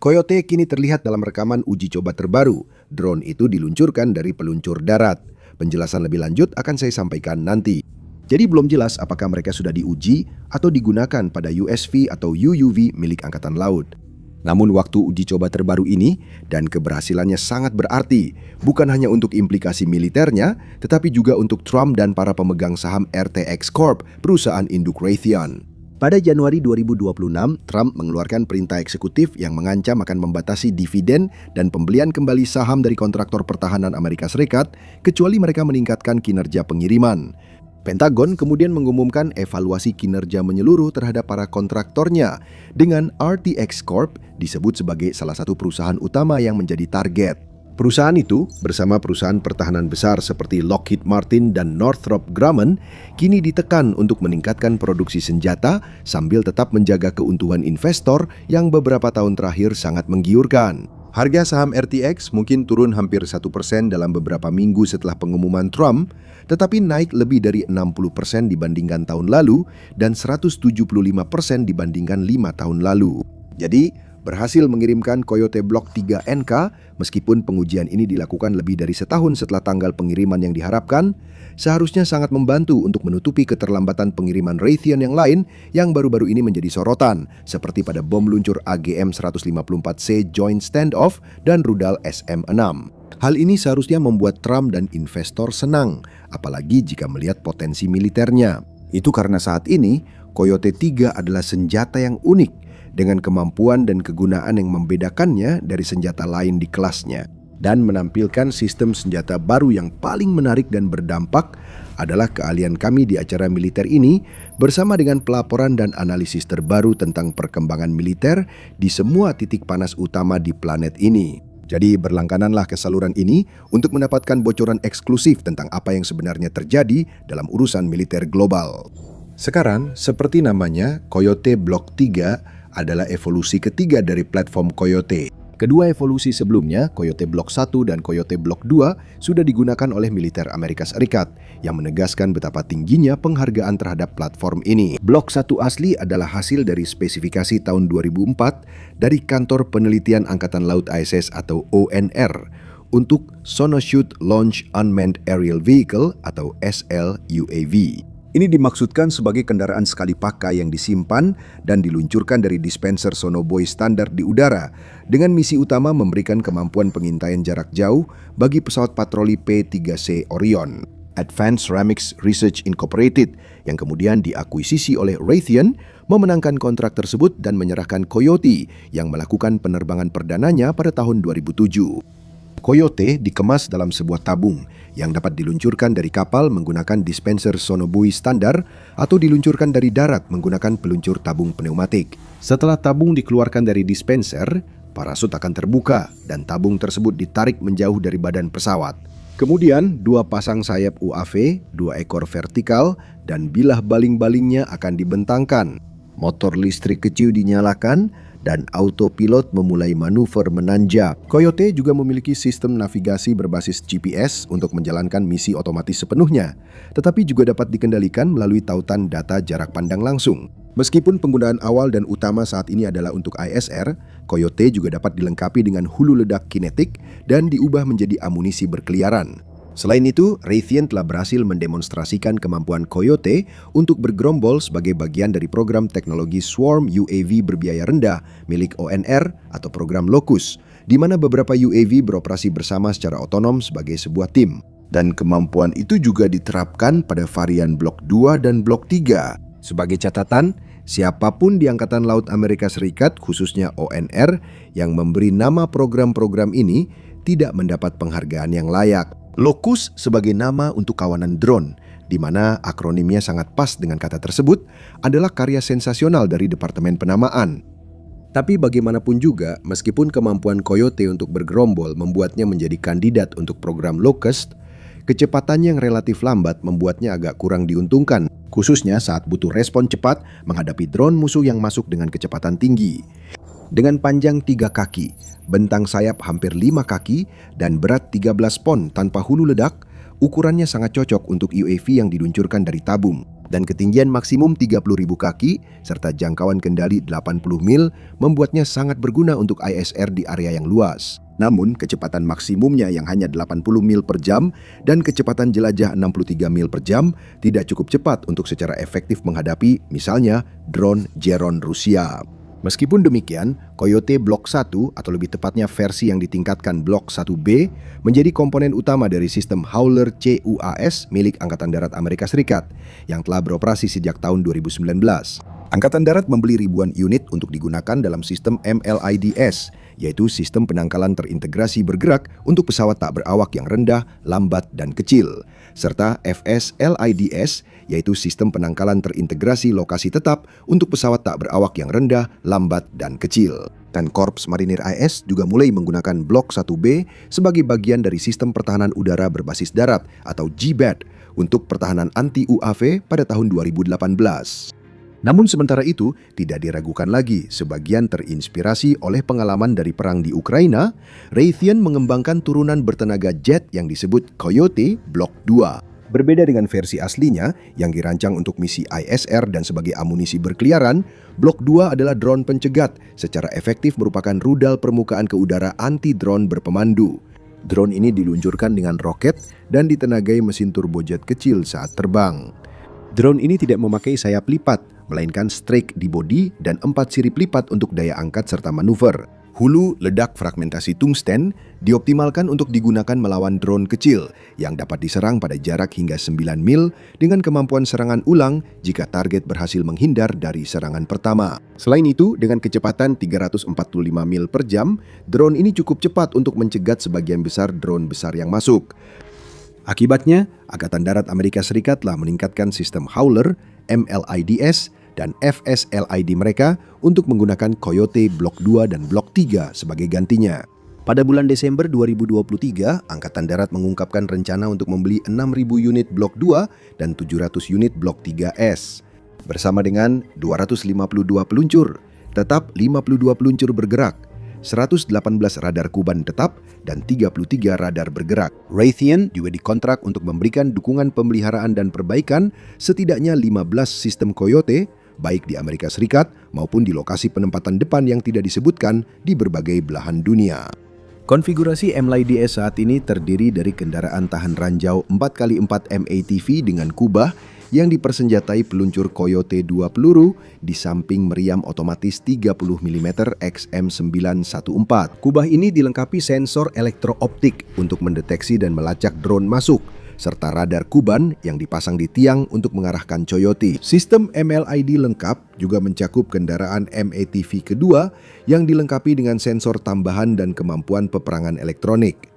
Coyote kini terlihat dalam rekaman uji coba terbaru. Drone itu diluncurkan dari peluncur darat. Penjelasan lebih lanjut akan saya sampaikan nanti. Jadi belum jelas apakah mereka sudah diuji atau digunakan pada USV atau UUV milik Angkatan Laut. Namun waktu uji coba terbaru ini dan keberhasilannya sangat berarti, bukan hanya untuk implikasi militernya, tetapi juga untuk Trump dan para pemegang saham RTX Corp, perusahaan induk Raytheon. Pada Januari 2026, Trump mengeluarkan perintah eksekutif yang mengancam akan membatasi dividen dan pembelian kembali saham dari kontraktor pertahanan Amerika Serikat, kecuali mereka meningkatkan kinerja pengiriman. Pentagon kemudian mengumumkan evaluasi kinerja menyeluruh terhadap para kontraktornya dengan RTX Corp disebut sebagai salah satu perusahaan utama yang menjadi target. Perusahaan itu bersama perusahaan pertahanan besar seperti Lockheed Martin dan Northrop Grumman kini ditekan untuk meningkatkan produksi senjata sambil tetap menjaga keuntungan investor yang beberapa tahun terakhir sangat menggiurkan. Harga saham RTX mungkin turun hampir 1% dalam beberapa minggu setelah pengumuman Trump, tetapi naik lebih dari 60% dibandingkan tahun lalu dan 175% dibandingkan 5 tahun lalu. Jadi, berhasil mengirimkan Coyote Block 3 NK meskipun pengujian ini dilakukan lebih dari setahun setelah tanggal pengiriman yang diharapkan, seharusnya sangat membantu untuk menutupi keterlambatan pengiriman Raytheon yang lain yang baru-baru ini menjadi sorotan, seperti pada bom luncur AGM-154C Joint Standoff dan rudal SM-6. Hal ini seharusnya membuat Trump dan investor senang, apalagi jika melihat potensi militernya. Itu karena saat ini, Coyote 3 adalah senjata yang unik, dengan kemampuan dan kegunaan yang membedakannya dari senjata lain di kelasnya. Dan menampilkan sistem senjata baru yang paling menarik dan berdampak adalah keahlian kami di acara militer ini bersama dengan pelaporan dan analisis terbaru tentang perkembangan militer di semua titik panas utama di planet ini. Jadi berlanggananlah ke saluran ini untuk mendapatkan bocoran eksklusif tentang apa yang sebenarnya terjadi dalam urusan militer global. Sekarang, seperti namanya, Coyote Block 3 adalah evolusi ketiga dari platform Coyote. Kedua evolusi sebelumnya, Coyote Block 1 dan Coyote Block 2, sudah digunakan oleh militer Amerika Serikat, yang menegaskan betapa tingginya penghargaan terhadap platform ini. Block 1 asli adalah hasil dari spesifikasi tahun 2004 dari Kantor Penelitian Angkatan Laut ISS atau ONR untuk Sonoshoot Launch Unmanned Aerial Vehicle atau SLUAV. Ini dimaksudkan sebagai kendaraan sekali pakai yang disimpan dan diluncurkan dari dispenser sonobuoy standar di udara dengan misi utama memberikan kemampuan pengintaian jarak jauh bagi pesawat patroli P-3C Orion. Advanced Ceramics Research Incorporated yang kemudian diakuisisi oleh Raytheon memenangkan kontrak tersebut dan menyerahkan Coyote yang melakukan penerbangan perdananya pada tahun 2007. Coyote dikemas dalam sebuah tabung yang dapat diluncurkan dari kapal menggunakan dispenser sonobuoy standar atau diluncurkan dari darat menggunakan peluncur tabung pneumatik. Setelah tabung dikeluarkan dari dispenser, parasut akan terbuka dan tabung tersebut ditarik menjauh dari badan pesawat. Kemudian, 2 pasang sayap UAV, 2 ekor vertikal, dan bilah baling-balingnya akan dibentangkan. Motor listrik kecil dinyalakan, dan autopilot memulai manuver menanjak. Coyote juga memiliki sistem navigasi berbasis GPS untuk menjalankan misi otomatis sepenuhnya, tetapi juga dapat dikendalikan melalui tautan data jarak pandang langsung. Meskipun penggunaan awal dan utama saat ini adalah untuk ISR, Coyote juga dapat dilengkapi dengan hulu ledak kinetik dan diubah menjadi amunisi berkeliaran. Selain itu, Raytheon telah berhasil mendemonstrasikan kemampuan Coyote untuk bergerombol sebagai bagian dari program teknologi Swarm UAV berbiaya rendah milik ONR atau program Locus, di mana beberapa UAV beroperasi bersama secara otonom sebagai sebuah tim. Dan kemampuan itu juga diterapkan pada varian Block 2 dan Block 3. Sebagai catatan, siapapun di Angkatan Laut Amerika Serikat, khususnya ONR, yang memberi nama program-program ini tidak mendapat penghargaan yang layak. Locus sebagai nama untuk kawanan drone, di mana akronimnya sangat pas dengan kata tersebut, adalah karya sensasional dari Departemen Penamaan. Tapi bagaimanapun juga, meskipun kemampuan Coyote untuk bergerombol membuatnya menjadi kandidat untuk program Locust, Kecepatannya yang relatif lambat membuatnya agak kurang diuntungkan, khususnya saat butuh respon cepat menghadapi drone musuh yang masuk dengan kecepatan tinggi. Dengan panjang 3 kaki, bentang sayap hampir 5 kaki, dan berat 13 pon tanpa hulu ledak, ukurannya sangat cocok untuk UAV yang diluncurkan dari tabung. Dan ketinggian maksimum 30.000 kaki, serta jangkauan kendali 80 mil, membuatnya sangat berguna untuk ISR di area yang luas. Namun, kecepatan maksimumnya yang hanya 80 mil per jam dan kecepatan jelajah 63 mil per jam tidak cukup cepat untuk secara efektif menghadapi, misalnya, drone Geron Rusia. Meskipun demikian, Coyote Block 1 atau lebih tepatnya versi yang ditingkatkan Block 1B menjadi komponen utama dari sistem Howler CUAS milik Angkatan Darat Amerika Serikat yang telah beroperasi sejak tahun 2019. Angkatan Darat membeli ribuan unit untuk digunakan dalam sistem MLIDS, yaitu sistem penangkalan terintegrasi bergerak untuk pesawat tak berawak yang rendah, lambat, dan kecil, serta FSLIDS, yaitu sistem penangkalan terintegrasi lokasi tetap untuk pesawat tak berawak yang rendah, lambat, dan kecil. Dan Korps Marinir AS juga mulai menggunakan Blok 1B sebagai bagian dari sistem pertahanan udara berbasis darat atau GBAD untuk pertahanan anti-UAV pada tahun 2018. Namun sementara itu, tidak diragukan lagi, sebagian terinspirasi oleh pengalaman dari perang di Ukraina, Raytheon mengembangkan turunan bertenaga jet yang disebut Coyote Block 2. Berbeda dengan versi aslinya yang dirancang untuk misi ISR dan sebagai amunisi berkeliaran, Block 2 adalah drone pencegat, secara efektif merupakan rudal permukaan ke udara anti-drone berpemandu. Drone ini diluncurkan dengan roket dan ditenagai mesin turbojet kecil saat terbang. Drone ini tidak memakai sayap lipat, melainkan strake di bodi dan 4 sirip lipat untuk daya angkat serta manuver. Hulu ledak fragmentasi tungsten dioptimalkan untuk digunakan melawan drone kecil yang dapat diserang pada jarak hingga 9 mil dengan kemampuan serangan ulang jika target berhasil menghindar dari serangan pertama. Selain itu, dengan kecepatan 345 mil per jam, drone ini cukup cepat untuk mencegat sebagian besar drone besar yang masuk. Akibatnya, Angkatan Darat Amerika Serikat telah meningkatkan sistem Howler, MLIDS, dan FSLID mereka untuk menggunakan Coyote Block 2 dan Block 3 sebagai gantinya. Pada bulan Desember 2023, Angkatan Darat mengungkapkan rencana untuk membeli 6.000 unit Block 2 dan 700 unit Block 3S. Bersama dengan 252 peluncur, tetap 52 peluncur bergerak, 118 radar Kuban tetap, dan 33 radar bergerak. Raytheon juga dikontrak untuk memberikan dukungan pemeliharaan dan perbaikan setidaknya 15 sistem Coyote, baik di Amerika Serikat maupun di lokasi penempatan depan yang tidak disebutkan di berbagai belahan dunia. Konfigurasi MLIDS saat ini terdiri dari kendaraan tahan ranjau 4x4 MATV dengan kubah yang dipersenjatai peluncur Coyote 2 peluru di samping meriam otomatis 30 mm XM914. Kubah ini dilengkapi sensor elektrooptik untuk mendeteksi dan melacak drone masuk, serta radar Kuban yang dipasang di tiang untuk mengarahkan Coyote. Sistem MLID lengkap juga mencakup kendaraan MATV kedua yang dilengkapi dengan sensor tambahan dan kemampuan peperangan elektronik.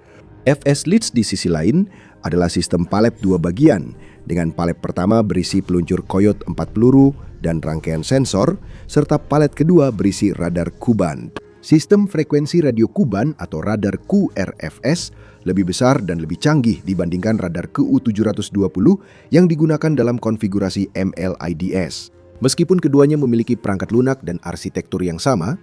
FS Leads di sisi lain adalah sistem palet 2 bagian, dengan palet pertama berisi peluncur Coyote 4 peluru dan rangkaian sensor, serta palet kedua berisi radar Kuban. Sistem frekuensi radio Kuban atau radar QRFS lebih besar dan lebih canggih dibandingkan radar QU720 yang digunakan dalam konfigurasi MLIDS. Meskipun keduanya memiliki perangkat lunak dan arsitektur yang sama,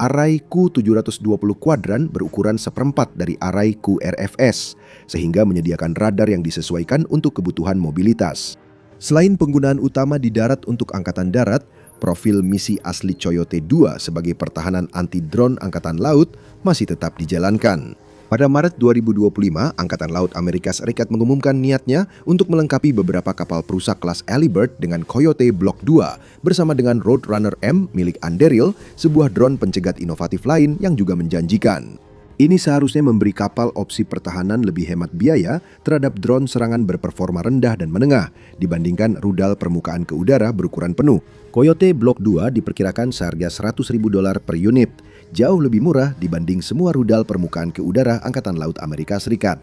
array Q720 kuadran berukuran seperempat dari array QRFS, sehingga menyediakan radar yang disesuaikan untuk kebutuhan mobilitas. Selain penggunaan utama di darat untuk Angkatan Darat, profil misi asli Coyote 2 sebagai pertahanan anti-drone Angkatan Laut masih tetap dijalankan. Pada Maret 2025, Angkatan Laut Amerika Serikat mengumumkan niatnya untuk melengkapi beberapa kapal perusak kelas Alibert dengan Coyote Block 2 bersama dengan Roadrunner M milik Anduril, sebuah drone pencegat inovatif lain yang juga menjanjikan. Ini seharusnya memberi kapal opsi pertahanan lebih hemat biaya terhadap drone serangan berperforma rendah dan menengah dibandingkan rudal permukaan ke udara berukuran penuh. Coyote Block 2 diperkirakan seharga $100.000 per unit, jauh lebih murah dibanding semua rudal permukaan ke udara Angkatan Laut Amerika Serikat.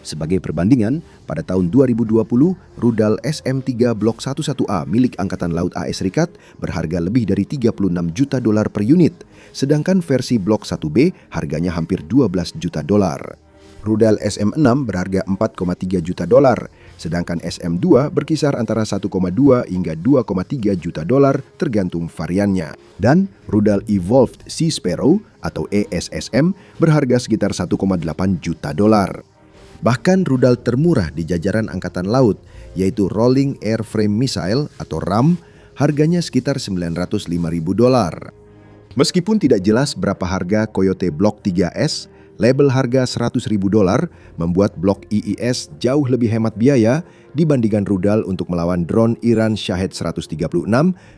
Sebagai perbandingan, pada tahun 2020, rudal SM-3 Block 11A milik Angkatan Laut AS Serikat berharga lebih dari $36 juta per unit, sedangkan versi Block 1B harganya hampir $12 juta. Rudal SM-6 berharga 4,3 juta dolar, sedangkan SM-2 berkisar antara 1,2 hingga 2,3 juta dolar tergantung variannya. Dan rudal Evolved Sea Sparrow atau ESSM berharga sekitar 1,8 juta dolar. Bahkan rudal termurah di jajaran Angkatan Laut, yaitu Rolling Airframe Missile atau RAM, harganya sekitar 905.000 dolar. Meskipun tidak jelas berapa harga Coyote Block 3S, label harga 100.000 dolar membuat Block IIS jauh lebih hemat biaya dibandingkan rudal untuk melawan drone Iran Shahed 136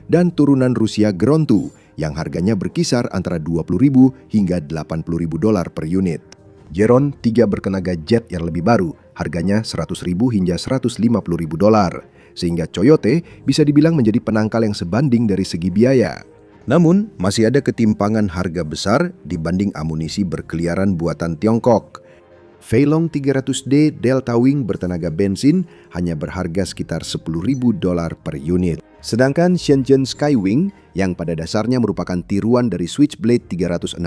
dan turunan Rusia Ground 2 yang harganya berkisar antara 20.000 hingga 80.000 dolar per unit. Geron 3 bertenaga jet yang lebih baru, harganya 100.000 hingga 150.000 dolar, sehingga Coyote bisa dibilang menjadi penangkal yang sebanding dari segi biaya. Namun, masih ada ketimpangan harga besar dibanding amunisi berkeliaran buatan Tiongkok. Feilong 300D Delta Wing bertenaga bensin hanya berharga sekitar 10.000 dolar per unit. Sedangkan Shenzhen Skywing yang pada dasarnya merupakan tiruan dari Switchblade 300-600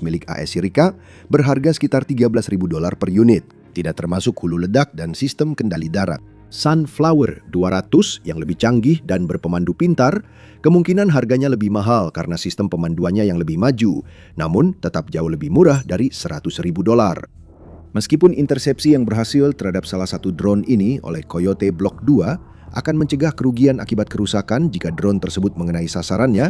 milik AS Sirika berharga sekitar 13.000 dolar per unit, tidak termasuk hulu ledak dan sistem kendali darat. Sunflower 200 yang lebih canggih dan berpemandu pintar, kemungkinan harganya lebih mahal karena sistem pemanduannya yang lebih maju, namun tetap jauh lebih murah dari 100.000 dolar. Meskipun intersepsi yang berhasil terhadap salah satu drone ini oleh Coyote Block 2 akan mencegah kerugian akibat kerusakan jika drone tersebut mengenai sasarannya,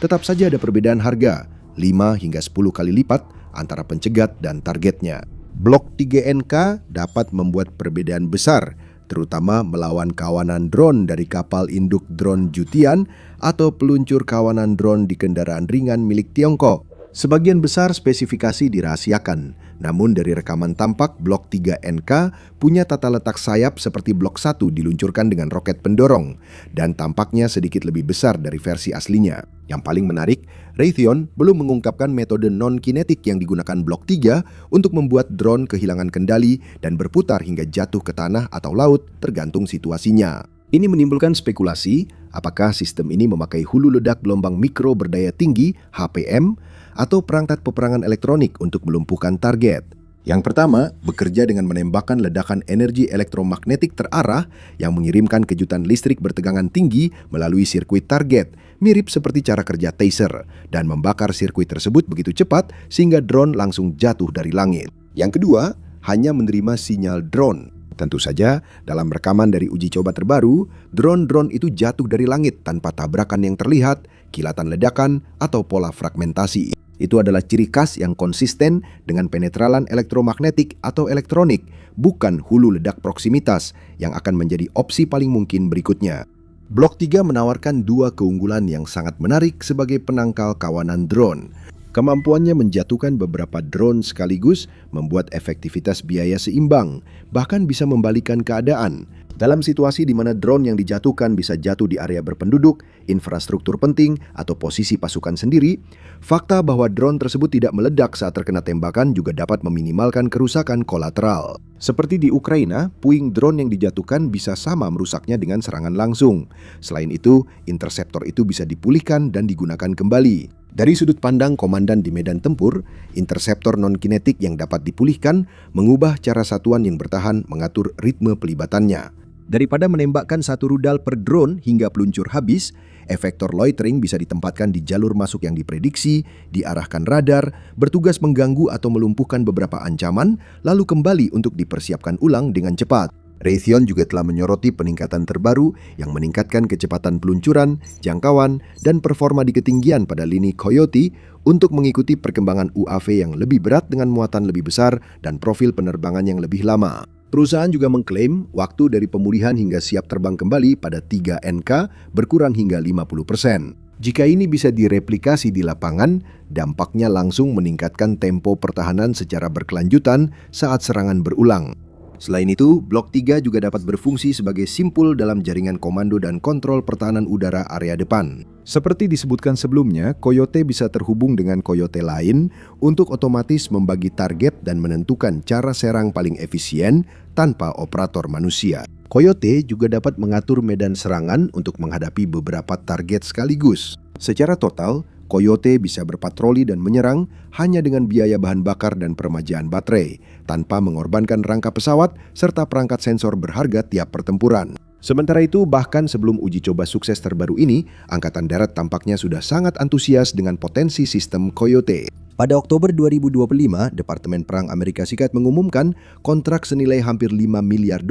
tetap saja ada perbedaan harga 5 hingga 10 kali lipat antara pencegat dan targetnya. Block 3NK dapat membuat perbedaan besar, terutama melawan kawanan drone dari kapal induk drone Jutian atau peluncur kawanan drone di kendaraan ringan milik Tiongkok. Sebagian besar spesifikasi dirahasiakan, namun dari rekaman tampak Block 3NK punya tata letak sayap seperti Block 1 diluncurkan dengan roket pendorong, dan tampaknya sedikit lebih besar dari versi aslinya. Yang paling menarik, Raytheon belum mengungkapkan metode non-kinetik yang digunakan Block 3 untuk membuat drone kehilangan kendali dan berputar hingga jatuh ke tanah atau laut tergantung situasinya. Ini menimbulkan spekulasi apakah sistem ini memakai hulu ledak gelombang mikro berdaya tinggi HPM atau perangkat peperangan elektronik untuk melumpuhkan target. Yang pertama, bekerja dengan menembakkan ledakan energi elektromagnetik terarah yang mengirimkan kejutan listrik bertegangan tinggi melalui sirkuit target, mirip seperti cara kerja taser, dan membakar sirkuit tersebut begitu cepat sehingga drone langsung jatuh dari langit. Yang kedua, hanya menerima sinyal drone. Tentu saja, dalam rekaman dari uji coba terbaru, drone-drone itu jatuh dari langit tanpa tabrakan yang terlihat, kilatan ledakan, atau pola fragmentasi. Itu adalah ciri khas yang konsisten dengan penetralan elektromagnetik atau elektronik, bukan hulu ledak proksimitas yang akan menjadi opsi paling mungkin berikutnya. Block 3 menawarkan dua keunggulan yang sangat menarik sebagai penangkal kawanan drone. Kemampuannya menjatuhkan beberapa drone sekaligus membuat efektivitas biaya seimbang, bahkan bisa membalikan keadaan. Dalam situasi di mana drone yang dijatuhkan bisa jatuh di area berpenduduk, infrastruktur penting, atau posisi pasukan sendiri, fakta bahwa drone tersebut tidak meledak saat terkena tembakan juga dapat meminimalkan kerusakan kolateral. Seperti di Ukraina, puing drone yang dijatuhkan bisa sama merusaknya dengan serangan langsung. Selain itu, interceptor itu bisa dipulihkan dan digunakan kembali. Dari sudut pandang komandan di medan tempur, interceptor non-kinetik yang dapat dipulihkan mengubah cara satuan yang bertahan mengatur ritme pelibatannya. Daripada menembakkan satu rudal per drone hingga peluncur habis, efektor loitering bisa ditempatkan di jalur masuk yang diprediksi, diarahkan radar, bertugas mengganggu atau melumpuhkan beberapa ancaman, lalu kembali untuk dipersiapkan ulang dengan cepat. Raytheon juga telah menyoroti peningkatan terbaru yang meningkatkan kecepatan peluncuran, jangkauan, dan performa di ketinggian pada lini Coyote untuk mengikuti perkembangan UAV yang lebih berat dengan muatan lebih besar dan profil penerbangan yang lebih lama. Perusahaan juga mengklaim waktu dari pemulihan hingga siap terbang kembali pada 3NK berkurang hingga 50%. Jika ini bisa direplikasi di lapangan, dampaknya langsung meningkatkan tempo pertahanan secara berkelanjutan saat serangan berulang. Selain itu, Blok 3 juga dapat berfungsi sebagai simpul dalam jaringan komando dan kontrol pertahanan udara area depan. Seperti disebutkan sebelumnya, Coyote bisa terhubung dengan Coyote lain untuk otomatis membagi target dan menentukan cara serang paling efisien tanpa operator manusia. Coyote juga dapat mengatur medan serangan untuk menghadapi beberapa target sekaligus. Secara total, Coyote bisa berpatroli dan menyerang hanya dengan biaya bahan bakar dan peremajaan baterai, tanpa mengorbankan rangka pesawat serta perangkat sensor berharga tiap pertempuran. Sementara itu, bahkan sebelum uji coba sukses terbaru ini, Angkatan Darat tampaknya sudah sangat antusias dengan potensi sistem Coyote. Pada Oktober 2025, Departemen Perang Amerika Serikat mengumumkan kontrak senilai hampir $5 miliar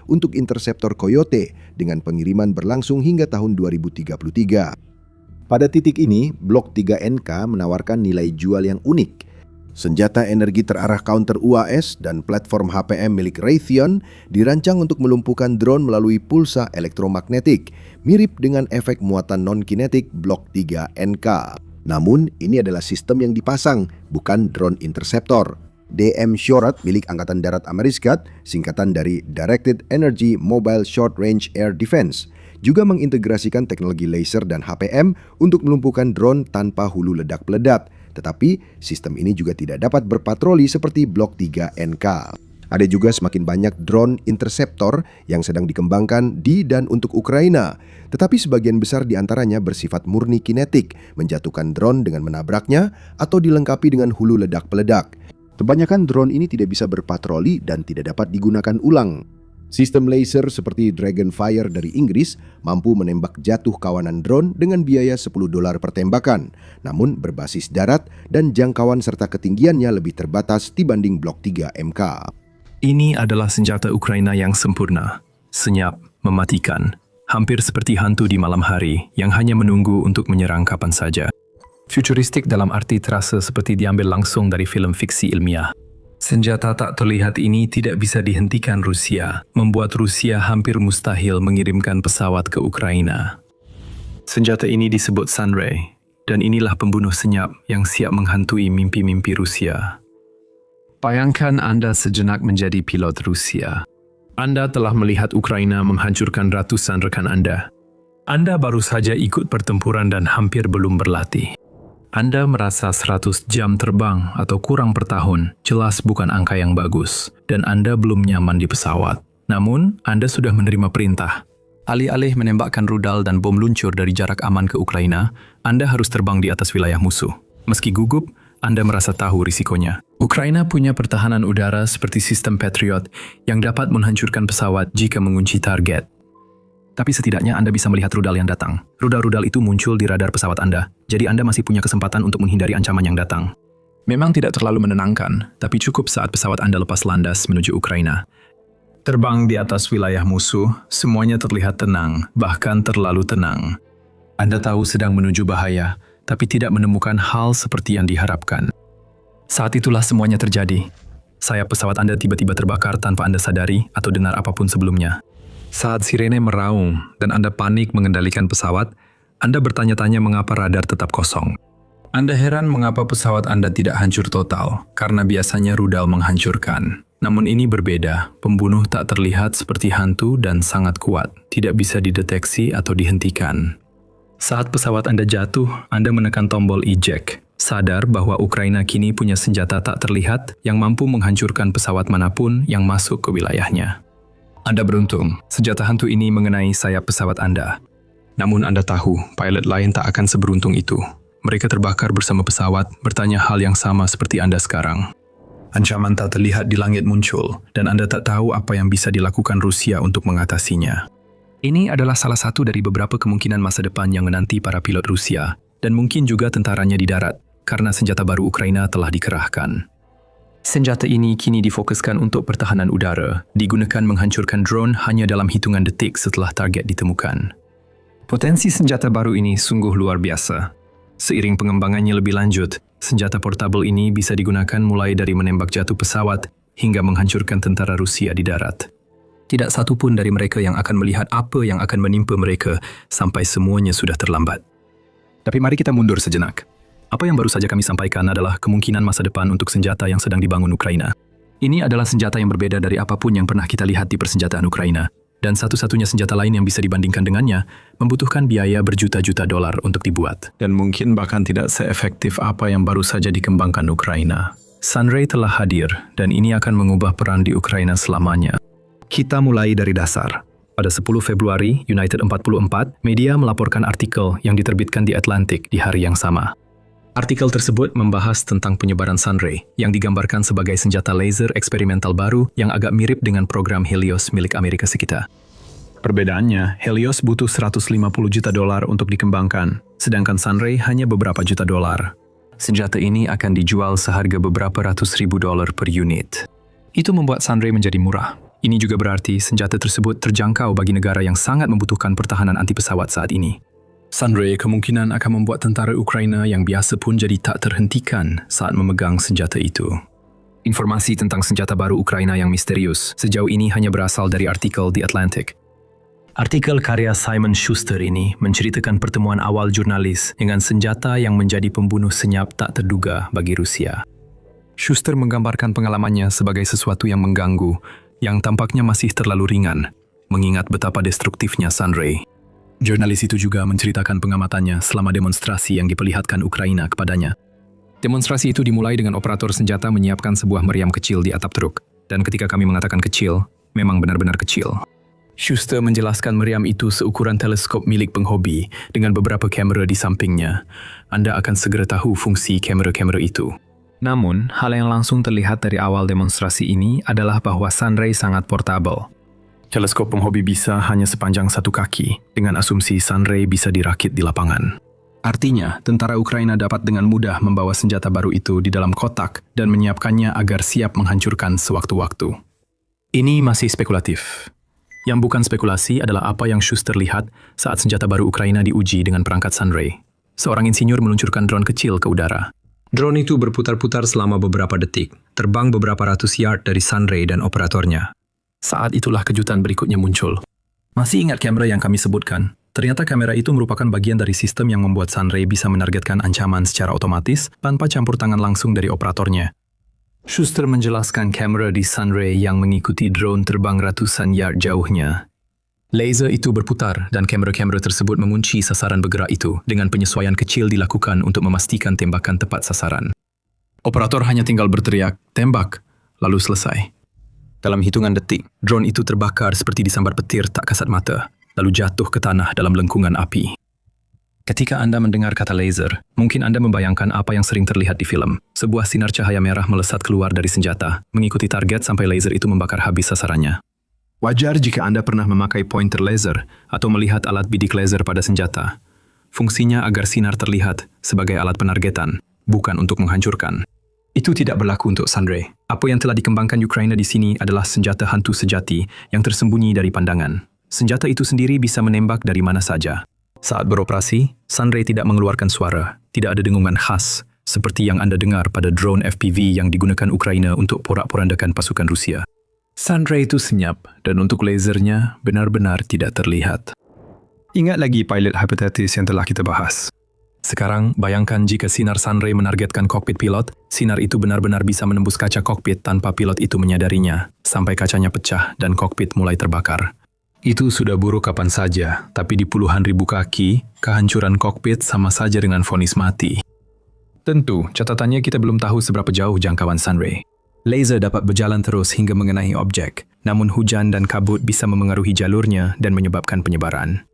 untuk interceptor Coyote dengan pengiriman berlangsung hingga tahun 2033. Pada titik ini, Blok 3NK menawarkan nilai jual yang unik. Senjata energi terarah counter UAS dan platform HPM milik Raytheon dirancang untuk melumpuhkan drone melalui pulsa elektromagnetik, mirip dengan efek muatan non-kinetik Blok 3NK. Namun, ini adalah sistem yang dipasang, bukan drone interceptor. DM Shorad milik Angkatan Darat Amerika Serikat, singkatan dari Directed Energy Mobile Short Range Air Defense, juga mengintegrasikan teknologi laser dan HPM untuk melumpuhkan drone tanpa hulu ledak peledak. Tetapi, sistem ini juga tidak dapat berpatroli seperti Blok 3NK. Ada juga semakin banyak drone interceptor yang sedang dikembangkan di dan untuk Ukraina. Tetapi sebagian besar di antaranya bersifat murni kinetik, menjatuhkan drone dengan menabraknya atau dilengkapi dengan hulu ledak peledak. Kebanyakan drone ini tidak bisa berpatroli dan tidak dapat digunakan ulang. Sistem laser seperti Dragonfire dari Inggris mampu menembak jatuh kawanan drone dengan biaya $10 per tembakan, namun berbasis darat dan jangkauan serta ketinggiannya lebih terbatas dibanding Blok 3MK. Ini adalah senjata Ukraina yang sempurna, senyap, mematikan, hampir seperti hantu di malam hari yang hanya menunggu untuk menyerang kapan saja. Futuristik dalam arti terasa seperti diambil langsung dari film fiksi ilmiah. Senjata tak terlihat ini tidak bisa dihentikan Rusia, membuat Rusia hampir mustahil mengirimkan pesawat ke Ukraina. Senjata ini disebut Sunray, dan inilah pembunuh senyap yang siap menghantui mimpi-mimpi Rusia. Bayangkan Anda sejenak menjadi pilot Rusia. Anda telah melihat Ukraina menghancurkan ratusan rekan Anda. Anda baru saja ikut pertempuran dan hampir belum berlatih. Anda merasa 100 jam terbang atau kurang per tahun, jelas bukan angka yang bagus, dan Anda belum nyaman di pesawat. Namun, Anda sudah menerima perintah. Alih-alih menembakkan rudal dan bom luncur dari jarak aman ke Ukraina, Anda harus terbang di atas wilayah musuh. Meski gugup, Anda merasa tahu risikonya. Ukraina punya pertahanan udara seperti sistem Patriot yang dapat menghancurkan pesawat jika mengunci target. Tapi setidaknya Anda bisa melihat rudal yang datang. Rudal-rudal itu muncul di radar pesawat Anda, jadi Anda masih punya kesempatan untuk menghindari ancaman yang datang. Memang tidak terlalu menenangkan, tapi cukup saat pesawat Anda lepas landas menuju Ukraina. Terbang di atas wilayah musuh, semuanya terlihat tenang, bahkan terlalu tenang. Anda tahu sedang menuju bahaya, tapi tidak menemukan hal seperti yang diharapkan. Saat itulah semuanya terjadi. Sayap pesawat Anda tiba-tiba terbakar tanpa Anda sadari atau dengar apapun sebelumnya. Saat sirene meraung dan Anda panik mengendalikan pesawat, Anda bertanya-tanya mengapa radar tetap kosong. Anda heran mengapa pesawat Anda tidak hancur total, karena biasanya rudal menghancurkan. Namun ini berbeda, pembunuh tak terlihat seperti hantu dan sangat kuat, tidak bisa dideteksi atau dihentikan. Saat pesawat Anda jatuh, Anda menekan tombol eject, sadar bahwa Ukraina kini punya senjata tak terlihat yang mampu menghancurkan pesawat manapun yang masuk ke wilayahnya. Anda beruntung, senjata hantu ini mengenai sayap pesawat Anda. Namun Anda tahu, pilot lain tak akan seberuntung itu. Mereka terbakar bersama pesawat, bertanya hal yang sama seperti Anda sekarang. Ancaman tak terlihat di langit muncul, dan Anda tak tahu apa yang bisa dilakukan Rusia untuk mengatasinya. Ini adalah salah satu dari beberapa kemungkinan masa depan yang menanti para pilot Rusia, dan mungkin juga tentaranya di darat, karena senjata baru Ukraina telah dikerahkan. Senjata ini kini difokuskan untuk pertahanan udara, digunakan menghancurkan drone hanya dalam hitungan detik setelah target ditemukan. Potensi senjata baru ini sungguh luar biasa. Seiring pengembangannya lebih lanjut, senjata portable ini bisa digunakan mulai dari menembak jatuh pesawat hingga menghancurkan tentara Rusia di darat. Tidak satu pun dari mereka yang akan melihat apa yang akan menimpa mereka sampai semuanya sudah terlambat. Tapi mari kita mundur sejenak. Apa yang baru saja kami sampaikan adalah kemungkinan masa depan untuk senjata yang sedang dibangun Ukraina. Ini adalah senjata yang berbeda dari apapun yang pernah kita lihat di persenjataan Ukraina. Dan satu-satunya senjata lain yang bisa dibandingkan dengannya membutuhkan biaya berjuta-juta dolar untuk dibuat. Dan mungkin bahkan tidak seefektif apa yang baru saja dikembangkan Ukraina. Sunray telah hadir, dan ini akan mengubah peran di Ukraina selamanya. Kita mulai dari dasar. Pada 10 Februari, United 44, media melaporkan artikel yang diterbitkan di Atlantic di hari yang sama. Artikel tersebut membahas tentang penyebaran Sunray yang digambarkan sebagai senjata laser eksperimental baru yang agak mirip dengan program Helios milik Amerika Serikat. Perbedaannya, Helios butuh $150 juta untuk dikembangkan, sedangkan Sunray hanya beberapa juta dolar. Senjata ini akan dijual seharga beberapa ratus ribu dolar per unit. Itu membuat Sunray menjadi murah. Ini juga berarti senjata tersebut terjangkau bagi negara yang sangat membutuhkan pertahanan anti pesawat saat ini. Sunray kemungkinan akan membuat tentara Ukraina yang biasa pun jadi tak terhentikan saat memegang senjata itu. Informasi tentang senjata baru Ukraina yang misterius sejauh ini hanya berasal dari artikel The Atlantic. Artikel karya Simon Schuster ini menceritakan pertemuan awal jurnalis dengan senjata yang menjadi pembunuh senyap tak terduga bagi Rusia. Schuster menggambarkan pengalamannya sebagai sesuatu yang mengganggu, yang tampaknya masih terlalu ringan, mengingat betapa destruktifnya Sunray. Jurnalis itu juga menceritakan pengamatannya selama demonstrasi yang diperlihatkan Ukraina kepadanya. Demonstrasi itu dimulai dengan operator senjata menyiapkan sebuah meriam kecil di atap truk, dan ketika kami mengatakan kecil, memang benar-benar kecil. Schuster menjelaskan meriam itu seukuran teleskop milik penghobi dengan beberapa kamera di sampingnya. Anda akan segera tahu fungsi kamera-kamera itu. Namun, hal yang langsung terlihat dari awal demonstrasi ini adalah bahwa Sunray sangat portable. Teleskop penghobi bisa hanya sepanjang 1 kaki, dengan asumsi Sunray bisa dirakit di lapangan. Artinya, tentara Ukraina dapat dengan mudah membawa senjata baru itu di dalam kotak dan menyiapkannya agar siap menghancurkan sewaktu-waktu. Ini masih spekulatif. Yang bukan spekulasi adalah apa yang Schuster lihat saat senjata baru Ukraina diuji dengan perangkat Sunray. Seorang insinyur meluncurkan drone kecil ke udara. Drone itu berputar-putar selama beberapa detik, terbang beberapa ratus yard dari Sunray dan operatornya. Saat itulah kejutan berikutnya muncul. Masih ingat kamera yang kami sebutkan? Ternyata kamera itu merupakan bagian dari sistem yang membuat Sunray bisa menargetkan ancaman secara otomatis tanpa campur tangan langsung dari operatornya. Schuster menjelaskan kamera di Sunray yang mengikuti drone terbang ratusan yard jauhnya. Laser itu berputar dan kamera-kamera tersebut mengunci sasaran bergerak itu dengan penyesuaian kecil dilakukan untuk memastikan tembakan tepat sasaran. Operator hanya tinggal berteriak, "Tembak," lalu selesai. Dalam hitungan detik, drone itu terbakar seperti disambar petir tak kasat mata, lalu jatuh ke tanah dalam lengkungan api. Ketika Anda mendengar kata laser, mungkin Anda membayangkan apa yang sering terlihat di film. Sebuah sinar cahaya merah melesat keluar dari senjata, mengikuti target sampai laser itu membakar habis sasarannya. Wajar jika Anda pernah memakai pointer laser atau melihat alat bidik laser pada senjata. Fungsinya agar sinar terlihat sebagai alat penargetan, bukan untuk menghancurkan. Itu tidak berlaku untuk Sunray. Apa yang telah dikembangkan Ukraina di sini adalah senjata hantu sejati yang tersembunyi dari pandangan. Senjata itu sendiri bisa menembak dari mana saja. Saat beroperasi, Sunray tidak mengeluarkan suara, tidak ada dengungan khas, seperti yang Anda dengar pada drone FPV yang digunakan Ukraina untuk porak-porandakan pasukan Rusia. Sunray itu senyap, dan untuk lasernya benar-benar tidak terlihat. Ingat lagi pilot hypothesis yang telah kita bahas. Sekarang, bayangkan jika sinar Sunray menargetkan kokpit pilot, sinar itu benar-benar bisa menembus kaca kokpit tanpa pilot itu menyadarinya, sampai kacanya pecah dan kokpit mulai terbakar. Itu sudah buruk kapan saja, tapi di puluhan ribu kaki, kehancuran kokpit sama saja dengan vonis mati. Tentu, catatannya kita belum tahu seberapa jauh jangkauan Sunray. Laser dapat berjalan terus hingga mengenai objek, namun hujan dan kabut bisa memengaruhi jalurnya dan menyebabkan penyebaran.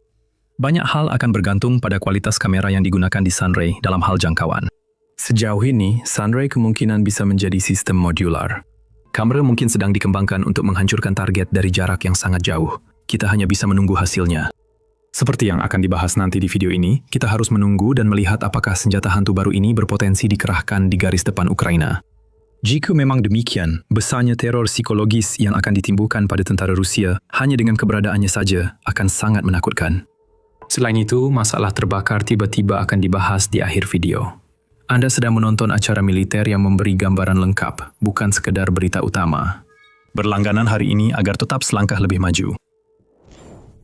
Banyak hal akan bergantung pada kualitas kamera yang digunakan di Sunray dalam hal jangkauan. Sejauh ini, Sunray kemungkinan bisa menjadi sistem modular. Kamera mungkin sedang dikembangkan untuk menghancurkan target dari jarak yang sangat jauh. Kita hanya bisa menunggu hasilnya. Seperti yang akan dibahas nanti di video ini, kita harus menunggu dan melihat apakah senjata hantu baru ini berpotensi dikerahkan di garis depan Ukraina. Jika memang demikian, besarnya teror psikologis yang akan ditimbulkan pada tentara Rusia hanya dengan keberadaannya saja akan sangat menakutkan. Selain itu, masalah terbakar tiba-tiba akan dibahas di akhir video. Anda sedang menonton acara militer yang memberi gambaran lengkap, bukan sekedar berita utama. Berlangganan hari ini agar tetap selangkah lebih maju.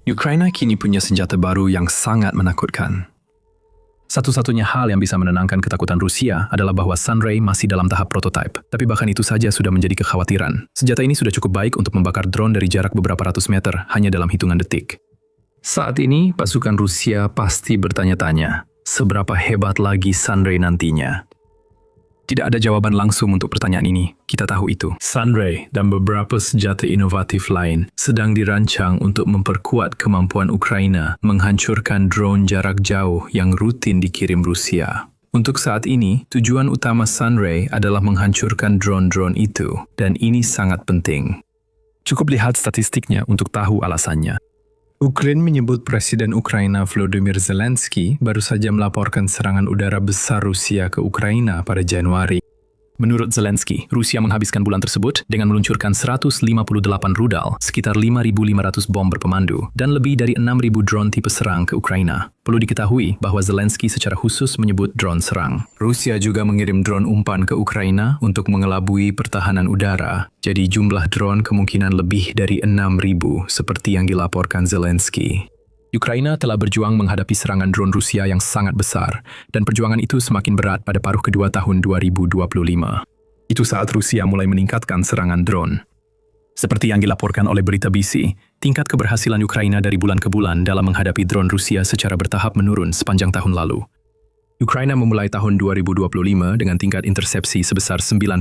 Ukraina kini punya senjata baru yang sangat menakutkan. Satu-satunya hal yang bisa menenangkan ketakutan Rusia adalah bahwa Sunray masih dalam tahap prototipe. Tapi bahkan itu saja sudah menjadi kekhawatiran. Senjata ini sudah cukup baik untuk membakar drone dari jarak beberapa ratus meter hanya dalam hitungan detik. Saat ini, pasukan Rusia pasti bertanya-tanya, seberapa hebat lagi Sunray nantinya? Tidak ada jawaban langsung untuk pertanyaan ini, kita tahu itu. Sunray dan beberapa senjata inovatif lain sedang dirancang untuk memperkuat kemampuan Ukraina menghancurkan drone jarak jauh yang rutin dikirim Rusia. Untuk saat ini, tujuan utama Sunray adalah menghancurkan drone-drone itu, dan ini sangat penting. Cukup lihat statistiknya untuk tahu alasannya. Ukraina menyebut Presiden Ukraina Volodymyr Zelensky baru saja melaporkan serangan udara besar Rusia ke Ukraina pada Januari. Menurut Zelensky, Rusia menghabiskan bulan tersebut dengan meluncurkan 158 rudal, sekitar 5.500 bom berpemandu, dan lebih dari 6.000 drone tipe serang ke Ukraina. Perlu diketahui bahwa Zelensky secara khusus menyebut drone serang. Rusia juga mengirim drone umpan ke Ukraina untuk mengelabui pertahanan udara. Jadi jumlah drone kemungkinan lebih dari 6.000 seperti yang dilaporkan Zelensky. Ukraina telah berjuang menghadapi serangan drone Rusia yang sangat besar, dan perjuangan itu semakin berat pada paruh kedua tahun 2025. Itu saat Rusia mulai meningkatkan serangan drone. Seperti yang dilaporkan oleh berita BC, tingkat keberhasilan Ukraina dari bulan ke bulan dalam menghadapi drone Rusia secara bertahap menurun sepanjang tahun lalu. Ukraina memulai tahun 2025 dengan tingkat intersepsi sebesar 90%.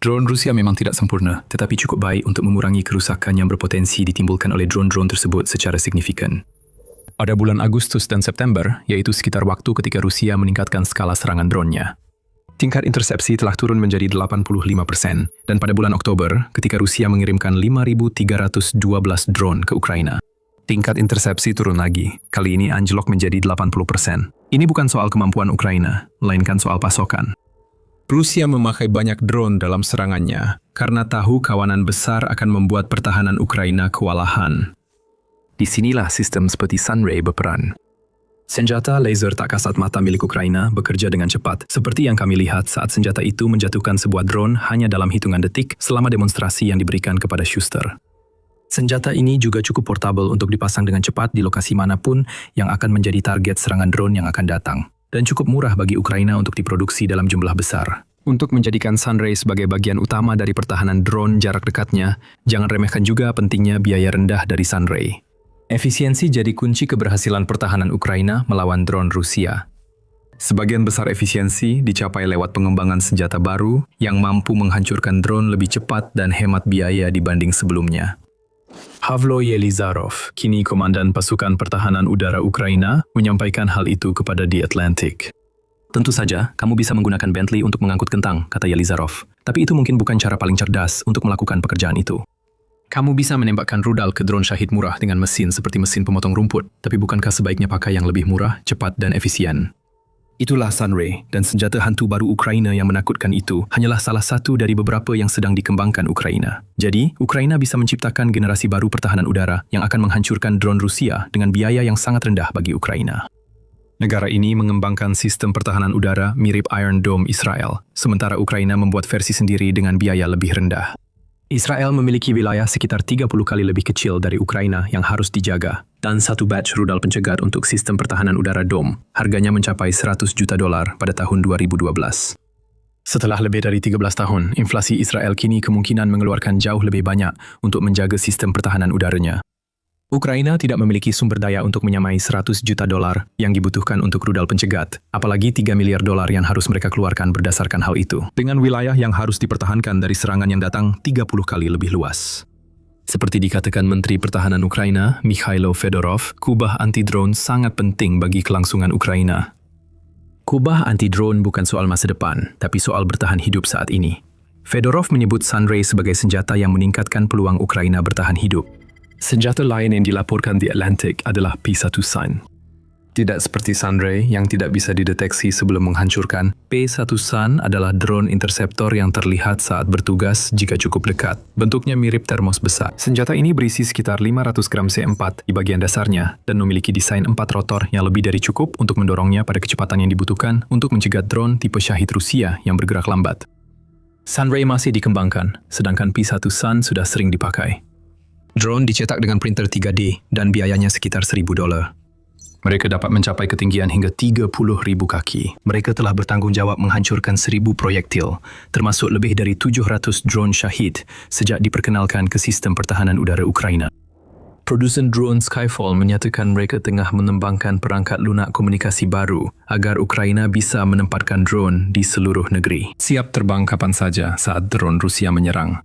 Drone Rusia memang tidak sempurna, tetapi cukup baik untuk mengurangi kerusakan yang berpotensi ditimbulkan oleh drone-drone tersebut secara signifikan. Pada bulan Agustus dan September, yaitu sekitar waktu ketika Rusia meningkatkan skala serangan drone-nya, tingkat intersepsi telah turun menjadi 85%, dan pada bulan Oktober, ketika Rusia mengirimkan 5.312 drone ke Ukraina, tingkat intersepsi turun lagi, kali ini anjlok menjadi 80%. Ini bukan soal kemampuan Ukraina, melainkan soal pasokan. Rusia memakai banyak drone dalam serangannya, karena tahu kawanan besar akan membuat pertahanan Ukraina kewalahan. Disinilah sistem seperti Sunray berperan. Senjata laser tak kasat mata milik Ukraina bekerja dengan cepat, seperti yang kami lihat saat senjata itu menjatuhkan sebuah drone hanya dalam hitungan detik selama demonstrasi yang diberikan kepada Schuster. Senjata ini juga cukup portable untuk dipasang dengan cepat di lokasi manapun yang akan menjadi target serangan drone yang akan datang, dan cukup murah bagi Ukraina untuk diproduksi dalam jumlah besar. Untuk menjadikan Sunray sebagai bagian utama dari pertahanan drone jarak dekatnya, jangan remehkan juga pentingnya biaya rendah dari Sunray. Efisiensi jadi kunci keberhasilan pertahanan Ukraina melawan drone Rusia. Sebagian besar efisiensi dicapai lewat pengembangan senjata baru yang mampu menghancurkan drone lebih cepat dan hemat biaya dibanding sebelumnya. Pavlo Yelizarov, kini Komandan Pasukan Pertahanan Udara Ukraina, menyampaikan hal itu kepada The Atlantic. Tentu saja, kamu bisa menggunakan Bentley untuk mengangkut kentang, kata Yelizarov. Tapi itu mungkin bukan cara paling cerdas untuk melakukan pekerjaan itu. Kamu bisa menembakkan rudal ke drone Shahid murah dengan mesin seperti mesin pemotong rumput, tapi bukankah sebaiknya pakai yang lebih murah, cepat, dan efisien? Itulah Sunray, dan senjata hantu baru Ukraina yang menakutkan itu hanyalah salah satu dari beberapa yang sedang dikembangkan Ukraina. Jadi, Ukraina bisa menciptakan generasi baru pertahanan udara yang akan menghancurkan drone Rusia dengan biaya yang sangat rendah bagi Ukraina. Negara ini mengembangkan sistem pertahanan udara mirip Iron Dome Israel, sementara Ukraina membuat versi sendiri dengan biaya lebih rendah. Israel memiliki wilayah sekitar 30 kali lebih kecil dari Ukraina yang harus dijaga, dan satu batch rudal pencegat untuk sistem pertahanan udara Dome, harganya mencapai $100 juta pada tahun 2012. Setelah lebih dari 13 tahun, inflasi Israel kini kemungkinan mengeluarkan jauh lebih banyak untuk menjaga sistem pertahanan udaranya. Ukraina tidak memiliki sumber daya untuk menyamai $100 juta yang dibutuhkan untuk rudal pencegat, apalagi $3 miliar yang harus mereka keluarkan berdasarkan hal itu, dengan wilayah yang harus dipertahankan dari serangan yang datang 30 kali lebih luas. Seperti dikatakan Menteri Pertahanan Ukraina, Mikhailo Fedorov, kubah anti-drone sangat penting bagi kelangsungan Ukraina. Kubah anti-drone bukan soal masa depan, tapi soal bertahan hidup saat ini. Fedorov menyebut Sunray sebagai senjata yang meningkatkan peluang Ukraina bertahan hidup. Senjata lain yang dilaporkan di Atlantic adalah P1 Sun. Tidak seperti Sunray yang tidak bisa dideteksi sebelum menghancurkan, P1 Sun adalah drone interceptor yang terlihat saat bertugas jika cukup dekat. Bentuknya mirip termos besar. Senjata ini berisi sekitar 500 gram C4 di bagian dasarnya dan memiliki desain 4 rotor yang lebih dari cukup untuk mendorongnya pada kecepatan yang dibutuhkan untuk mencegat drone tipe Shahid Rusia yang bergerak lambat. Sunray masih dikembangkan, sedangkan P1 Sun sudah sering dipakai. Drone dicetak dengan printer 3D dan biayanya sekitar $1.000. Mereka dapat mencapai ketinggian hingga 30.000 kaki. Mereka telah bertanggung jawab menghancurkan 1.000 proyektil, termasuk lebih dari 700 drone Shahid sejak diperkenalkan ke sistem pertahanan udara Ukraina. Produsen drone Skyfall menyatakan mereka tengah mengembangkan perangkat lunak komunikasi baru agar Ukraina bisa menempatkan drone di seluruh negeri. Siap terbang kapan saja saat drone Rusia menyerang.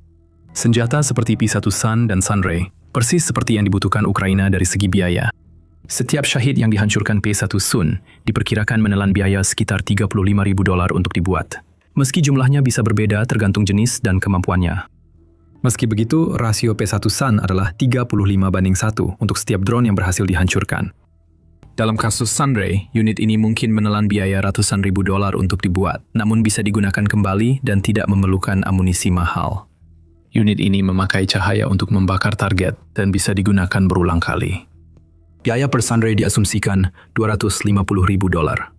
Senjata seperti P1 Sun dan Sunray persis seperti yang dibutuhkan Ukraina dari segi biaya. Setiap syahid yang dihancurkan P1 Sun diperkirakan menelan biaya sekitar $35.000 untuk dibuat. Meski jumlahnya bisa berbeda tergantung jenis dan kemampuannya. Meski begitu, rasio P1 Sun adalah 35:1 untuk setiap drone yang berhasil dihancurkan. Dalam kasus Sunray, unit ini mungkin menelan biaya ratusan ribu dolar untuk dibuat, namun bisa digunakan kembali dan tidak memerlukan amunisi mahal. Unit ini memakai cahaya untuk membakar target dan bisa digunakan berulang kali. Biaya per Sunray diasumsikan $250.000.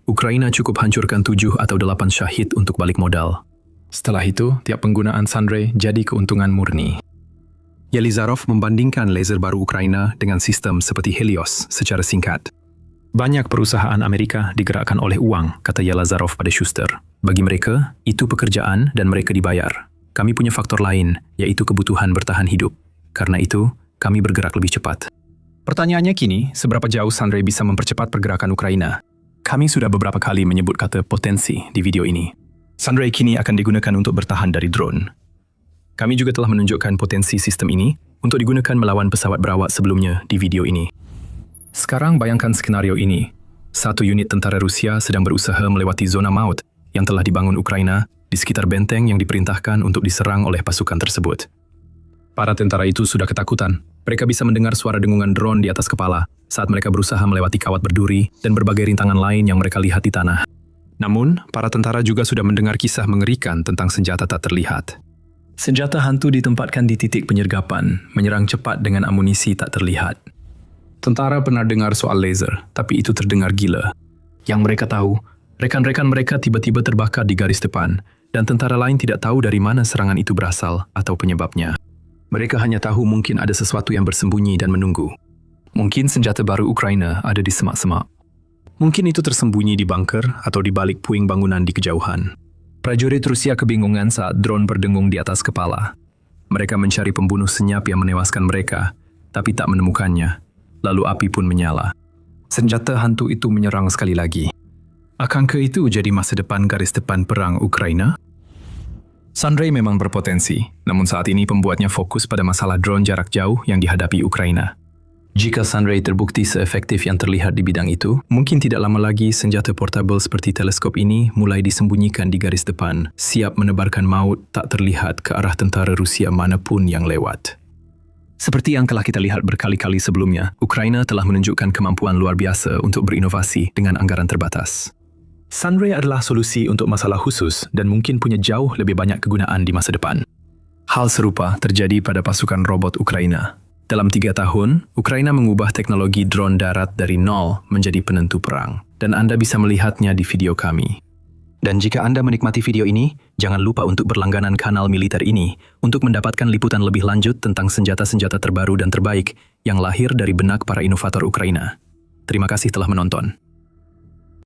Ukraina cukup hancurkan 7 atau 8 syahid untuk balik modal. Setelah itu, tiap penggunaan Sunray jadi keuntungan murni. Yelizarov membandingkan laser baru Ukraina dengan sistem seperti Helios secara singkat. Banyak perusahaan Amerika digerakkan oleh uang, kata Yelizarov pada Schuster. Bagi mereka, itu pekerjaan dan mereka dibayar. Kami punya faktor lain, yaitu kebutuhan bertahan hidup. Karena itu, kami bergerak lebih cepat. Pertanyaannya kini, seberapa jauh Sunray bisa mempercepat pergerakan Ukraina? Kami sudah beberapa kali menyebut kata potensi di video ini. Sunray kini akan digunakan untuk bertahan dari drone. Kami juga telah menunjukkan potensi sistem ini untuk digunakan melawan pesawat berawak sebelumnya di video ini. Sekarang bayangkan skenario ini. Satu unit tentara Rusia sedang berusaha melewati zona maut yang telah dibangun Ukraina di sekitar benteng yang diperintahkan untuk diserang oleh pasukan tersebut. Para tentara itu sudah ketakutan. Mereka bisa mendengar suara dengungan drone di atas kepala saat mereka berusaha melewati kawat berduri dan berbagai rintangan lain yang mereka lihat di tanah. Namun, para tentara juga sudah mendengar kisah mengerikan tentang senjata tak terlihat. Senjata hantu ditempatkan di titik penyergapan, menyerang cepat dengan amunisi tak terlihat. Tentara pernah dengar soal laser, tapi itu terdengar gila. Yang mereka tahu, rekan-rekan mereka tiba-tiba terbakar di garis depan, dan tentara lain tidak tahu dari mana serangan itu berasal atau penyebabnya. Mereka hanya tahu mungkin ada sesuatu yang bersembunyi dan menunggu. Mungkin senjata baru Ukraina ada di semak-semak. Mungkin itu tersembunyi di bunker atau di balik puing bangunan di kejauhan. Prajurit Rusia kebingungan saat drone berdengung di atas kepala. Mereka mencari pembunuh senyap yang menewaskan mereka, tapi tak menemukannya. Lalu api pun menyala. Senjata hantu itu menyerang sekali lagi. Akankah itu jadi masa depan garis depan perang Ukraina? Sunray memang berpotensi, namun saat ini pembuatnya fokus pada masalah drone jarak jauh yang dihadapi Ukraina. Jika Sunray terbukti seefektif yang terlihat di bidang itu, mungkin tidak lama lagi senjata portable seperti teleskop ini mulai disembunyikan di garis depan, siap menebarkan maut tak terlihat ke arah tentara Rusia manapun yang lewat. Seperti yang telah kita lihat berkali-kali sebelumnya, Ukraina telah menunjukkan kemampuan luar biasa untuk berinovasi dengan anggaran terbatas. Sunray adalah solusi untuk masalah khusus dan mungkin punya jauh lebih banyak kegunaan di masa depan. Hal serupa terjadi pada pasukan robot Ukraina. Dalam 3 tahun, Ukraina mengubah teknologi drone darat dari nol menjadi penentu perang, dan Anda bisa melihatnya di video kami. Dan jika Anda menikmati video ini, jangan lupa untuk berlangganan kanal militer ini untuk mendapatkan liputan lebih lanjut tentang senjata-senjata terbaru dan terbaik yang lahir dari benak para inovator Ukraina. Terima kasih telah menonton.